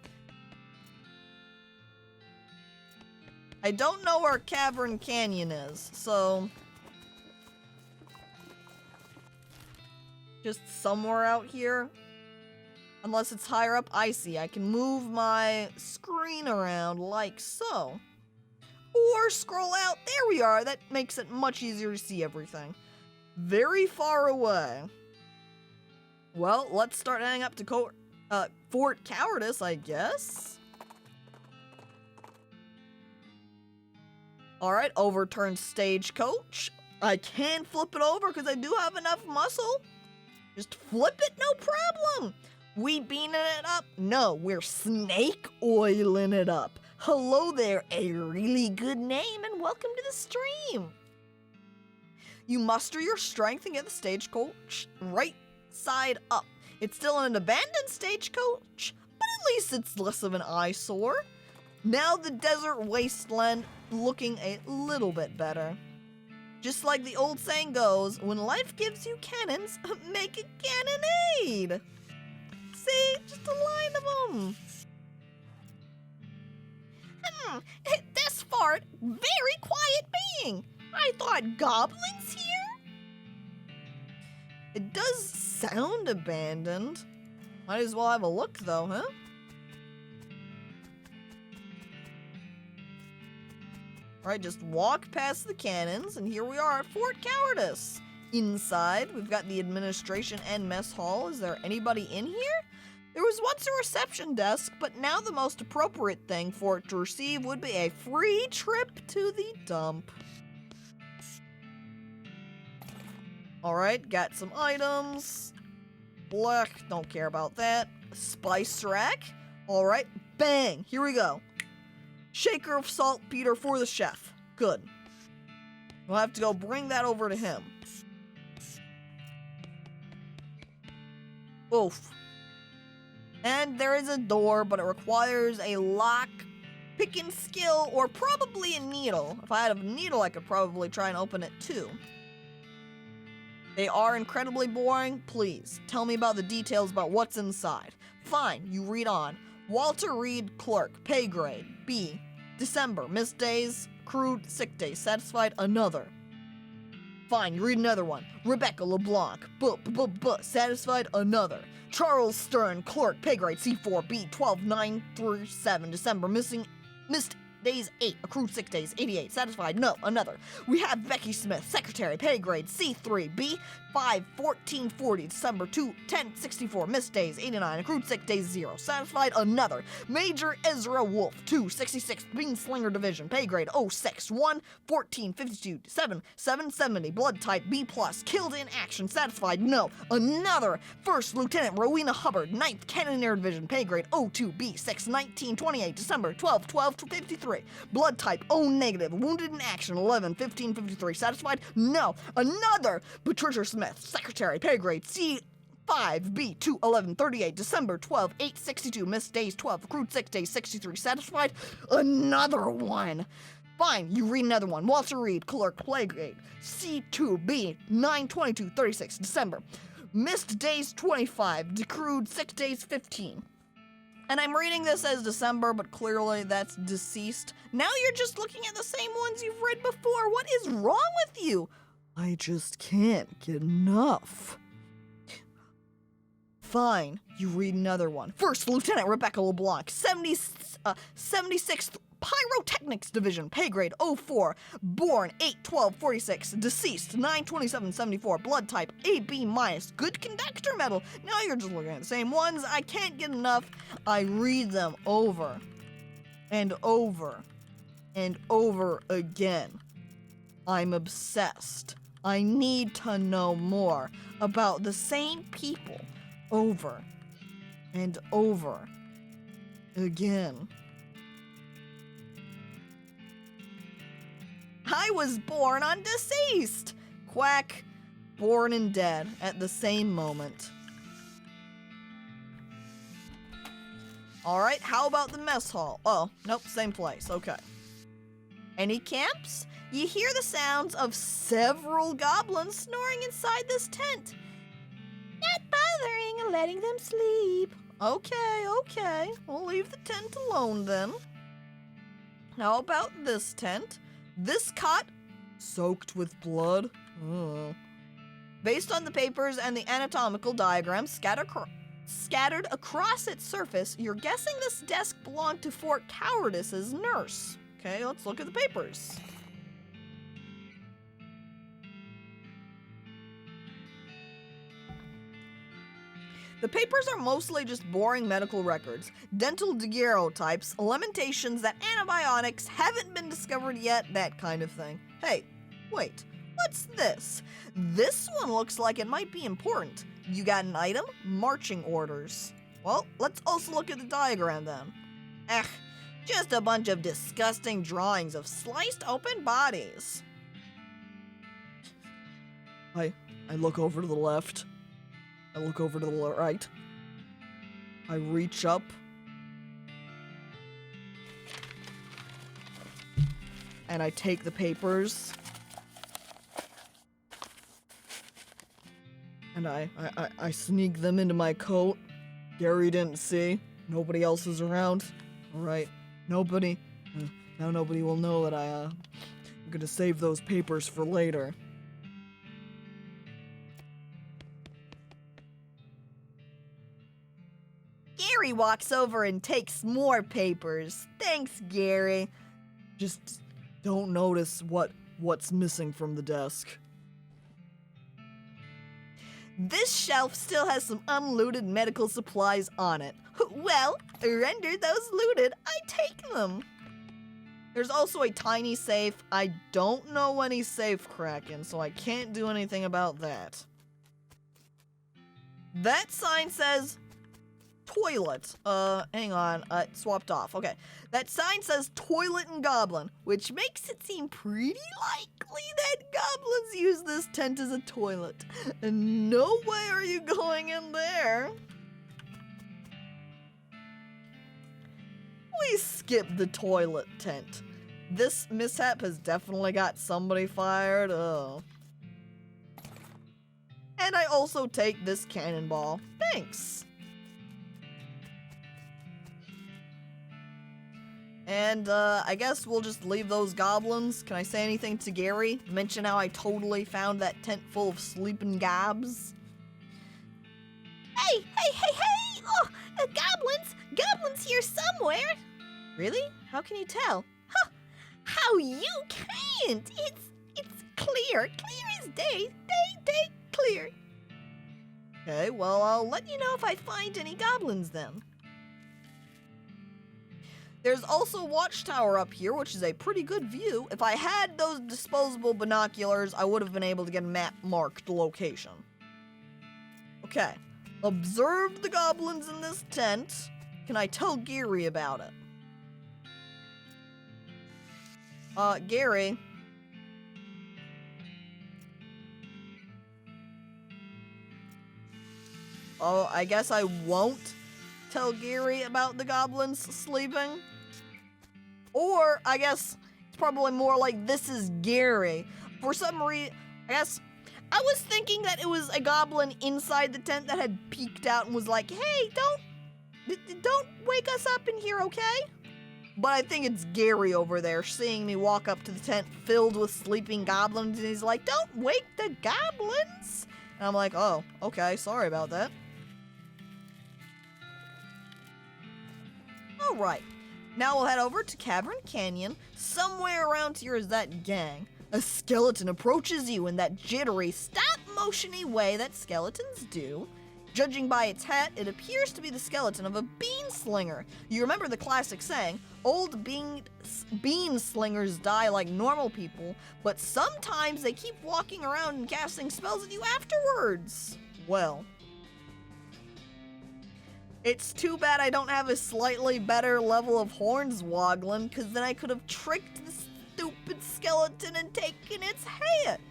I don't know where Cavern Canyon is, so... just somewhere out here. Unless it's higher up, I see. I can move my screen around like so. Or scroll out. There we are. That makes it much easier to see everything. Very far away. Well, let's start heading up to Fort Cowardice, I guess. Alright, overturned stagecoach. I can flip it over because I do have enough muscle. Just flip it, no problem. We beaning it up? No, we're snake oiling it up. Hello there, a really good name, and welcome to the stream. You muster your strength and get the stagecoach right side up. It's still an abandoned stagecoach, but at least it's less of an eyesore. Now the desert wasteland looking a little bit better. Just like the old saying goes, when life gives you cannons, make a cannonade. See, just a line of them. This fort, very quiet being. I thought goblins here? It does sound abandoned. Might as well have a look though, huh? Alright, just walk past the cannons, and here we are at Fort Cowardice. Inside, we've got the administration and mess hall. Is there anybody in here? There was once a reception desk, but now the most appropriate thing for it to receive would be a free trip to the dump. Alright, got some items. Black, don't care about that. Spice rack. Alright, bang, here we go. Shaker of saltpeter for the chef. Good. We'll have to go bring that over to him. Oof. And there is a door, but it requires a lock picking skill or probably a needle. If I had a needle, I could probably try and open it too. They are incredibly boring. Please, tell me about the details about what's inside. Fine, you read on. Walter Reed, clerk, pay grade, B. December, missed days, accrued sick days, satisfied, another. Fine, you read another one. Rebecca LeBlanc, satisfied, another. Charles Stern, clerk, pay grade C4, B12, 9 through 7, December, missed days 8, accrued 6 days, 88, satisfied, no, another. We have Becky Smith, secretary, pay grade C3, B5, 14, 40, December 2, 10, 64, missed days, 89, accrued 6 days, 0, satisfied, another. Major Ezra Wolf, 2, 66, Beanslinger Division, pay grade 06, 1, 14, 52, 7, 770, blood type B+, killed in action, satisfied, no, another. First Lieutenant Rowena Hubbard, 9th Cannoneer Division, pay grade 02, B6, 1928, December 12, 12 to 53, blood type O negative, wounded in action, 11, 15, 53, satisfied, no, another. Patricia Smith, secretary, pay grade C5, B2, 11, 38, December 12, 8, 62, missed days 12, accrued 6 days, 63, satisfied, another one. Fine, you read another one. Walter Reed, clerk, pay grade C2B, 9, 22, 36, December, missed days 25, accrued 6 days, 15. And I'm reading this as December, but clearly that's deceased. Now you're just looking at the same ones you've read before. What is wrong with you? I just can't get enough. Fine, you read another one. First Lieutenant Rebecca LeBlanc, 76th Pyrotechnics Division, pay grade 04, born 8/12/46, deceased 9/27/74, blood type AB-, good conductor medal. Now you're just looking at the same ones. I can't get enough. I read them over and over and over again. I'm obsessed. I need to know more about the same people over and over again. I was born on deceased. Quack, born and dead at the same moment. All right, how about the mess hall? Oh, nope, same place, okay. Any camps? You hear the sounds of several goblins snoring inside this tent. Not bothering and letting them sleep. Okay, we'll leave the tent alone then. How about this tent? This cot, soaked with blood. Based on the papers and the anatomical diagrams scattered across its surface, you're guessing this desk belonged to Fort Cowardice's nurse. Okay, let's look at the papers. The papers are mostly just boring medical records, dental daguerreotypes, lamentations that antibiotics haven't been discovered yet, that kind of thing. Hey, wait, what's this? This one looks like it might be important. You got an item? Marching orders. Well, let's also look at the diagram then. Just a bunch of disgusting drawings of sliced open bodies. I look over to the left. I look over to the right. I reach up. And I take the papers. And I sneak them into my coat. Gary didn't see. Nobody else is around. All right. Nobody. Now nobody will know that I'm gonna save those papers for later. Gary walks over and takes more papers. Thanks, Gary. Just don't notice what's missing from the desk. This shelf still has some unlooted medical supplies on it. Well, render those looted, I take them. There's also a tiny safe. I don't know any safe cracking, so I can't do anything about that. That sign says toilet. Hang on. It swapped off. Okay. That sign says toilet and goblin, which makes it seem pretty likely that goblins use this tent as a toilet. And no way are you going in there. We skip the toilet tent. This mishap has definitely got somebody fired. Oh. And I also take this cannonball. Thanks. And I guess we'll just leave those goblins. Can I say anything to Gary? Mention how I totally found that tent full of sleeping gobs? Hey! Oh, goblins here somewhere. Really? How can you tell? Huh, how you can't? It's clear as day clear. Okay, well, I'll let you know if I find any goblins then. There's also a watchtower up here, which is a pretty good view. If I had those disposable binoculars, I would have been able to get a map-marked location. Okay, observe the goblins in this tent. Can I tell Gary about it? Gary. Oh, I guess I won't tell Gary about the goblins sleeping. Or, I guess, it's probably more like this is Gary. For some reason, I guess, I was thinking that it was a goblin inside the tent that had peeked out and was like, hey, don't wake us up in here, okay? But I think it's Gary over there seeing me walk up to the tent filled with sleeping goblins, and he's like, don't wake the goblins! And I'm like, oh, okay, sorry about that. Alright, now we'll head over to Cavern Canyon. Somewhere around here is that gang. A skeleton approaches you in that jittery, stop-motion-y way that skeletons do. Judging by its hat, it appears to be the skeleton of a bean slinger. You remember the classic saying, old bean slingers die like normal people, but sometimes they keep walking around and casting spells at you afterwards. Well, it's too bad I don't have a slightly better level of hornswoggling, because then I could have tricked the stupid skeleton and taken its hat.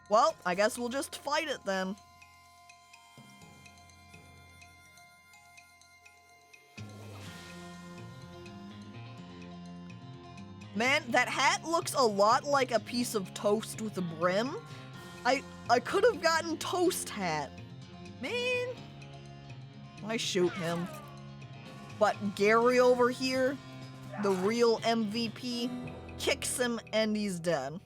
Well, I guess we'll just fight it then. Man, that hat looks a lot like a piece of toast with a brim. I could have gotten Toast Hat. Man, I shoot him. But Gary over here, the real MVP, kicks him and he's dead.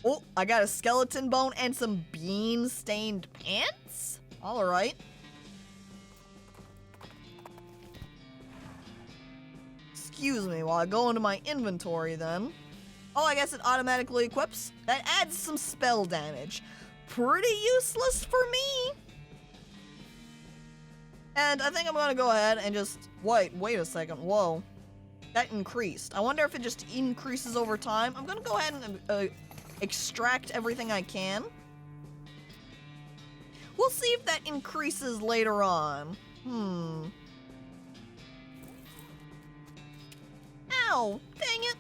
Oh, I got a skeleton bone and some bean-stained pants? Alright. Excuse me while I go into my inventory then. Oh, I guess it automatically equips. That adds some spell damage. Pretty useless for me. And I think I'm gonna go ahead and just... Wait a second. Whoa. That increased. I wonder if it just increases over time. I'm gonna go ahead and... extract everything I can. We'll see if that increases later on. Ow! Dang it!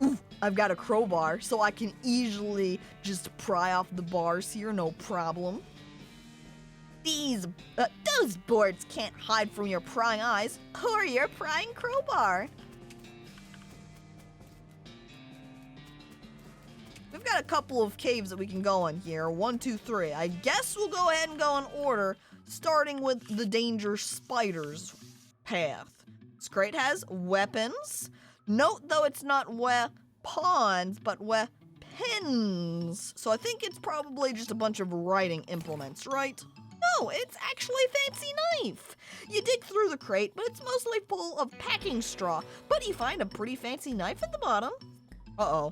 Ooh, I've got a crowbar, so I can easily just pry off the bars here, no problem. Those boards can't hide from your prying eyes or your prying crowbar. We've got a couple of caves that we can go in here. 1, 2, 3. I guess we'll go ahead and go in order, starting with the Danger Spiders path. This crate has weapons. Note, though, it's not weapons, but weapons. So I think it's probably just a bunch of writing implements, right? No, it's actually a fancy knife. You dig through the crate, but it's mostly full of packing straw. But you find a pretty fancy knife at the bottom. Uh-oh.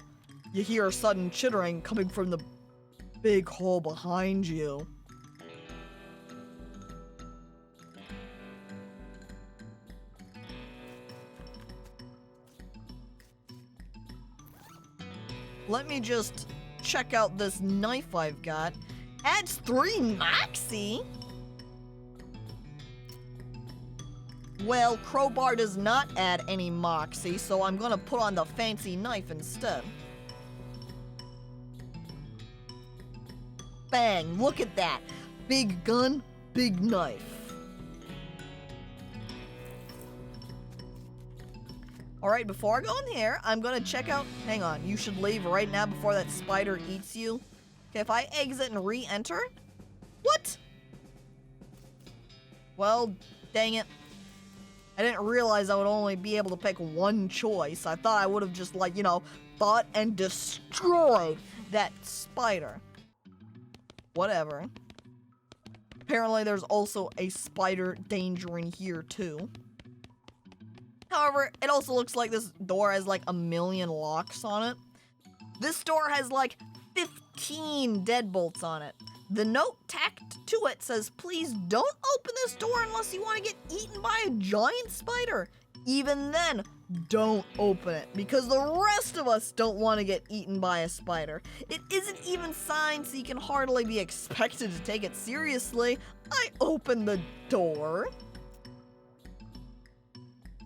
You hear a sudden chittering coming from the big hole behind you. Let me just check out this knife I've got. Adds 3 moxie? Well, crowbar does not add any moxie, so I'm gonna put on the fancy knife instead. Bang, look at that. Big gun, big knife. Alright, before I go in here, I'm gonna check out... Hang on, you should leave right now before that spider eats you. Okay, if I exit and re-enter... What? Well, dang it. I didn't realize I would only be able to pick one choice. I thought I would have just, like, you know, fought and destroyed that spider. Whatever. Apparently, there's also a spider danger in here, too. However, it also looks like this door has, like, a million locks on it. This door has, like, 15 deadbolts on it. The note tacked to it says, please don't open this door unless you want to get eaten by a giant spider. Even then, don't open it, because the rest of us don't want to get eaten by a spider. It isn't even signed, so you can hardly be expected to take it seriously. I open the door.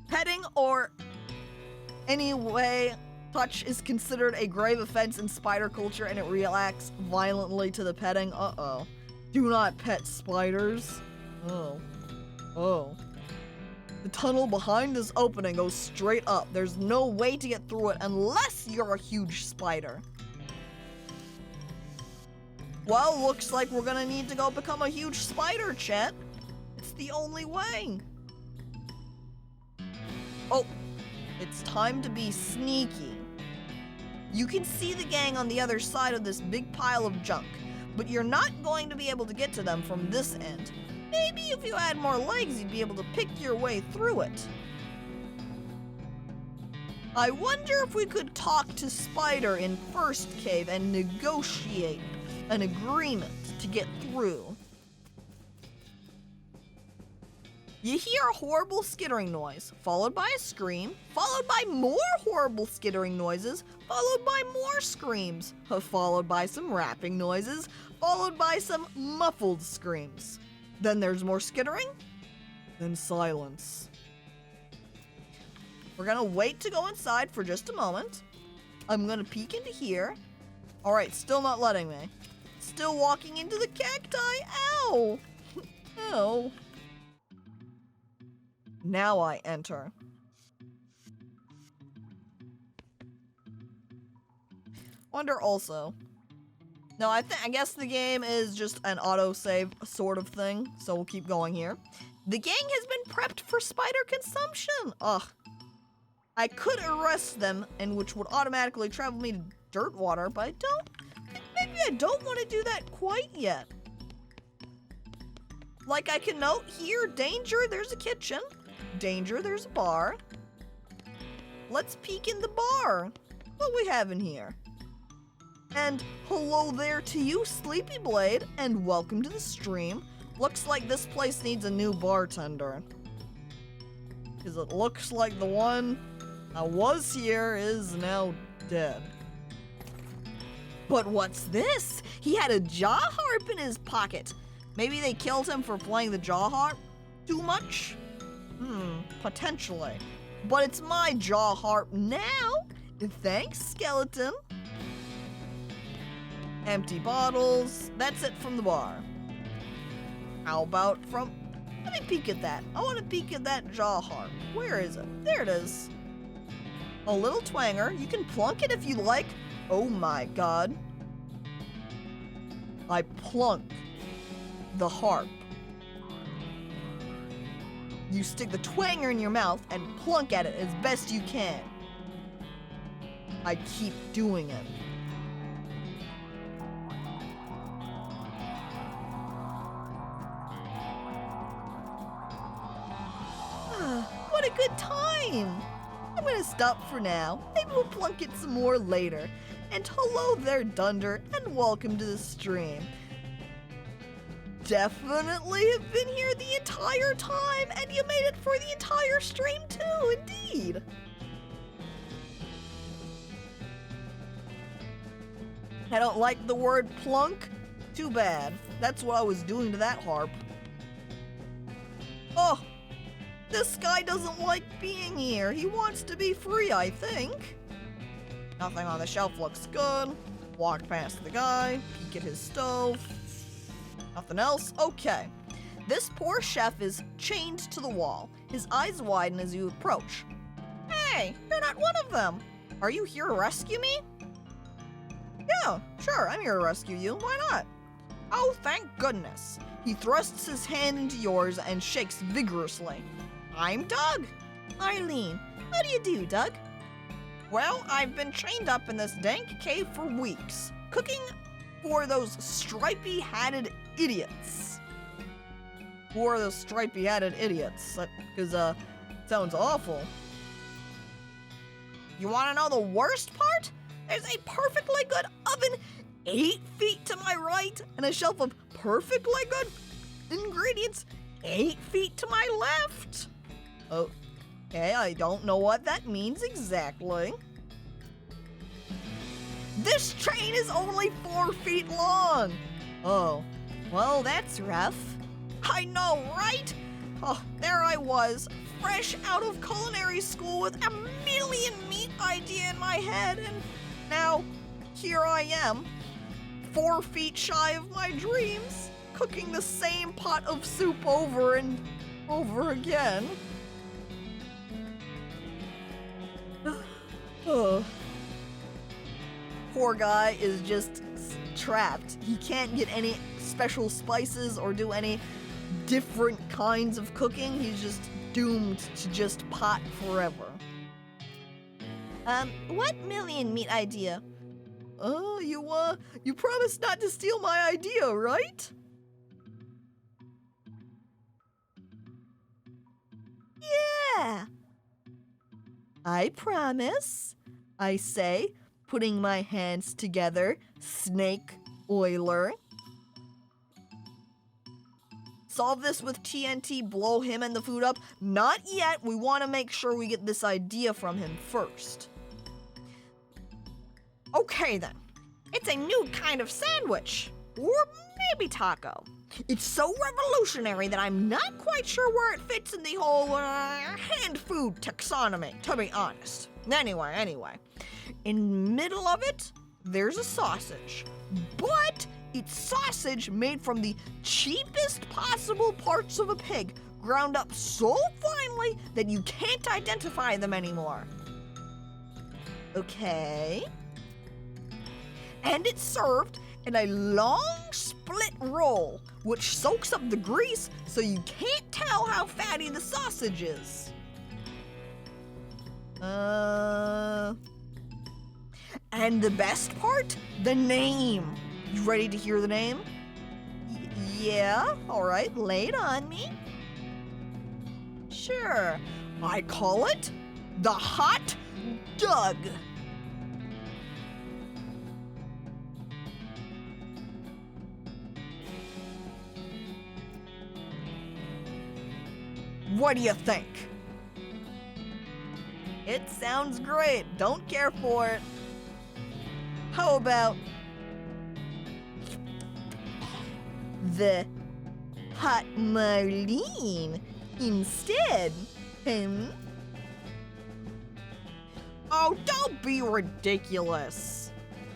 Petting or any way touch is considered a grave offense in spider culture, and it reacts violently to the petting. Uh-oh. Do not pet spiders. Oh. Oh. The tunnel behind this opening goes straight up. There's no way to get through it unless you're a huge spider. Well, looks like we're gonna need to go become a huge spider, Chet. It's the only way. Oh, it's time to be sneaky. You can see the gang on the other side of this big pile of junk, but you're not going to be able to get to them from this end. Maybe if you had more legs, you'd be able to pick your way through it. I wonder if we could talk to Spider in First Cave and negotiate an agreement to get through. You hear a horrible skittering noise, followed by a scream, followed by more horrible skittering noises, followed by more screams, followed by some rapping noises, followed by some muffled screams. Then there's more skittering, then silence. We're gonna wait to go inside for just a moment. I'm gonna peek into here. All right, still not letting me. Still walking into the cacti. Ow! Ow. Now I enter. Wonder also. No, I guess the game is just an autosave sort of thing, so we'll keep going here. The gang has been prepped for spider consumption. Ugh. I could arrest them, and which would automatically travel me to dirt water, but maybe I don't want to do that quite yet. Like I can note here, danger, there's a kitchen. Danger, there's a bar. Let's peek in the bar. What we have in here? And hello there to you, Sleepy Blade, and welcome to the stream. Looks like this place needs a new bartender. Because it looks like the one that was here is now dead. But what's this? He had a jaw harp in his pocket. Maybe they killed him for playing the jaw harp too much? Potentially. But it's my jaw harp now. Thanks, skeleton. Empty bottles. That's it from the bar. How about from... Let me peek at that. I want to peek at that jaw harp. Where is it? There it is. A little twanger. You can plunk it if you like. Oh my god. I plunk the harp. You stick the twanger in your mouth and plunk at it as best you can. I keep doing it. What a good time! I'm gonna stop for now. Maybe we'll plunk it some more later. And hello there, Dunder, and welcome to the stream. Definitely have been here the entire time, and you made it for the entire stream too, indeed. I don't like the word plunk. Too bad. That's what I was doing to that harp. Oh, this guy doesn't like being here. He wants to be free, I think. Nothing on the shelf looks good. Walk past the guy, peek at his stove. Nothing else? Okay. This poor chef is chained to the wall. His eyes widen as you approach. Hey, you're not one of them. Are you here to rescue me? Yeah, sure, I'm here to rescue you. Why not? Oh, thank goodness. He thrusts his hand into yours and shakes vigorously. I'm Doug. Arlene, what do you do, Doug? Well, I've been chained up in this dank cave for weeks, cooking for those stripy-hatted idiots. Who are those stripy-hatted idiots? Because, sounds awful. You want to know the worst part? There's a perfectly good oven 8 feet to my right and a shelf of perfectly good ingredients 8 feet to my left. Okay, I don't know what that means exactly. This train is only 4 feet long. Oh, well, that's rough. I know, right? Oh, there I was, fresh out of culinary school with a million meat idea in my head, and now here I am, 4 feet shy of my dreams, cooking the same pot of soup over and over again. Oh. Poor guy is just trapped. He can't get any special spices or do any different kinds of cooking. He's just doomed to just pot forever. What million meat idea? You promised not to steal my idea, right? Yeah. I promise, I say, putting my hands together, snake oiler. Solve this with TNT, blow him and the food up? Not yet, we want to make sure we get this idea from him first. Okay then, It's a new kind of sandwich. Or maybe taco. it's so revolutionary that I'm not quite sure where it fits in the whole hand food taxonomy, to be honest. Anyway, in middle of it, there's a sausage. But it's sausage made from the cheapest possible parts of a pig, ground up so finely that you can't identify them anymore. Okay. And it's served in a long split roll, which soaks up the grease so you can't tell how fatty the sausage is. And the best part? The name. You ready to hear the name? Yeah, all right, lay it on me. Sure, I call it the Hot Doug. What do you think? It sounds great. Don't care for it. How about the Hot Marlene instead? Oh, don't be ridiculous.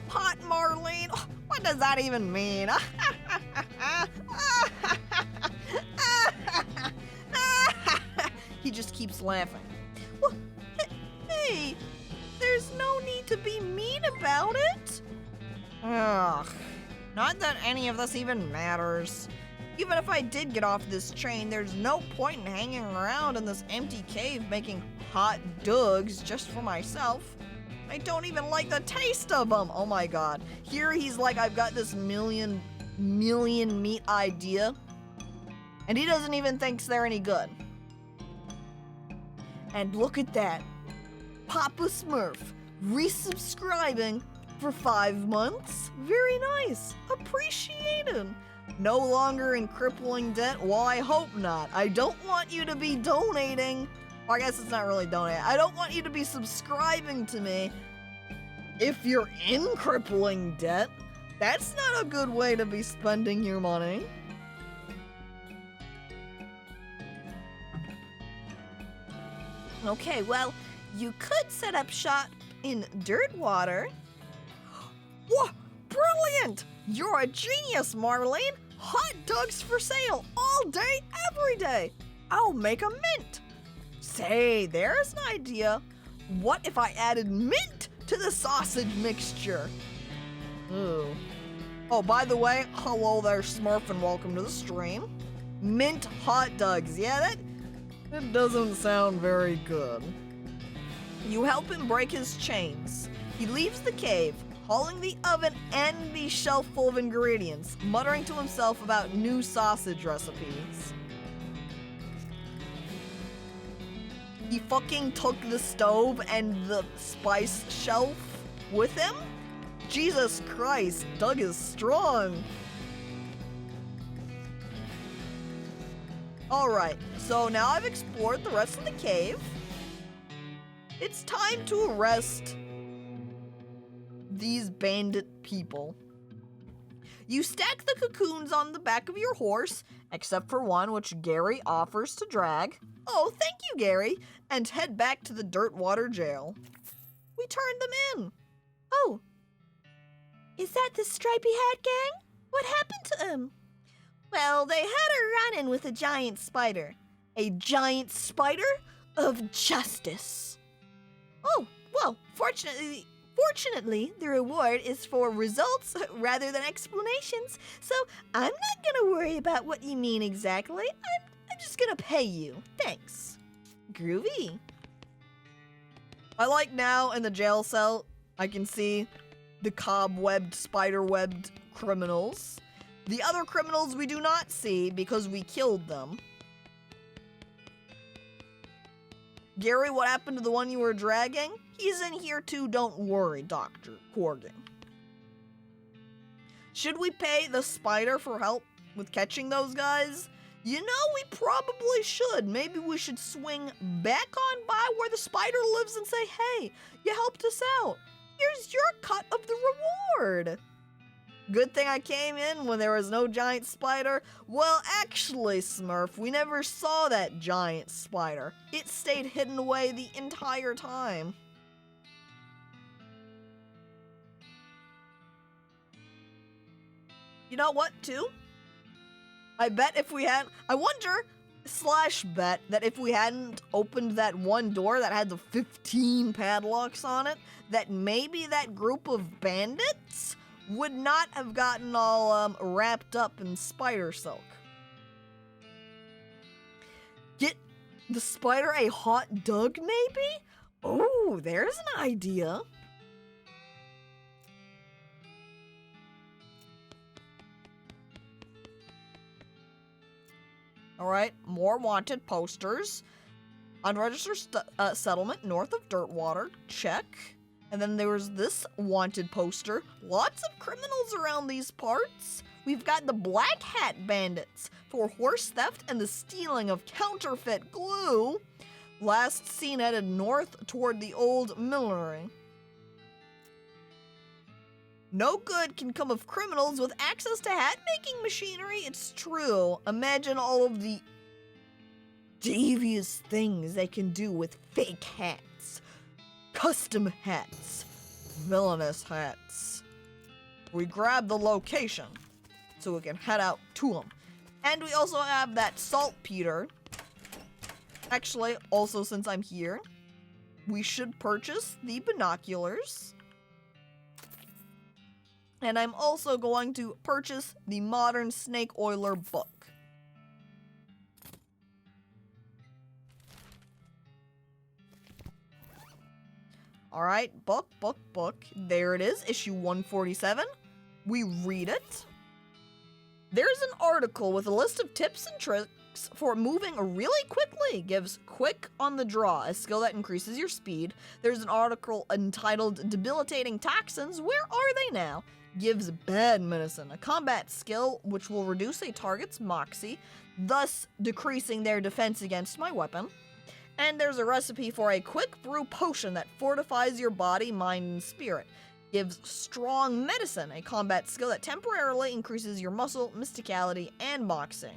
Hot Marlene? Oh, what does that even mean? He just keeps laughing. Well, hey, there's no need to be mean about it. Ugh, not that any of this even matters. Even if I did get off this train, there's no point in hanging around in this empty cave making hot dogs just for myself. I don't even like the taste of them. Oh my god. Here he's like, I've got this million meat idea, and he doesn't even think they're any good. And look at that. Papa Smurf resubscribing for 5 months. Very nice. Appreciated. No longer in crippling debt? Well, I hope not. I don't want you to be donating. Well, I guess it's not really donating. I don't want you to be subscribing to me if you're in crippling debt. That's not a good way to be spending your money. Okay, well, you could set up shop in Dirtwater. Whoa, brilliant! You're a genius, Marlene. Hot dogs for sale all day, every day. I'll make a mint. Say, there's an idea. What if I added mint to the sausage mixture? Ooh. Oh, by the way, hello there, Smurf, and welcome to the stream. Mint hot dogs. Yeah, that doesn't sound very good. You help him break his chains. He leaves the cave, hauling the oven and the shelf full of ingredients, muttering to himself about new sausage recipes. He fucking took the stove and the spice shelf with him? Jesus Christ, Doug is strong. Alright, so now I've explored the rest of the cave. It's time to arrest these bandit people. You stack the cocoons on the back of your horse, except for one which Gary offers to drag. Oh, thank you, Gary, and head back to the Dirtwater jail. We turned them in. Oh, is that the Stripy Hat Gang? What happened to them? Well, they had a run-in with a giant spider. A giant spider of justice. Oh, well, fortunately, the reward is for results rather than explanations, so I'm not gonna worry about what you mean exactly. I'm just gonna pay you. Thanks. Groovy. I like now in the jail cell, I can see the cobwebbed, spider-webbed criminals. The other criminals we do not see because we killed them. Gary, what happened to the one you were dragging? He's in here too, don't worry, Dr. Corgan. Should we pay the spider for help with catching those guys? You know, we probably should. Maybe we should swing back on by where the spider lives and say, hey, you helped us out. Here's your cut of the reward. Good thing I came in when there was no giant spider. Well, actually, Smurf, we never saw that giant spider. It stayed hidden away the entire time. You know what, too? I bet if we had... I wonder, / bet, that if we hadn't opened that one door that had the 15 padlocks on it, that maybe that group of bandits would not have gotten all wrapped up in spider silk. Get the spider a hot dog, maybe? Oh, there's an idea. All right, more wanted posters. Unregistered settlement north of Dirtwater, check. And then there was this wanted poster. Lots of criminals around these parts. We've got the Black Hat Bandits for horse theft and the stealing of counterfeit glue. Last seen headed north toward the old millinery. No good can come of criminals with access to hat-making machinery, it's true. Imagine all of the devious things they can do with fake hats. Custom hats. Villainous hats. We grab the location so we can head out to them. And we also have that saltpeter. Actually, also since I'm here, we should purchase the binoculars. And I'm also going to purchase the Modern Snake Oiler book. Alright, book. There it is, issue 147. We read it. There's an article with a list of tips and tricks for moving really quickly. Gives quick on the draw, a skill that increases your speed. There's an article entitled Debilitating Toxins. Where are they now? Gives bad medicine, a combat skill which will reduce a target's moxie, thus decreasing their defense against my weapon. And there's a recipe for a quick brew potion that fortifies your body, mind, and spirit. Gives strong medicine, a combat skill that temporarily increases your muscle, mysticality, and moxie.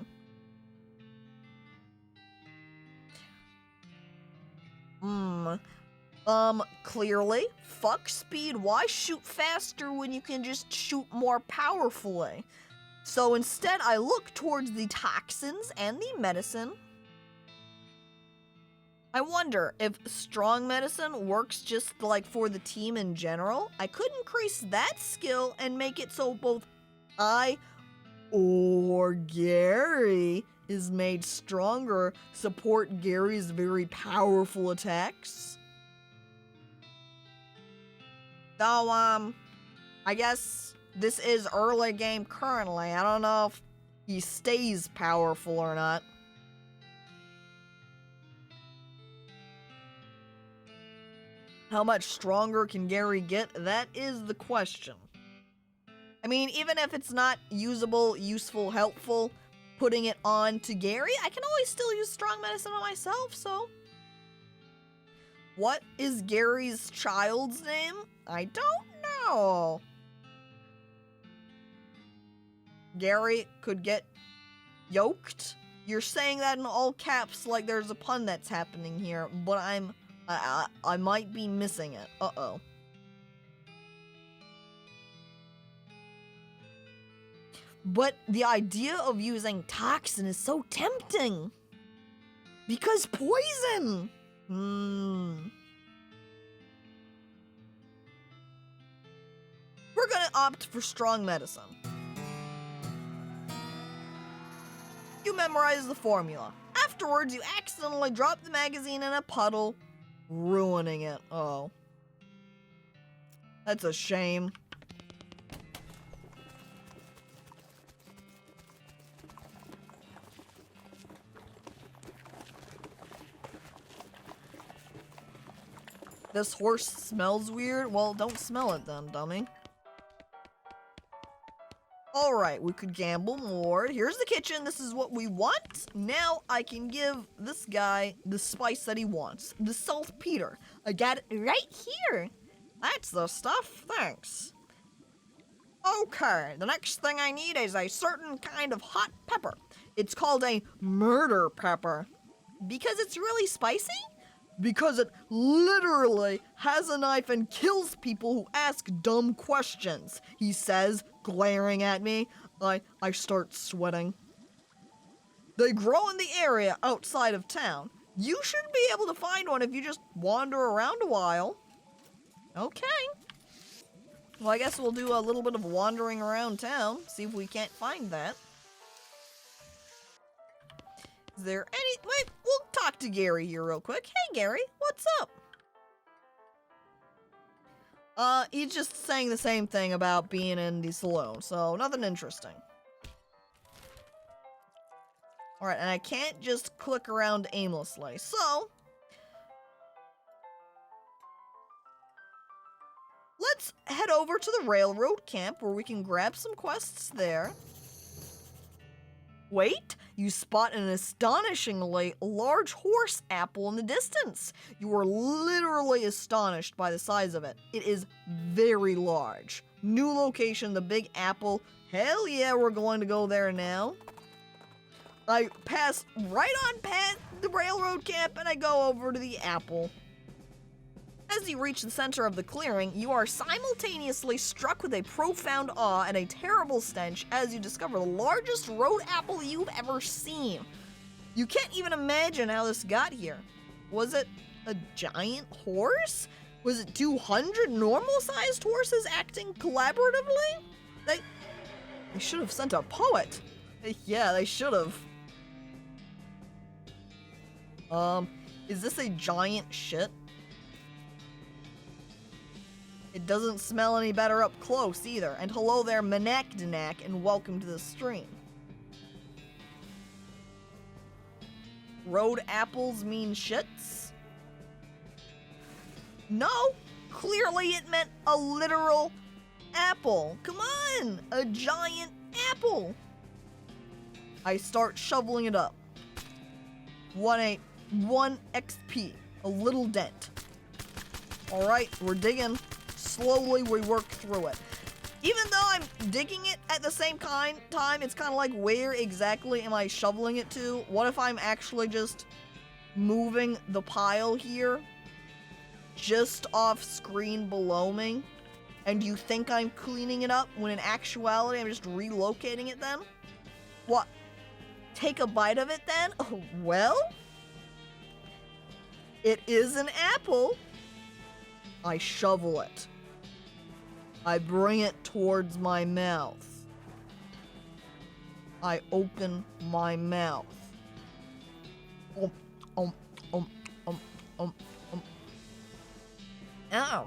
Clearly, fuck speed. Why shoot faster when you can just shoot more powerfully? So instead, I look towards the toxins and the medicine. I wonder if strong medicine works just like for the team in general. I could increase that skill and make it so both I or Gary is made stronger, support Gary's very powerful attacks. Though, I guess this is early game currently. I don't know if he stays powerful or not. How much stronger can Gary get? That is the question. I mean, even if it's not usable, useful, helpful, putting it on to Gary, I can always still use strong medicine on myself, so. What is Gary's child's name? I don't know. Gary could get yoked? You're saying that in all caps like there's a pun that's happening here, but I might be missing it. Uh-oh. But the idea of using toxin is so tempting. Because poison! We're gonna opt for strong medicine. You memorize the formula. Afterwards, you accidentally drop the magazine in a puddle, ruining it. Oh. That's a shame. This horse smells weird? Well, don't smell it then, dummy. Alright, we could gamble more. Here's the kitchen. This is what we want. Now I can give this guy the spice that he wants. The saltpeter. I got it right here. That's the stuff. Thanks. Okay, the next thing I need is a certain kind of hot pepper. It's called a murder pepper. Because it's really spicy? Because it literally has a knife and kills people who ask dumb questions, he says, glaring at me. I start sweating. They grow in the area outside of town. You should be able to find one if you just wander around a while. Okay. Well, I guess we'll do a little bit of wandering around town, see if we can't find that. Is there any... Wait, we'll talk to Gary here real quick. Hey, Gary, what's up? He's just saying the same thing about being in the saloon, so nothing interesting. Alright, and I can't just click around aimlessly, so... let's head over to the railroad camp where we can grab some quests there. Wait, you spot an astonishingly large horse apple in the distance. You are literally astonished by the size of it. It is very large. New location, the Big Apple. Hell yeah, we're going to go there now. I pass right on past the railroad camp and I go over to the apple. As you reach the center of the clearing, you are simultaneously struck with a profound awe and a terrible stench as you discover the largest road apple you've ever seen. You can't even imagine how this got here. Was it a giant horse? Was it 200 normal-sized horses acting collaboratively? They should have sent a poet. Yeah, they should have. Is this a giant shit? It doesn't smell any better up close either. And hello there, Manakdanak, and welcome to the stream. Road apples mean shits? No, clearly it meant a literal apple. Come on, a giant apple. I start shoveling it up. 1 XP, a little dent. All right, we're digging. Slowly we work through it. Even though I'm digging it at the same time, it's kind of like, where exactly am I shoveling it to? What if I'm actually just moving the pile here just off screen below me? And you think I'm cleaning it up when in actuality I'm just relocating it then? What? Take a bite of it then? Oh, well, it is an apple. I shovel it. I bring it towards my mouth. I open my mouth. Um, um, um, um, um. Oh.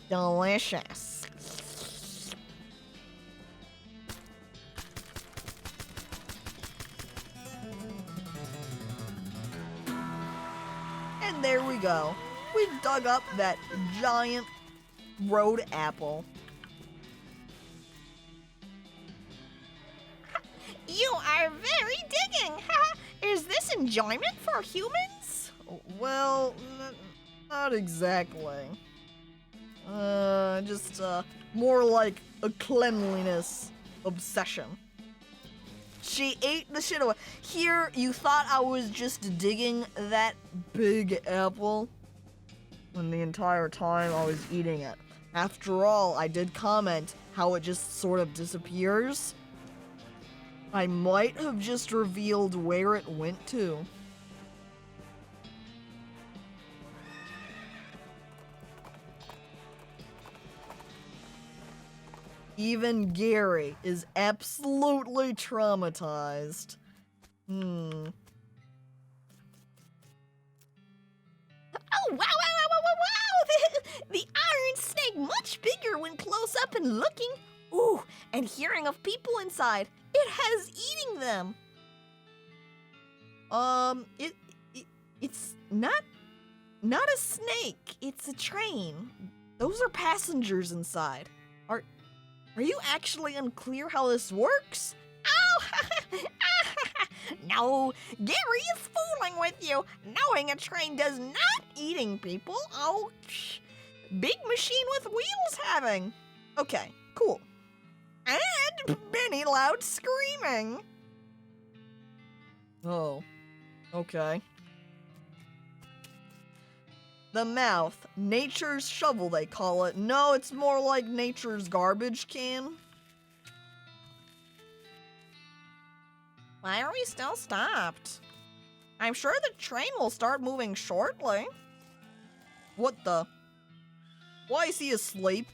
Delicious. And there we go. We've dug up that giant road apple. You are very digging. Is this enjoyment for humans? Well, not exactly. Just more like a cleanliness obsession. She ate the shit away. Here, you thought I was just digging that big apple when the entire time I was eating it. After all, I did comment how it just sort of disappears. I might have just revealed where it went to. Even Gary is absolutely traumatized. Oh, wow, wow, wow, wow, wow, wow! The iron snake much bigger when close up and looking. Ooh, and hearing of people inside. It has eating them. It's not a snake. It's a train. Those are passengers inside. Are you actually unclear how this works? Oh, no, Gary is fooling with you, knowing a train does not eating people. Oh, big machine with wheels having. Okay, cool. And many loud screaming. Oh, okay. The mouth, nature's shovel they call it. No, it's more like nature's garbage can. Why are we still stopped? I'm sure the train will start moving shortly. What the? Why is he asleep?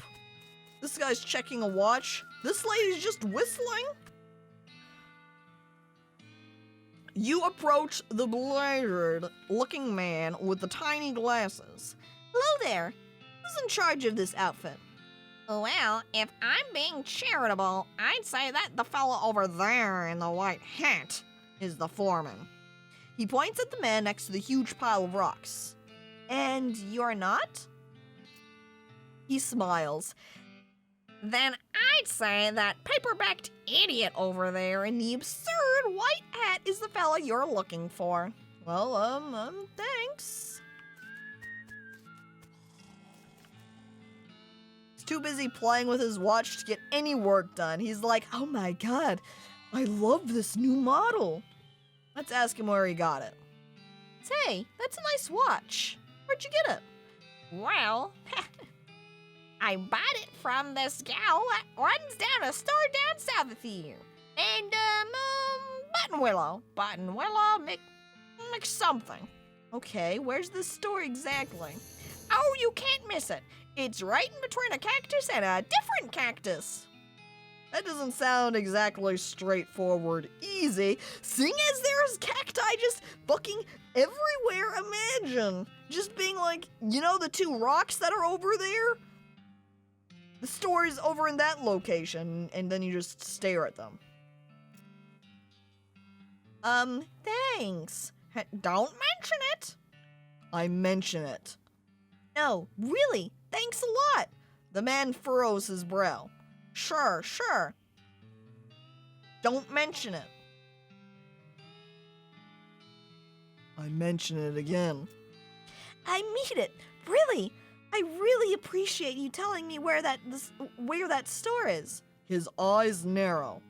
This guy's checking a watch. This lady's just whistling. You approach the blazered-looking man with the tiny glasses. Hello there. Who's in charge of this outfit? Well, if I'm being charitable, I'd say that the fella over there in the white hat Is the foreman. He points at the man next to the huge pile of rocks. And you're not? He smiles. Then I'd say that paper-backed idiot over there in the absurd white hat is the fella you're looking for. Well, thanks. He's too busy playing with his watch to get any work done. He's like, oh my god, I love this new model. Let's ask him where he got it. Say, that's a nice watch. Where'd you get it? Well, I bought it from this gal that runs down a store down south of here. And, Button Willow mix something. Okay, where's this store exactly? Oh, you can't miss it. It's right in between a cactus and a different cactus. That doesn't sound exactly straightforward easy, seeing as there's cacti just fucking everywhere. Imagine just being like, you know the two rocks that are over there? The store is over in that location, and then you just stare at them. Thanks. Don't mention it. I mention it. No, really, thanks a lot. The man furrows his brow. Sure. Don't mention it. I mention it again. I mean it, really. I really appreciate you telling me where that store is. His eyes narrow.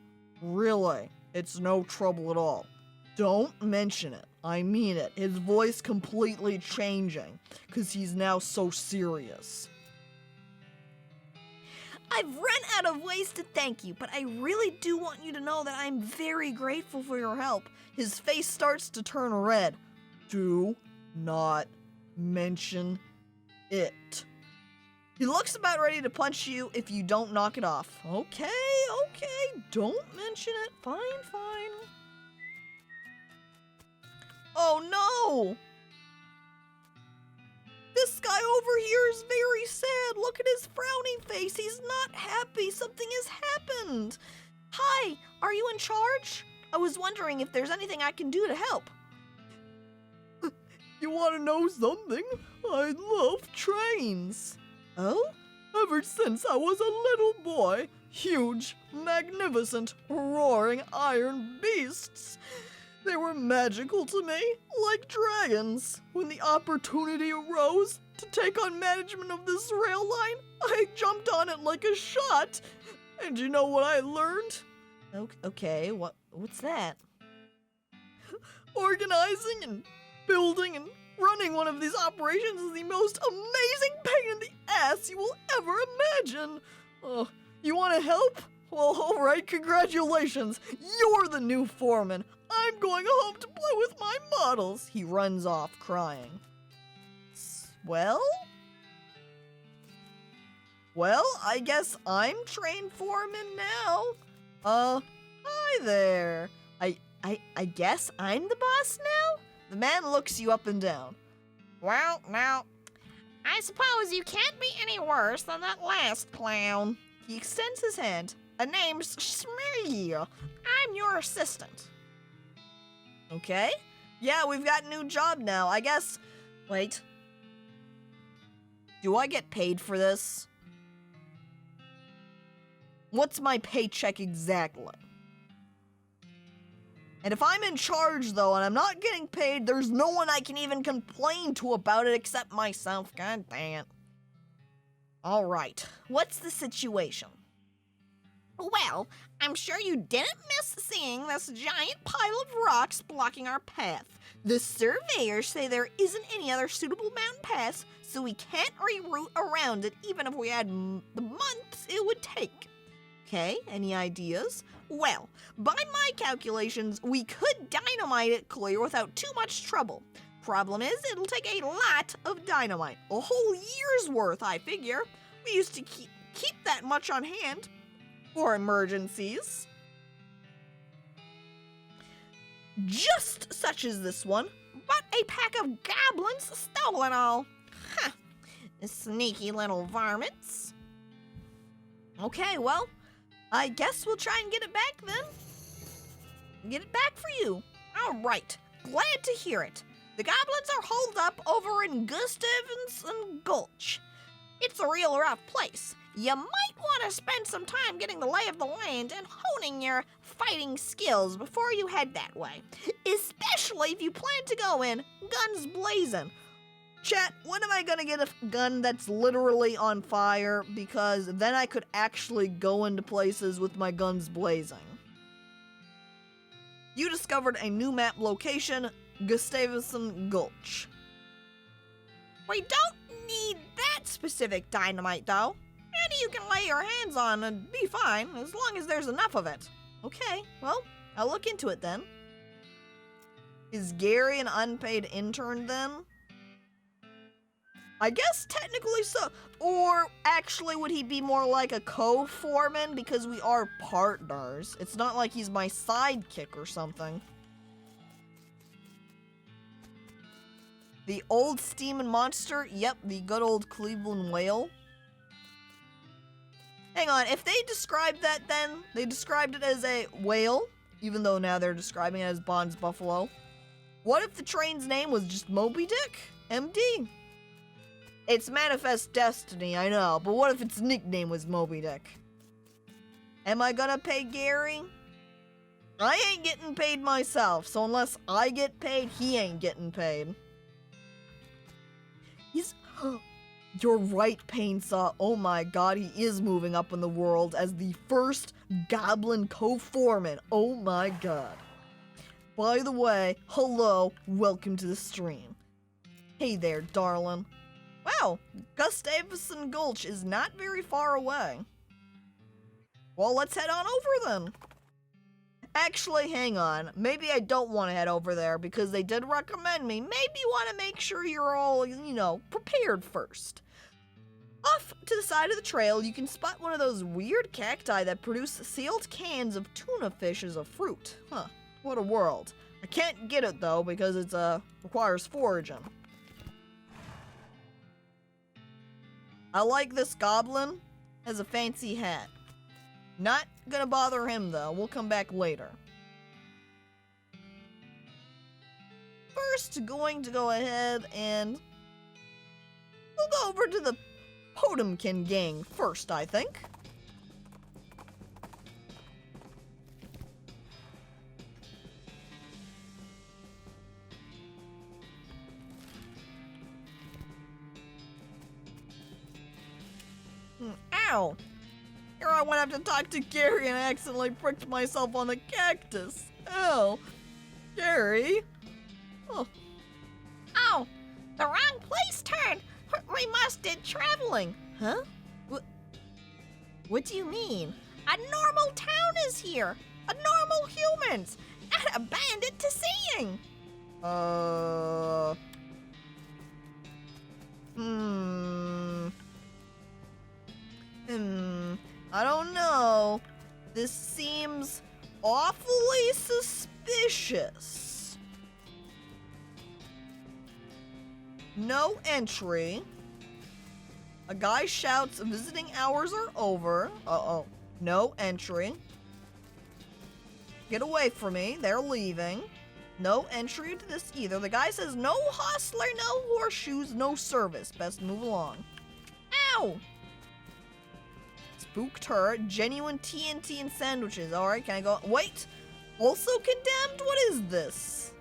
Really, it's no trouble at all. Don't mention it. I mean it. His voice completely changing, because he's now so serious. I've run out of ways to thank you, but I really do want you to know that I'm very grateful for your help. His face starts to turn red. Do not mention it. He looks about ready to punch you if you don't knock it off. Okay, don't mention it. Fine. Oh no! This guy over here is very sad. Look at his frowny face. He's not happy. Something has happened. Hi, are you in charge? I was wondering if there's anything I can do to help. You want to know something? I love trains. Oh? Ever since I was a little boy, huge, magnificent, roaring iron beasts. They were magical to me, like dragons. When the opportunity arose to take on management of this rail line, I jumped on it like a shot. And you know what I learned? Okay, what's that? Organizing and building and running one of these operations is the most amazing pain in the ass you will ever imagine. You want to help? Well, alright, congratulations. You're the new foreman. I'm going home to play with my models. He runs off crying. Well, I guess I'm train foreman now. Hi there. I guess I'm the boss now? The man looks you up and down. Well, now, I suppose you can't be any worse than that last clown. He extends his hand. Name's Smee. I'm your assistant. Okay. Yeah, we've got a new job now. I guess. Wait. Do I get paid for this? What's my paycheck exactly? And if I'm in charge, though, and I'm not getting paid, there's no one I can even complain to about it except myself. God damn it. All right. What's the situation? Well, I'm sure you didn't miss seeing this giant pile of rocks blocking our path. The surveyors say there isn't any other suitable mountain pass, so we can't reroute around it even if we had the months it would take. Okay, any ideas? Well, by my calculations, we could dynamite it clear without too much trouble. Problem is, it'll take a lot of dynamite. A whole year's worth, I figure. We used to keep that much on hand. For emergencies. Just such as this one, but a pack of goblins stole it all. Ha! Sneaky little varmints. Okay, well, I guess we'll try and get it back then. Get it back for you. All right, glad to hear it. The goblins are holed up over in Gustavson Gulch. It's a real rough place. You might want to spend some time getting the lay of the land and honing your fighting skills before you head that way. Especially if you plan to go in guns blazing. Chat, when am I gonna get a gun that's literally on fire? Because then I could actually go into places with my guns blazing. You discovered a new map location, Gustavson Gulch. We don't need that specific dynamite, though. Any you can lay your hands on and be fine, as long as there's enough of it. Okay, well, I'll look into it then. Is Gary an unpaid intern then? I guess technically so. Or actually, would he be more like a co-foreman because we are partners? It's not like he's my sidekick or something. The old steaming monster? Yep, the good old Cleveland whale. Hang on, if they described that then, they described it as a whale, even though now they're describing it as Bond's buffalo. What if the train's name was just Moby Dick? MD? It's Manifest Destiny, I know, but what if its nickname was Moby Dick? Am I gonna pay Gary? I ain't getting paid myself, so unless I get paid, he ain't getting paid. He's... You're right, Painsaw. Oh my god, he is moving up in the world as the first Goblin co-foreman. Oh my god. By the way, hello, welcome to the stream. Hey there, darling. Wow, Gustavson Gulch is not very far away. Well, let's head on over then. Actually, hang on. Maybe I don't want to head over there because they did recommend me. Maybe you want to make sure you're all, prepared first. Off to the side of the trail, you can spot one of those weird cacti that produce sealed cans of tuna fish as a fruit. Huh, what a world. I can't get it though because it requires foraging. I like this goblin. Has a fancy hat. Not gonna bother him though, we'll come back later. First, going to go ahead and we'll go over to the Potemkin gang first, I think. Ow! Here I went up to talk to Gary and I accidentally pricked myself on the cactus. Ow! Gary? Oh. Oh, the wrong place turned. We must did traveling. Huh? What do you mean? A normal town is here. A normal humans. And a bandit to seeing. I don't know. This seems awfully suspicious. No entry. A guy shouts, visiting hours are over. Uh-oh. No entry. Get away from me. They're leaving. No entry to this either. The guy says no hostler, no horseshoes, no service. Best move along. Ow! Spooked her. Genuine TNT and sandwiches. Alright, can I go? Wait! Also condemned? What is this?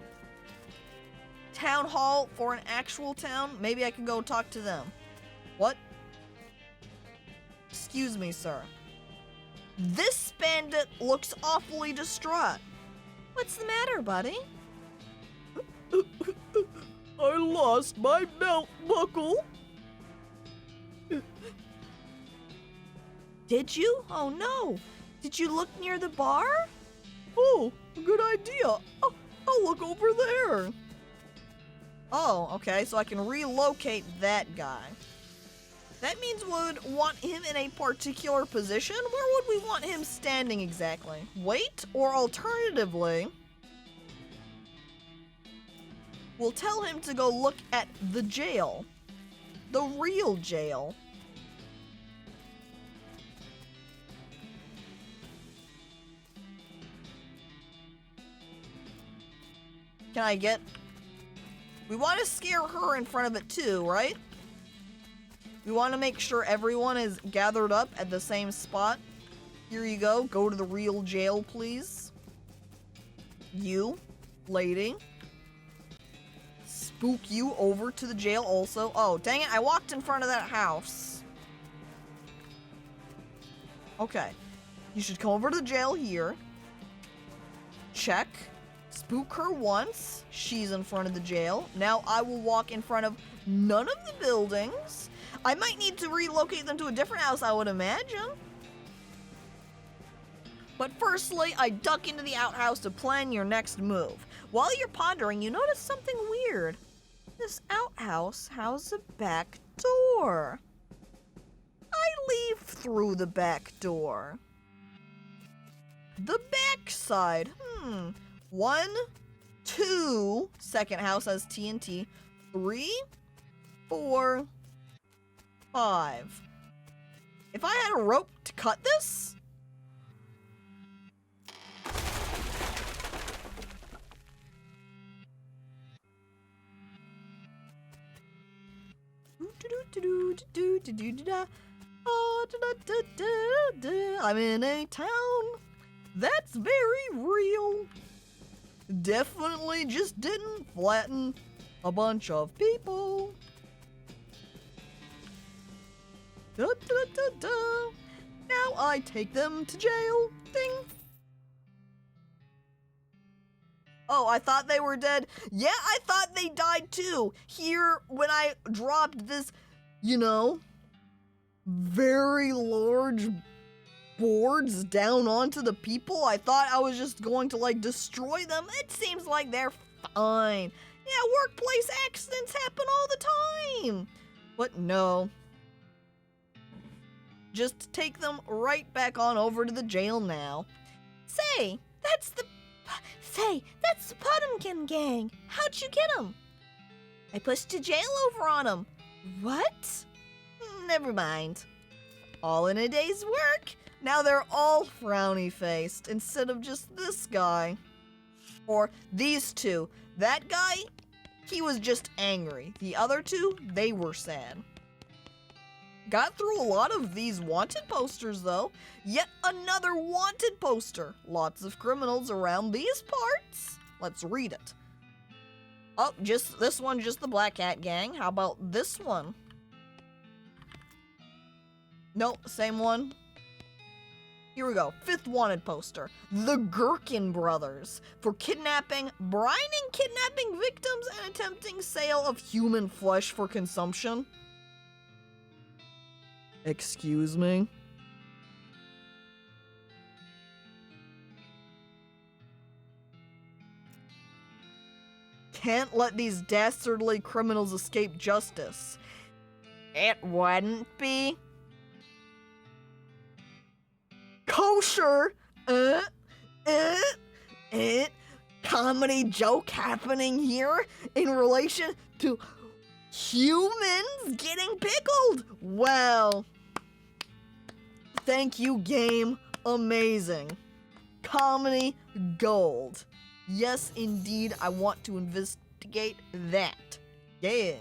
Town hall for an actual town? Maybe I can go talk to them. What? Excuse me, sir. This bandit looks awfully distraught. What's the matter, buddy? I lost my belt buckle. Did you? Oh no. Did you look near the bar? Oh, good idea. I'll look over there. Oh, okay, so I can relocate that guy. That means we would want him in a particular position. Where would we want him standing exactly? Wait, or alternatively, we'll tell him to go look at the jail. The real jail. Can I get... We want to scare her in front of it too, right? We want to make sure everyone is gathered up at the same spot. Here you go. Go to the real jail, please. You, lady. Spook you over to the jail also. Oh, dang it. I walked in front of that house. Okay. You should come over to the jail here. Check. Spook her once. She's in front of the jail. Now I will walk in front of none of the buildings. I might need to relocate them to a different house, I would imagine. But firstly, I duck into the outhouse to plan your next move. While you're pondering, you notice something weird. This outhouse has a back door. I leave through the back door. The back side. 1, 2. Second house has TNT. 3, 4, 5. If I had a rope to cut this? I'm in a town that's very real. Definitely just didn't flatten a bunch of people. Now I take them to jail. Ding. Oh, I thought they were dead. Yeah, I thought they died too. Here, when I dropped this, very large boards down onto the people, I thought I was just going to, destroy them. It seems like they're fine. Yeah, workplace accidents happen all the time. But no. Just take them right back on over to the jail now. Say, that's the Pumpkin Gang. How'd you get 'em? I pushed a jail over on 'em. What? Never mind. All in a day's work. Now they're all frowny-faced instead of just this guy. Or these two. That guy, he was just angry. The other two, they were sad. Got through a lot of these wanted posters though. Yet another wanted poster. Lots of criminals around these parts. Let's read it. Oh, just this one, just the Black Cat Gang. How about this one? Nope, same one. Here we go. 5th wanted poster. The Gherkin Brothers. For kidnapping, brining kidnapping victims and attempting sale of human flesh for consumption. Excuse me? Can't let these dastardly criminals escape justice. It wouldn't be kosher. Comedy joke happening here in relation to humans getting pickled. Well, thank you, game. Amazing. Comedy gold. Yes, indeed, I want to investigate that. Yeah.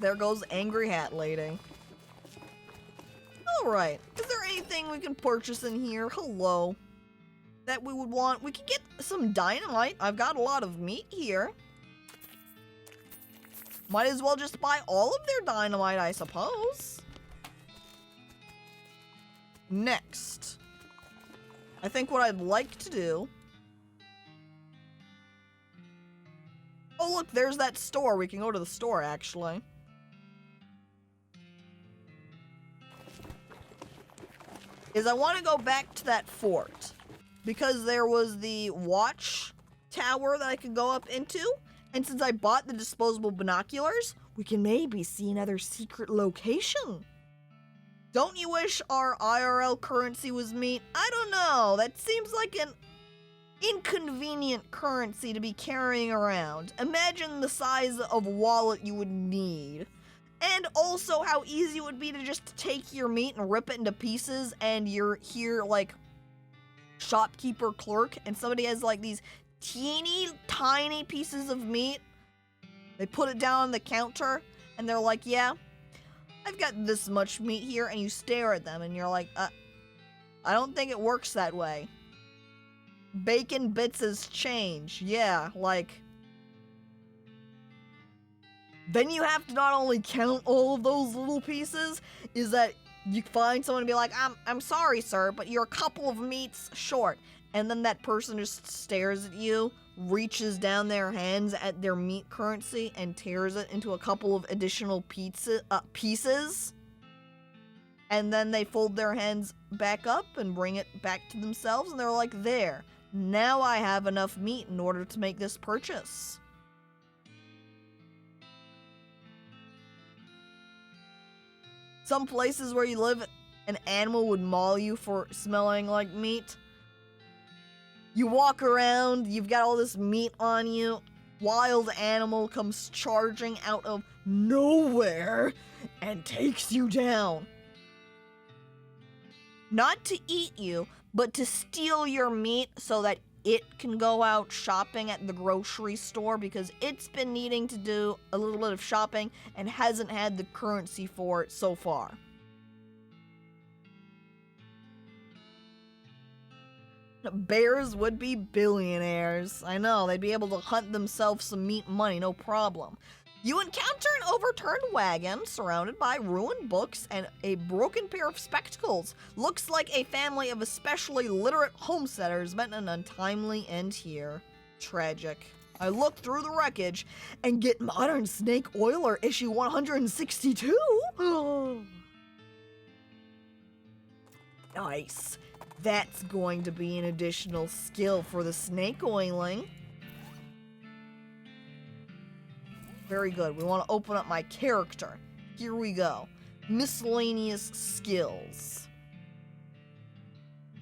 There goes Angry Hat Lady. Alright, is there anything we can purchase in here? Hello. That we would want? We could get some dynamite. I've got a lot of meat here. Might as well just buy all of their dynamite, I suppose. Next. I think what I'd like to do... Oh, look, there's that store. We can go to the store, actually. Is I want to go back to that fort. Because there was the watch tower that I could go up into. And since I bought the disposable binoculars, we can maybe see another secret location. Don't you wish our IRL currency was meat? I don't know. That seems like an inconvenient currency to be carrying around. Imagine the size of wallet you would need. And also how easy it would be to just take your meat and rip it into pieces and you're here like shopkeeper clerk and somebody has like these teeny tiny pieces of meat. They put it down on the counter and they're like, yeah, I've got this much meat here, and you stare at them and you're like, I don't think it works that way. Bacon bits as change. Yeah, like... Then you have to not only count all of those little pieces, is that you find someone and be like, I'm sorry, sir, but you're a couple of meats short. And then that person just stares at you, reaches down their hands at their meat currency, and tears it into a couple of additional pieces. And then they fold their hands back up and bring it back to themselves, and they're like, there, now I have enough meat in order to make this purchase. Some places where you live, an animal would maul you for smelling like meat. You walk around, you've got all this meat on you. Wild animal comes charging out of nowhere and takes you down. Not to eat you, but to steal your meat so that it can go out shopping at the grocery store because it's been needing to do a little bit of shopping and hasn't had the currency for it so far. Bears would be billionaires. I know, they'd be able to hunt themselves some meat money, no problem. You encounter an overturned wagon surrounded by ruined books and a broken pair of spectacles. Looks like a family of especially literate homesteaders met an untimely end here. Tragic. I look through the wreckage and get Modern Snake Oiler issue 162. Nice. That's going to be an additional skill for the snake oiling. Very good. We want to open up my character. Here we go. Miscellaneous skills.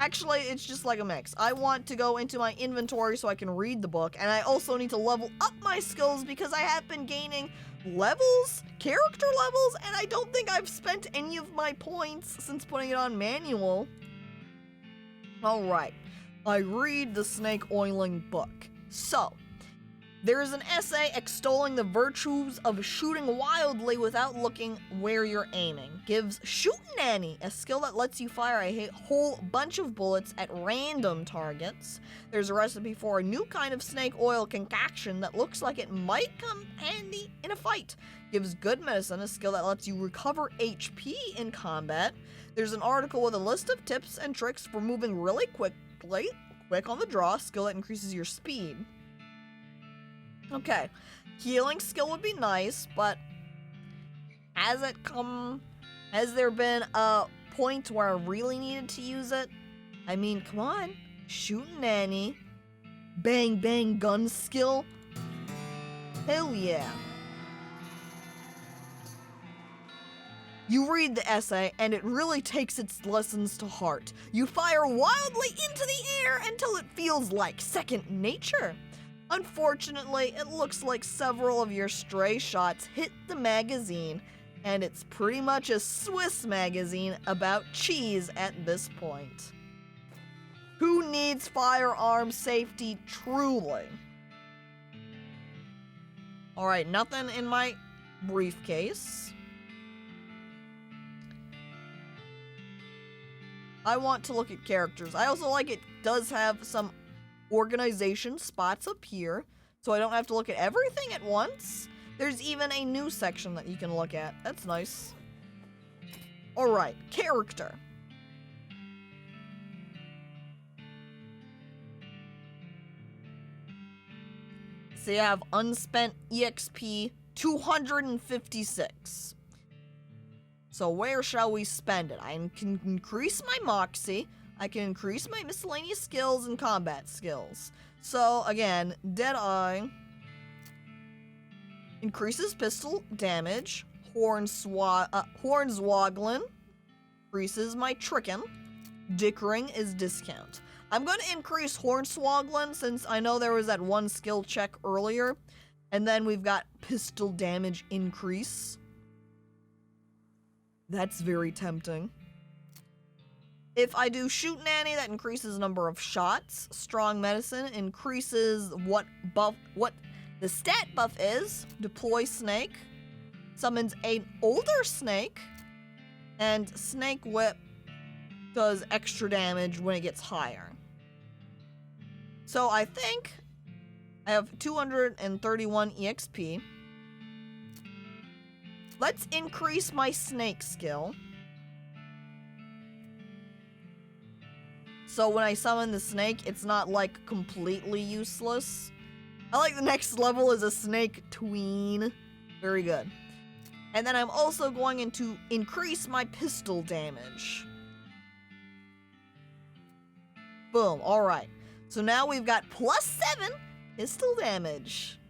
Actually, it's just like a mix. I want to go into my inventory so I can read the book, and I also need to level up my skills because I have been gaining levels, character levels, and I don't think I've spent any of my points since putting it on manual. Alright, I read the snake oiling book. So, there is an essay extolling the virtues of shooting wildly without looking where you're aiming. Gives Shootin' a skill that lets you fire a whole bunch of bullets at random targets. There's a recipe for a new kind of snake oil concoction that looks like it might come handy in a fight. Gives Good Medicine, a skill that lets you recover HP in combat. There's an article with a list of tips and tricks for moving really quick on the draw, skill that increases your speed. Okay, healing skill would be nice, but has there been a point where I really needed to use it? I mean, come on, Shootin' Annie, bang bang gun skill, hell yeah. You read the essay, and it really takes its lessons to heart. You fire wildly into the air until it feels like second nature. Unfortunately, it looks like several of your stray shots hit the magazine, and it's pretty much a Swiss magazine about cheese at this point. Who needs firearm safety truly? Alright, nothing in my briefcase. I want to look at characters. I also like it does have some organization spots up here, so I don't have to look at everything at once. There's even a new section that you can look at. That's nice. Alright, character. So you have unspent EXP 256. So where shall we spend it? I can increase my Moxie. I can increase my miscellaneous skills and combat skills. So, again, Deadeye increases pistol damage. Hornswogglin increases my Trickin. Dickering is discount. I'm going to increase Hornswogglin since I know there was that one skill check earlier. And then we've got pistol damage increase. That's very tempting. If I do Shootin' Annie, that increases the number of shots. Strong Medicine increases what the stat buff is. Deploy Snake summons an older snake, and Snake Whip does extra damage when it gets higher. So I think I have 231 EXP. Let's increase my snake skill. So when I summon the snake, it's not like completely useless. I like the next level is a snake tween. Very good. And then I'm also going to increase my pistol damage. Boom, alright. So now we've got +7 pistol damage.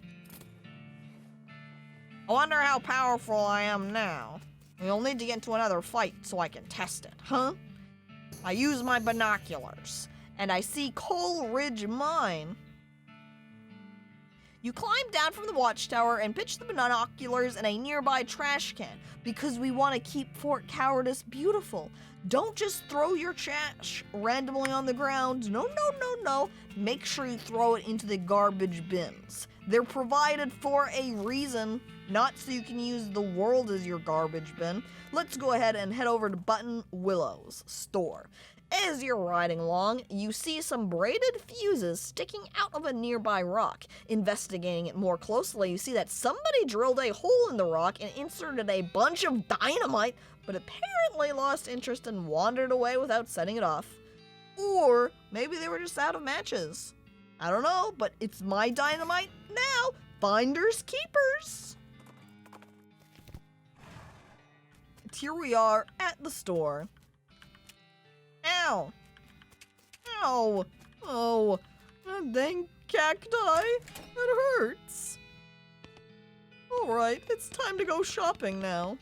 I wonder how powerful I am now. We'll need to get into another fight so I can test it, huh? I use my binoculars, and I see Coal Ridge Mine. You climb down from the watchtower and pitch the binoculars in a nearby trash can, because we want to keep Fort Cowardice beautiful. Don't just throw your trash randomly on the ground. No, no, no, no. Make sure you throw it into the garbage bins. They're provided for a reason, not so you can use the world as your garbage bin. Let's go ahead and head over to Button Willow's store. As you're riding along, you see some braided fuses sticking out of a nearby rock. Investigating it more closely, you see that somebody drilled a hole in the rock and inserted a bunch of dynamite, but apparently lost interest and wandered away without setting it off. Or maybe they were just out of matches. I don't know, but it's my dynamite now. Finders keepers. And here we are at the store. Ow. Ow. Oh. Dang cacti. That hurts. Alright, it's time to go shopping now.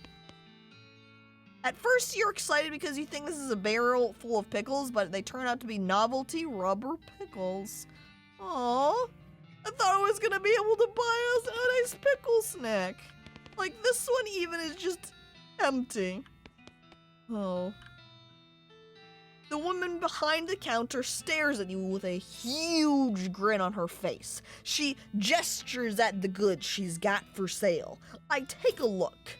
At first you're excited because you think this is a barrel full of pickles, but they turn out to be novelty rubber pickles. Aww, I thought I was gonna be able to buy us a nice pickle snack. Like, this one even is just empty. Oh. The woman behind the counter stares at you with a huge grin on her face. She gestures at the goods she's got for sale. I take a look.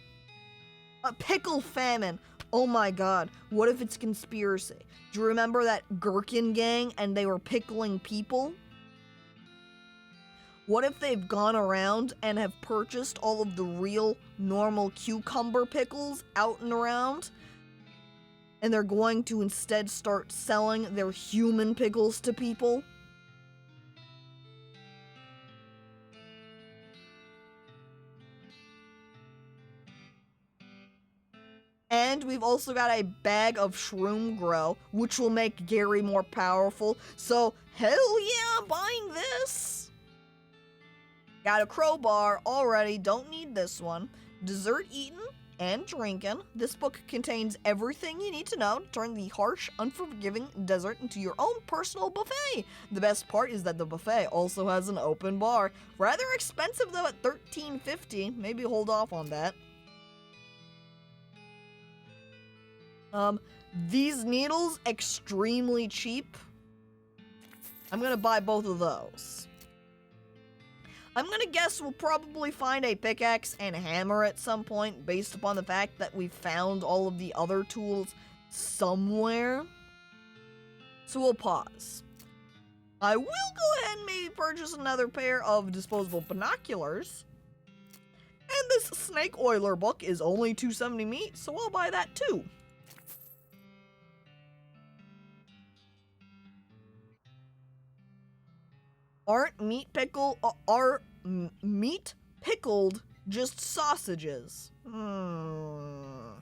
A pickle famine. Oh my god, what if it's conspiracy? Do you remember that Gherkin gang and they were pickling people? What if they've gone around and have purchased all of the real, normal cucumber pickles out and around? And they're going to instead start selling their human pickles to people? And we've also got a bag of shroom grow, which will make Gary more powerful. So, hell yeah, I'm buying this! Got a crowbar already, don't need this one. Dessert eaten and drinking. This book contains everything you need to know to turn the harsh, unforgiving desert into your own personal buffet. The best part is that the buffet also has an open bar. Rather expensive though at $13.50. Maybe hold off on that. These needles, extremely cheap. I'm gonna buy both of those. I'm gonna guess we'll probably find a pickaxe and hammer at some point based upon the fact that we found all of the other tools somewhere. So we'll pause. I will go ahead and maybe purchase another pair of disposable binoculars. And this snake oiler book is only $2.70 meat, so I'll buy that too. Aren't meat pickled just sausages? I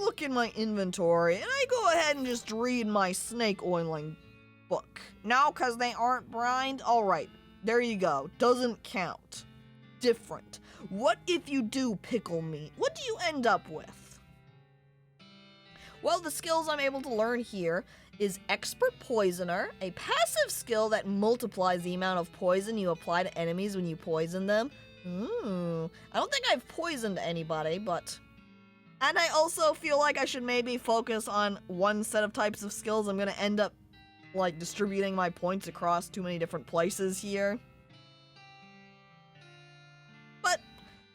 look in my inventory and I go ahead and just read my snake oiling book. No, because they aren't brined? Alright, there you go. Doesn't count. Different. What if you do pickle meat? What do you end up with? Well, the skills I'm able to learn here is Expert Poisoner, a passive skill that multiplies the amount of poison you apply to enemies when you poison them. I don't think I've poisoned anybody, but... And I also feel like I should maybe focus on one set of types of skills. I'm gonna end up, like, distributing my points across too many different places here. But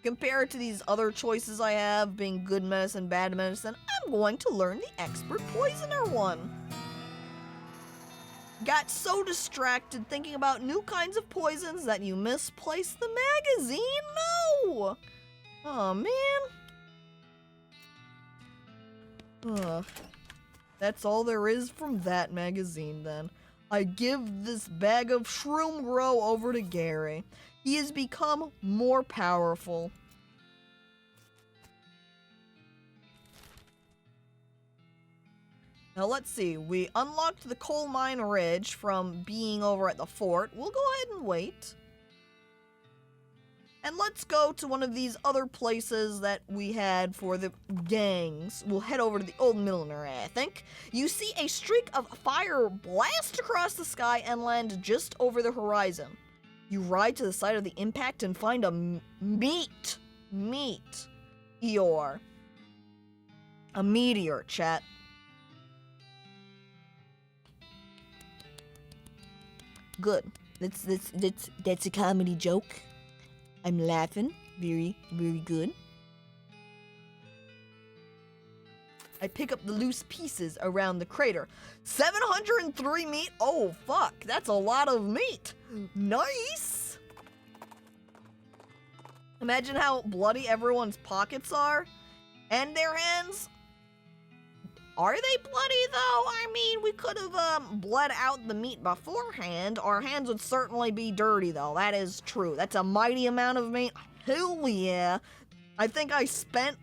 compared to these other choices I have, being good medicine, bad medicine, I'm going to learn the Expert Poisoner one. Got so distracted thinking about new kinds of poisons that you misplaced the magazine? No! Oh, man. That's all there is from that magazine, then. I give this bag of shroom grow over to Gary. He has become more powerful. Now let's see, we unlocked the coal mine ridge from being over at the fort. We'll go ahead and wait. And let's go to one of these other places that we had for the gangs. We'll head over to the old millinery, I think. You see a streak of fire blast across the sky and land just over the horizon. You ride to the site of the impact and find a meat Eeyore. A meteor, chat. Good. That's a comedy joke. I'm laughing. Very, very good. I pick up the loose pieces around the crater. 703 meat? Oh, fuck. That's a lot of meat. Nice. Imagine how bloody everyone's pockets are. And their hands. Are they bloody, though? I mean, we could have bled out the meat beforehand. Our hands would certainly be dirty, though. That is true. That's a mighty amount of meat. Hell yeah. I think I spent,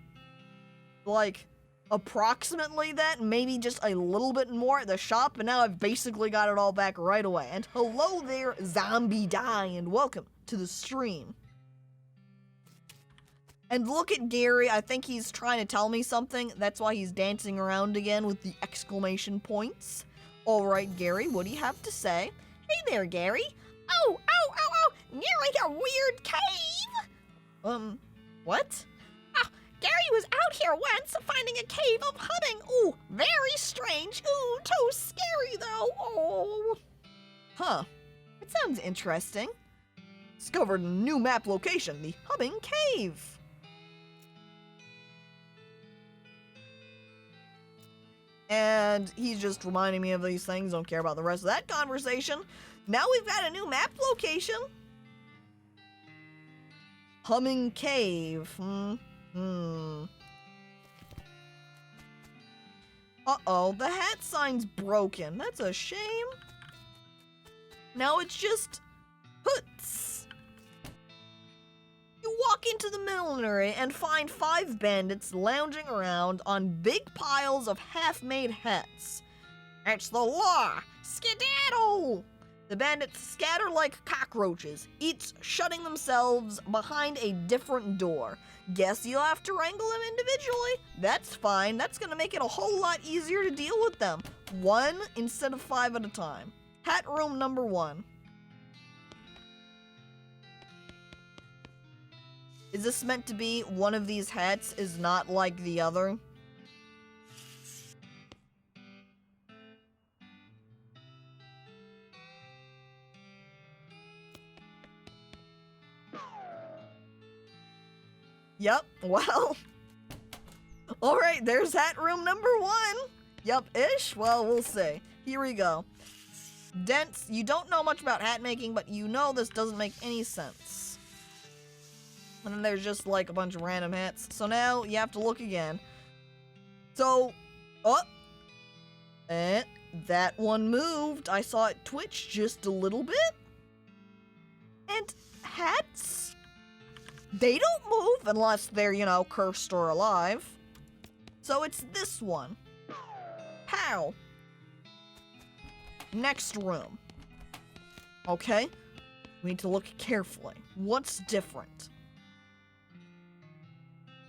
like, approximately that, maybe just a little bit more at the shop, and now I've basically got it all back right away. And hello there, Zombie Die, and welcome to the stream. And look at Gary, I think he's trying to tell me something. That's why he's dancing around again with the exclamation points. All right, Gary, what do you have to say? Hey there, Gary. Oh, nearly a weird cave. What? Gary was out here once finding a cave of humming. Ooh, very strange. Ooh, too scary though. Oh. Huh. It sounds interesting. Discovered a new map location, the Humming Cave. And he's just reminding me of these things. Don't care about the rest of that conversation. Now we've got a new map location. Humming Cave. Uh-oh, the hat sign's broken. That's a shame. Now it's just hoots. You walk into the millinery and find 5 bandits lounging around on big piles of half-made hats. It's the law. Skedaddle! The bandits scatter like cockroaches, each shutting themselves behind a different door. Guess you'll have to wrangle them individually. That's fine. That's gonna make it a whole lot easier to deal with them. 1 instead of 5 at a time. Hat room number 1. Is this meant to be one of these hats is not like the other? Yep, well. Alright, there's hat room number 1. Yup-ish? Well, we'll see. Here we go. Dents, you don't know much about hat making, but you know this doesn't make any sense. And then there's just like a bunch of random hats. So now you have to look again. So, that one moved. I saw it twitch just a little bit. And hats? They don't move unless they're, you know, cursed or alive. So it's this one. How? Next room. Okay? We need to look carefully. What's different?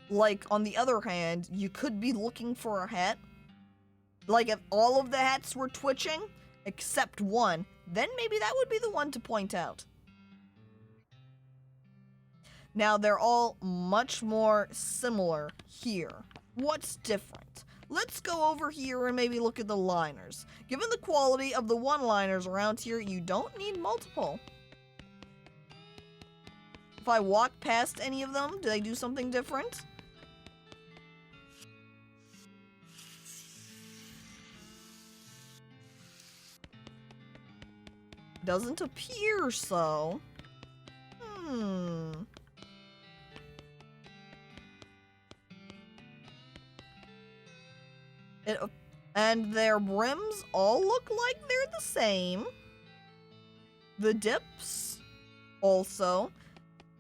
Like, on the other hand, you could be looking for a hat. Like, if all of the hats were twitching, except one, then maybe that would be the one to point out. Now, they're all much more similar here. What's different? Let's go over here and maybe look at the liners. Given the quality of the one-liners around here, you don't need multiple. If I walk past any of them, do they do something different? Doesn't appear so. And their brims all look like they're the same. The dips also.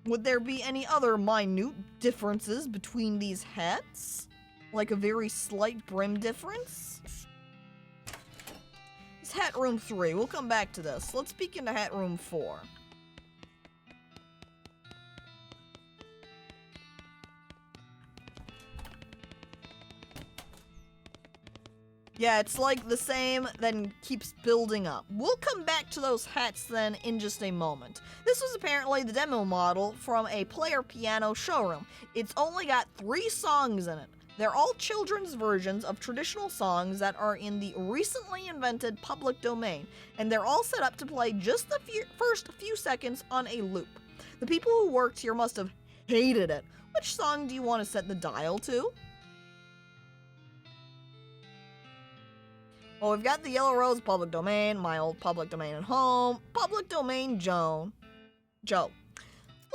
Would there be any other minute differences between these hats? Like a very slight brim difference? It's hat room 3. We'll come back to this. Let's peek into hat room 4. Yeah, it's like the same, then keeps building up. We'll come back to those hats then in just a moment. This was apparently the demo model from a player piano showroom. It's only got 3 songs in it. They're all children's versions of traditional songs that are in the recently invented public domain, and they're all set up to play just the first few seconds on a loop. The people who worked here must have hated it. Which song do you want to set the dial to? Well, we've got the Yellow Rose public domain, my old public domain at home, public domain Joe. We'll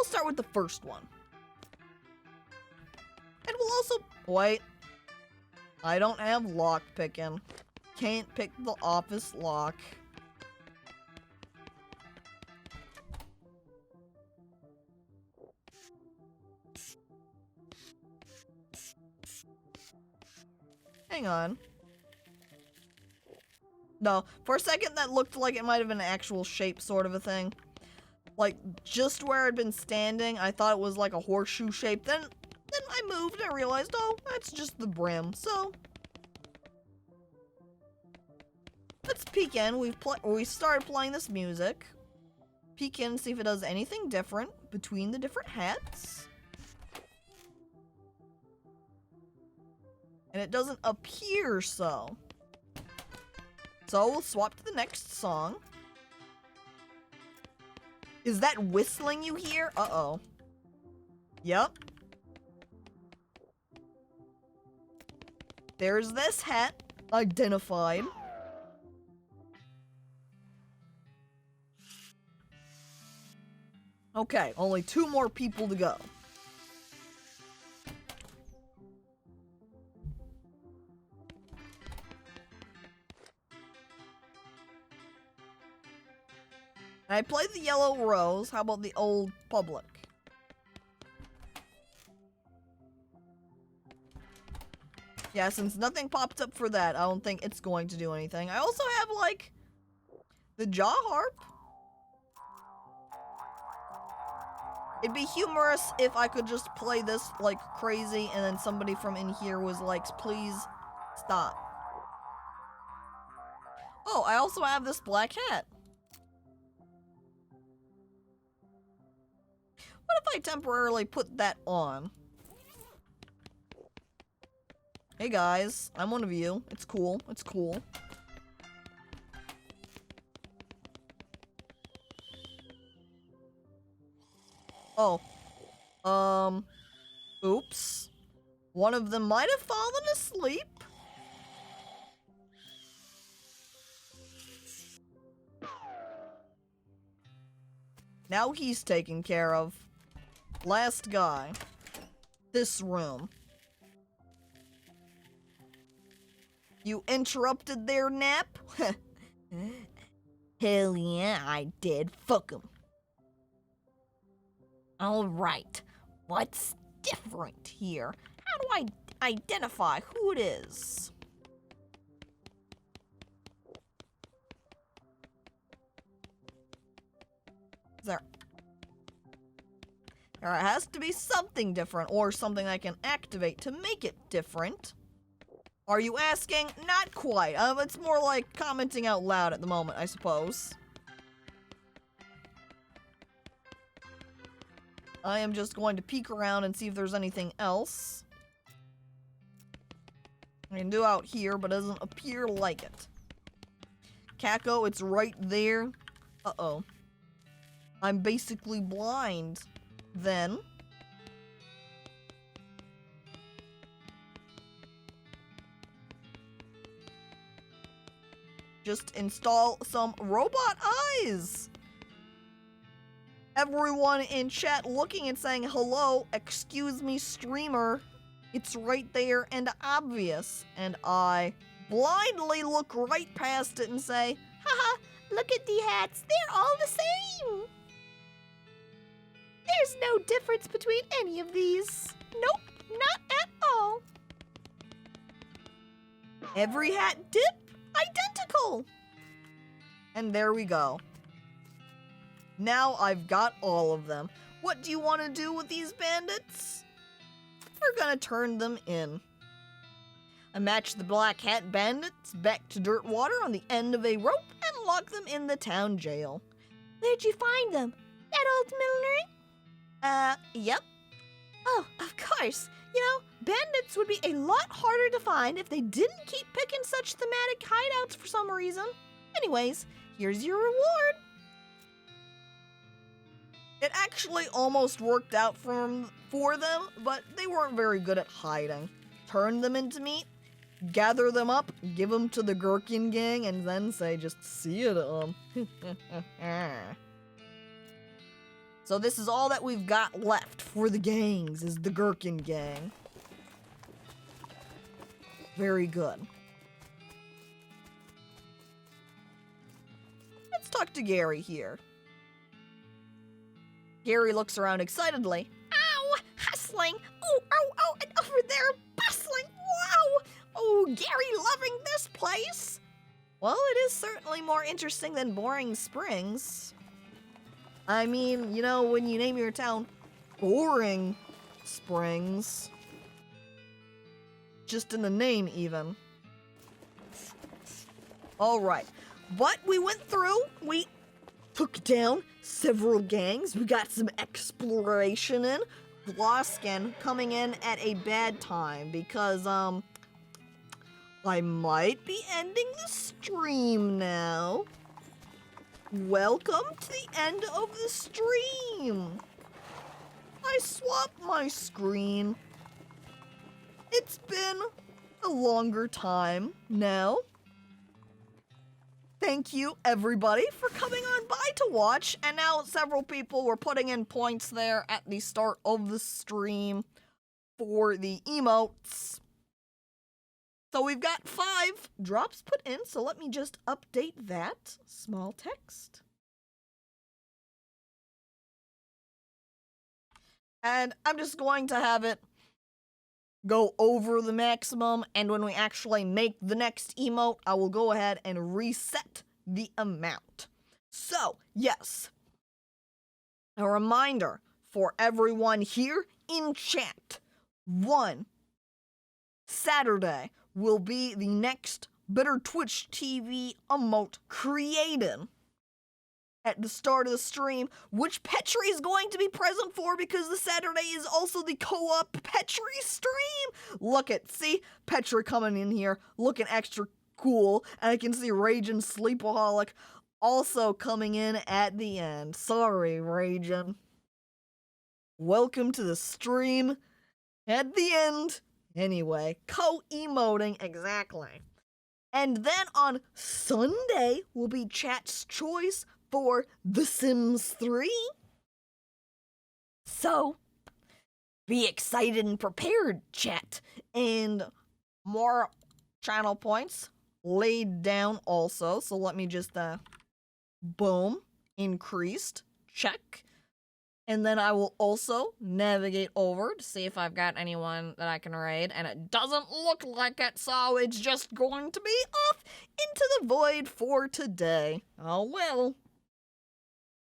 start with the first one. And we'll also, wait, I don't have lock picking. Can't pick the office lock. Hang on. No, for a second that looked like it might have been an actual shape sort of a thing. Like, just where I'd been standing, I thought it was like a horseshoe shape. Then I moved and I realized, oh, that's just the brim. So, let's peek in. We started playing this music. Peek in and see if it does anything different between the different hats. And it doesn't appear so. So we'll swap to the next song. Is that whistling you hear? Uh-oh. Yep. There's this hat identified. Okay, only 2 more people to go. I played the yellow rose. How about the old public? Yeah, since nothing popped up for that, I don't think it's going to do anything. I also have, like, the jaw harp. It'd be humorous if I could just play this like crazy and then somebody from in here was like, please stop. Oh, I also have this black hat. What if I temporarily put that on? Hey guys, I'm one of you. It's cool. It's cool. Oh. Oops. One of them might have fallen asleep. Now he's taken care of. Last guy. This room. You interrupted their nap? Hell yeah, I did. Fuck 'em. Alright, what's different here? How do I identify who it is? There has to be something different, or something I can activate to make it different. Are you asking? Not quite. It's more like commenting out loud at the moment, I suppose. I am just going to peek around and see if there's anything else I can do out here, but it doesn't appear like it. Caco, it's right there. Uh-oh. I'm basically blind, then. Just install some robot eyes. Everyone in chat looking and saying hello, excuse me, streamer. It's right there and obvious. And I blindly look right past it and say, Haha, look at the hats. They're all the same. There's no difference between any of these. Nope, not at all. every hat dip, identical. And there we go. Now I've got all of them. What do you want to do with these bandits? We're gonna turn them in. I match the black hat bandits back to dirt water on the end of a rope and lock them in the town jail. Where'd you find them? That old millinery? Yep. Oh, of course. You know, bandits would be a lot harder to find if they didn't keep picking such thematic hideouts for some reason. Anyways, here's your reward. It actually almost worked out for them, but they weren't very good at hiding. Turn them into meat, gather them up, give them to the Gherkin gang, and then say, just see you to them. So this is all that we've got left for the gangs, is the Gherkin gang. Very good. Let's talk to Gary here. Gary looks around excitedly. Ow! Hustling! Oh, oh, oh, and over there, bustling! Wow! Oh, Gary loving this place. Well, it is certainly more interesting than Boring Springs. I mean, you know, when you name your town Boring Springs, just in the name even. All right, but we went through, we took down several gangs, we got some exploration in. Gloskin coming in at a bad time because, I might be ending the stream now. Welcome to the end of the stream. I swapped my screen. It's been a longer time now. Thank you, everybody, for coming on by to watch. And now several people were putting in points there at the start of the stream for the emotes. So we've got 5 drops put in, so let me just update that. Small text. And I'm just going to have it go over the maximum, and when we actually make the next emote, I will go ahead and reset the amount. So, yes, a reminder for everyone here in chat, 1 Saturday will be the next Better Twitch TV emote created at the start of the stream, which Petri is going to be present for because the Saturday is also the co-op Petri stream. Look at, see, Petri coming in here looking extra cool, and I can see Ragin Sleepaholic also coming in at the end. Sorry, Ragin. Welcome to the stream at the end. Anyway, co-emoting, exactly. And then on Sunday will be chat's choice for The Sims 3. So, be excited and prepared, chat. And more channel points laid down also. So let me just, boom, increased, check. And then I will also navigate over to see if I've got anyone that I can raid. And it doesn't look like it, so it's just going to be off into the void for today. Oh well.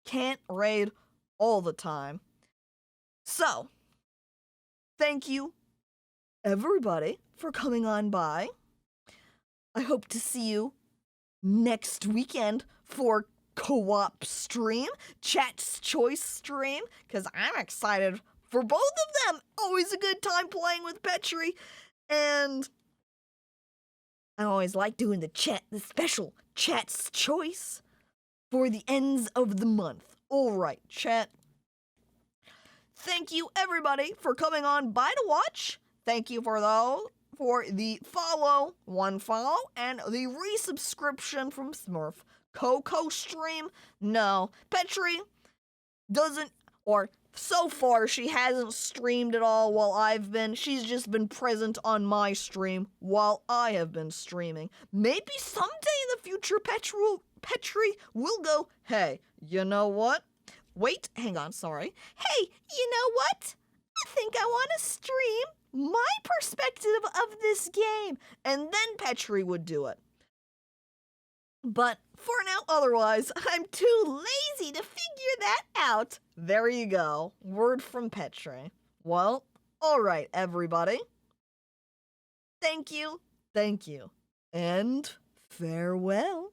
Can't raid all the time. So, thank you, everybody, for coming on by. I hope to see you next weekend for co-op stream, chat's choice stream, because I'm excited for both of them. Always a good time playing with Petri, and I always like doing the special chat's choice for the ends of the month. All right, chat. Thank you, everybody, for coming on by to watch. Thank you for the follow, 1 follow, and the resubscription from Smurf. Coco stream? No. Petri doesn't, or so far she hasn't streamed at all while I've been. She's just been present on my stream while I have been streaming. Maybe someday in the future Petri will go, hey, you know what? Wait, hang on, sorry. Hey, you know what? I think I want to stream my perspective of this game. And then Petri would do it. But for now, otherwise, I'm too lazy to figure that out. There you go. Word from Petri. Well, alright, everybody. Thank you, and farewell.